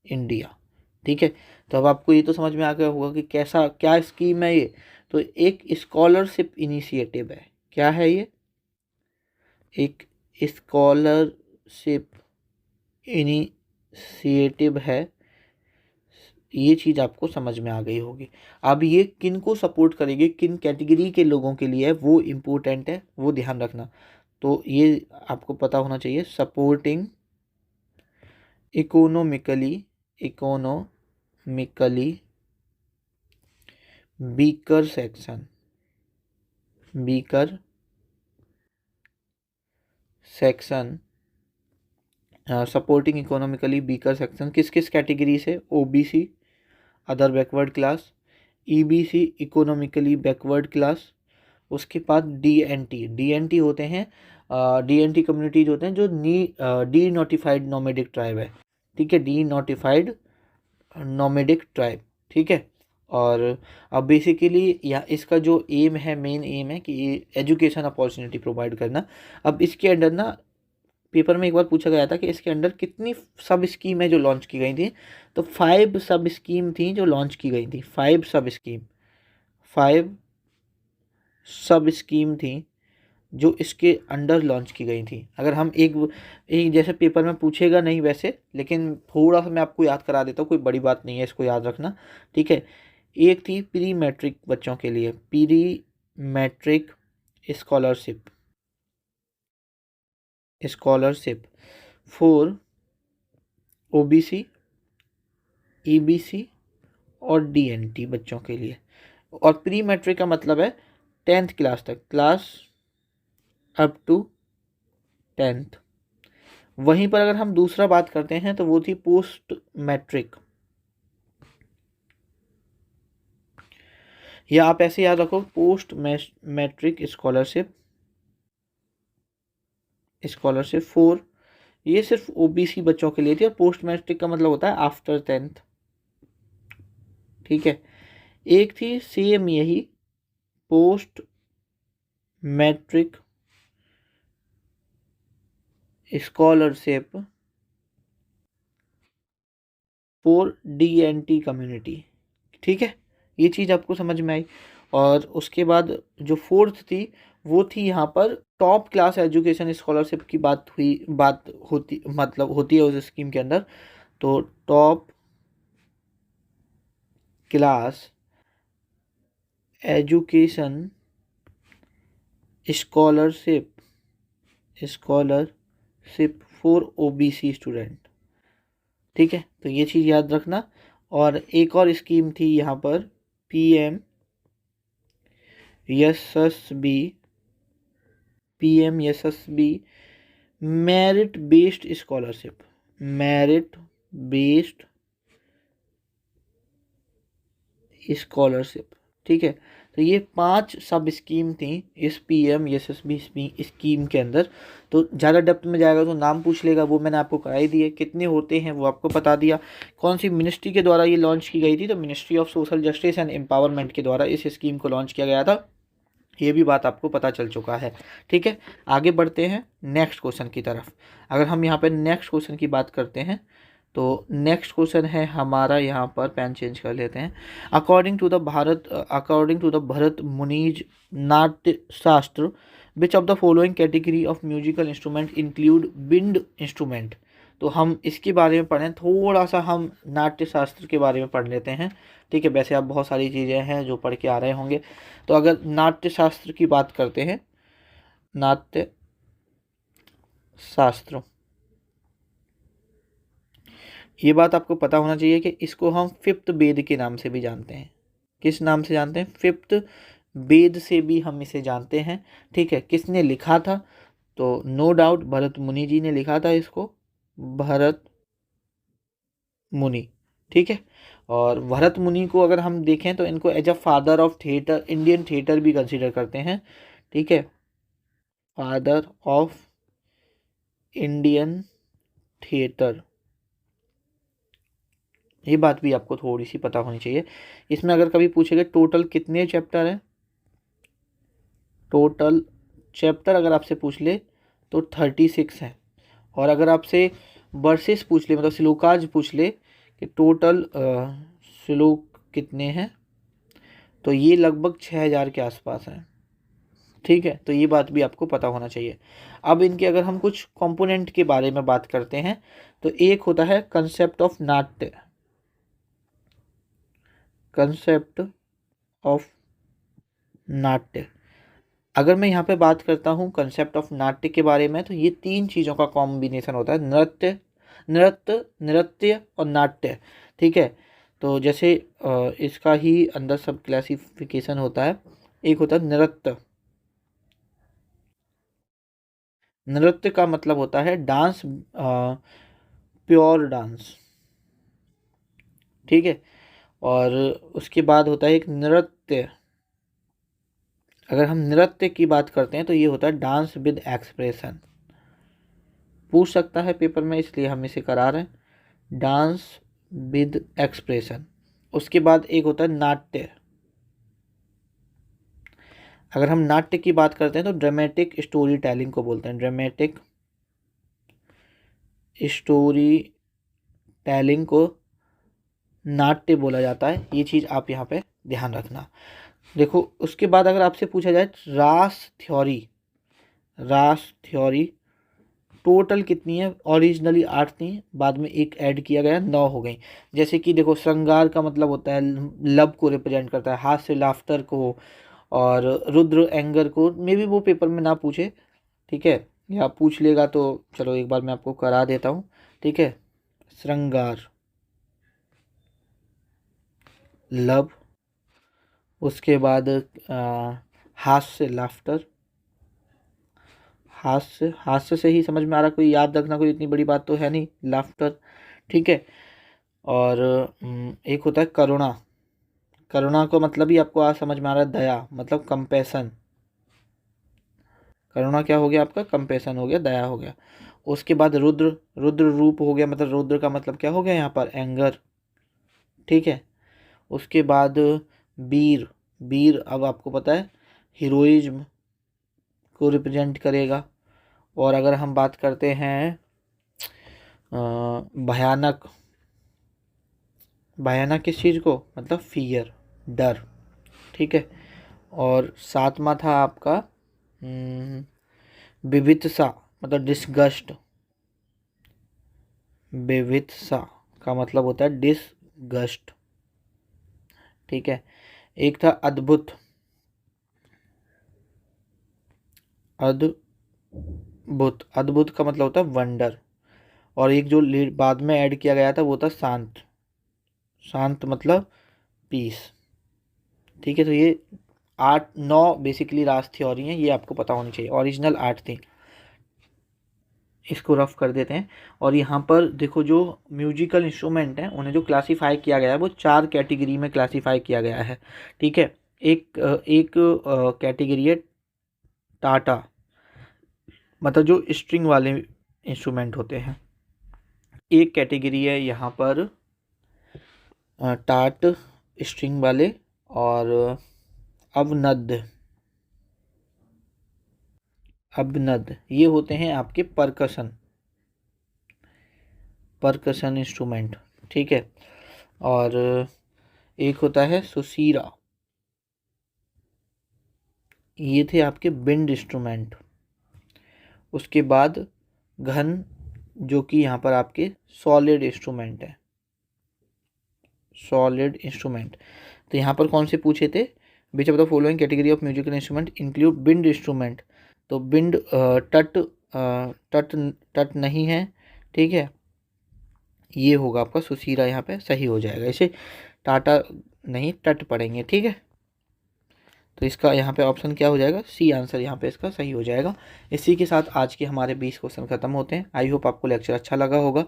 A: India. ठीक है, तो अब आपको ये तो समझ में आ गया होगा कि कैसा क्या स्कीम है ये। तो एक स्कॉलरशिप इनिशिएटिव है। क्या है ये? एक स्कॉलरशिप इनिशिएटिव है। ये चीज़ आपको समझ में आ गई होगी। अब ये किन को सपोर्ट करेगी, किन कैटेगरी के लोगों के लिए है, वो इम्पोर्टेंट है, वो ध्यान रखना। तो ये आपको पता होना चाहिए। Supporting economically weaker section supporting economically weaker section किस किस कैटेगरी से? OBC other backward class, EBC economically backward class, उसके बाद डीएनटी होते हैं, डीएनटी कम्युनिटीज होते हैं जो डी नोटिफाइड नोमेडिक ट्राइब है। ठीक है, डी नोटिफाइड नोमेडिक ट्राइब। ठीक है, और अब बेसिकली या इसका जो एम है, मेन एम है कि एजुकेशन अपॉर्चुनिटी प्रोवाइड करना। अब इसके अंडर ना पेपर में एक बार पूछा गया था कि इसके अंडर कितनी सब स्कीम है जो लॉन्च की गई थी। तो 5 सब स्कीम थी जो लॉन्च की गई थी। 5 सब स्कीम थी जो इसके अंडर लॉन्च की गई थी। अगर हम एक जैसे पेपर में पूछेगा नहीं वैसे, लेकिन थोड़ा सा मैं आपको याद करा देता हूँ, कोई बड़ी बात नहीं है, इसको याद रखना। ठीक है, एक थी प्री मैट्रिक बच्चों के लिए, pre matric scholarship for OBC, EBC और डीएनटी बच्चों के लिए। और प्री मैट्रिक का मतलब है 10th क्लास तक, क्लास अप टू 10th। वहीं पर अगर हम दूसरा बात करते हैं तो वो थी पोस्ट मैट्रिक, या आप ऐसे याद रखो, पोस्ट मैट्रिक स्कॉलरशिप फॉर, ये सिर्फ ओबीसी बच्चों के लिए थी। और पोस्ट मैट्रिक का मतलब होता है आफ्टर 10th। ठीक है, एक थी सेम यही post matric scholarship for DNT community. ठीक है, ये चीज़ आपको समझ में आई। और उसके बाद जो फोर्थ थी वो थी यहाँ पर टॉप क्लास एजुकेशन स्कॉलरशिप की बात होती है उस स्कीम के अंदर। तो top class education scholarship for OBC student. ठीक है, तो ये चीज़ याद रखना। और एक और स्कीम थी यहाँ पर पीएम यशस्वी मेरिट बेस्ड स्कॉलरशिप। ठीक है, तो ये 5 सब स्कीम थी इस पीएम यशस्वी स्कीम के अंदर। तो ज़्यादा डेप्थ में जाएगा तो नाम पूछ लेगा, वो मैंने आपको करा ही दिए। कितने होते हैं वो आपको बता दिया। कौन सी मिनिस्ट्री के द्वारा ये लॉन्च की गई थी? तो ministry of social justice and empowerment के द्वारा इस स्कीम को लॉन्च किया गया था। ये भी बात आपको पता चल चुका है। ठीक है, आगे बढ़ते हैं नेक्स्ट क्वेश्चन की तरफ। अगर हम यहाँ पे नेक्स्ट क्वेश्चन की बात करते हैं तो नेक्स्ट क्वेश्चन है हमारा, यहाँ पर पेन चेंज कर लेते हैं। अकॉर्डिंग टू द भरत मुनीज नाट्य शास्त्र which of the following category of musical instrument include wind instrument. तो हम इसके बारे में पढ़ें, थोड़ा सा हम नाट्य शास्त्र के बारे में पढ़ लेते हैं। ठीक है, वैसे आप बहुत सारी चीज़ें हैं जो पढ़ के आ रहे होंगे। तो अगर नाट्य शास्त्र की बात करते हैं, नाट्य शास्त्र, ये बात आपको पता होना चाहिए कि इसको हम 5th वेद के नाम से भी जानते हैं। किस नाम से जानते हैं? 5th वेद से भी हम इसे जानते हैं। ठीक है, किसने लिखा था? तो नो डाउट भरत मुनि जी ने लिखा था इसको, भरत मुनि। ठीक है, और भरत मुनि को अगर हम देखें तो इनको as a father of theatre, Indian theatre भी कंसीडर करते हैं। ठीक है, फादर ऑफ इंडियन थिएटर। ये बात भी आपको थोड़ी सी पता होनी चाहिए। इसमें अगर कभी पूछेगा टोटल कितने चैप्टर हैं, टोटल चैप्टर अगर आपसे पूछ ले तो 36 है। और अगर आपसे वर्सेस पूछ ले, मतलब श्लोकाज पूछ ले कि टोटल श्लोक कितने हैं, तो ये लगभग 6000 के आसपास हैं। ठीक है, तो ये बात भी आपको पता होना चाहिए। अब इनके अगर हम कुछ कंपोनेंट के बारे में बात करते हैं, तो एक होता है कंसेप्ट ऑफ नाट्य, कंसेप्ट ऑफ नाट्य। अगर मैं यहाँ पे बात करता हूँ कंसेप्ट ऑफ नाट्य के बारे में, तो ये 3 चीज़ों का कॉम्बिनेशन होता है, नृत्य नृत्य नृत्य और नाट्य। ठीक है, तो जैसे इसका ही अंदर सब क्लासिफिकेशन होता है। एक होता है नृत्य। नृत्य का मतलब होता है डांस, प्योर डांस। ठीक है, और उसके बाद होता है एक नृत्य। अगर हम नृत्य की बात करते हैं तो ये होता है डांस विद एक्सप्रेशन। पूछ सकता है पेपर में, इसलिए हम इसे करा रहे हैं, डांस विद एक्सप्रेशन। उसके बाद एक होता है नाट्य। अगर हम नाट्य की बात करते हैं तो ड्रामेटिक स्टोरी टेलिंग को बोलते हैं, ड्रामेटिक स्टोरी टेलिंग को नाट्य बोला जाता है। ये चीज़ आप यहाँ पे ध्यान रखना। देखो, उसके बाद अगर आपसे पूछा जाए रास थ्योरी, रास थ्योरी टोटल कितनी है? ओरिजिनली 8 थी, बाद में एक ऐड किया गया, 9 हो गई। जैसे कि देखो, श्रृंगार का मतलब होता है लव को रिप्रेजेंट करता है, हास्य लाफ्टर को, और रुद्र एंगर को। मे भी वो पेपर में ना पूछे, ठीक है, या पूछ लेगा तो चलो एक बार मैं आपको करा देता हूँ। ठीक है, श्रृंगार लव, उसके बाद हास्य लाफ्टर, हास्य, हास्य से ही समझ में आ रहा, कोई याद रखना कोई इतनी बड़ी बात तो है नहीं, लाफ्टर। ठीक है, और एक होता है करुणा। करुणा को मतलब ही आपको आज समझ में आ रहा है, दया मतलब कंपैशन। करुणा क्या हो गया आपका? कंपैशन हो गया, दया हो गया। उसके बाद रुद्र, रुद्र रूप हो गया, मतलब रुद्र का मतलब क्या हो गया यहाँ पर? एंगर। ठीक है, उसके बाद वीर, वीर अब आपको पता है हीरोइज्म को रिप्रेजेंट करेगा। और अगर हम बात करते हैं भयानक, भयानक किस चीज़ को? मतलब फियर, डर। ठीक है, और सातवां था आपका विवित्सा, मतलब डिसगस्ट। विवित्सा का मतलब होता है डिसगस्ट। ठीक है, एक था अद्भुत, अद्भुत, अद्भुत का मतलब होता है वंडर। और एक जो बाद में ऐड किया गया था वो था शांत, शांत मतलब पीस। ठीक है, तो ये 8-9 बेसिकली रास थ्योरी हैं, ये आपको पता होनी चाहिए। ओरिजिनल 8 थी। इसको रफ कर देते हैं। और यहाँ पर देखो, जो म्यूजिकल इंस्ट्रूमेंट हैं उन्हें जो क्लासीफाई किया गया है वो 4 कैटेगरी में क्लासीफाई किया गया है। ठीक है, एक एक कैटेगरी है टाटा, मतलब जो स्ट्रिंग वाले इंस्ट्रूमेंट होते हैं। एक कैटेगरी है यहाँ पर टाट स्ट्रिंग वाले, और अवनद, अवनद ये होते हैं आपके परकशन, परकशन इंस्ट्रूमेंट। ठीक है, और एक होता है सुसीरा, ये थे आपके विंड इंस्ट्रूमेंट। उसके बाद घन, जो कि यहाँ पर आपके सॉलिड इंस्ट्रूमेंट है, सॉलिड इंस्ट्रूमेंट। तो यहाँ पर कौन से पूछे थे? Which of the following category of musical instrument include wind instrument? तो विंड तट, तट, तट नहीं है। ठीक है, ये होगा आपका सुसीरा, यहाँ पे सही हो जाएगा। इसे टाटा नहीं, तट पढ़ेंगे। ठीक है, तो इसका यहाँ पे ऑप्शन क्या हो जाएगा? सी आंसर यहाँ पे इसका सही हो जाएगा। इसी के साथ आज के हमारे 20 क्वेश्चन खत्म होते हैं। आई होप आपको लेक्चर अच्छा लगा होगा।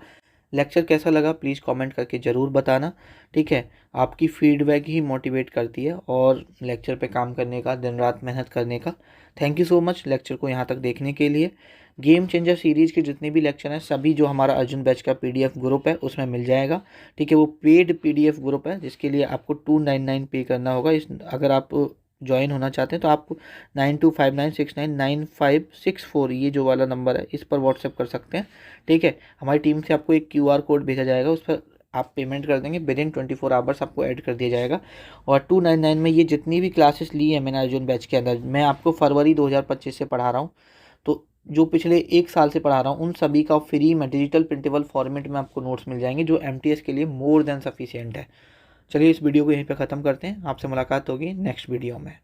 A: लेक्चर कैसा लगा प्लीज़ कमेंट करके ज़रूर बताना, ठीक है। आपकी फीडबैक ही मोटिवेट करती है और लेक्चर पे काम करने का, दिन रात मेहनत करने का। Thank you so much lecture को यहाँ तक देखने के लिए। गेम चेंजर सीरीज़ के जितने भी लेक्चर हैं सभी जो हमारा अर्जुन बैच का PDF ग्रुप है उसमें मिल जाएगा, ठीक है। वो पेड PDF ग्रुप है जिसके लिए आपको 299 पे करना होगा। इस अगर आप ज्वाइन होना चाहते हैं तो आप 9259699564 ये जो वाला नंबर है इस पर व्हाट्सएप कर सकते हैं, ठीक है। हमारी टीम से आपको एक QR कोड भेजा जाएगा, उस पर आप पेमेंट कर देंगे, विदिन 24 आवर्स आपको ऐड कर दिया जाएगा। और 299 में ये जितनी भी क्लासेस ली है मैंने अर्जुन बैच के अंदर, मैं आपको फरवरी 2025 से पढ़ा रहा हूँ, तो जो पिछले 1 साल से पढ़ा रहा हूँ उन सभी का फ्री में डिजिटल प्रिंटेबल फॉर्मेट में आपको नोट्स मिल जाएंगे, जो MTS के लिए मोर देन सफिशिएंट है। चलिए इस वीडियो को यहीं पे ख़त्म करते हैं, आपसे मुलाकात होगी नेक्स्ट वीडियो में।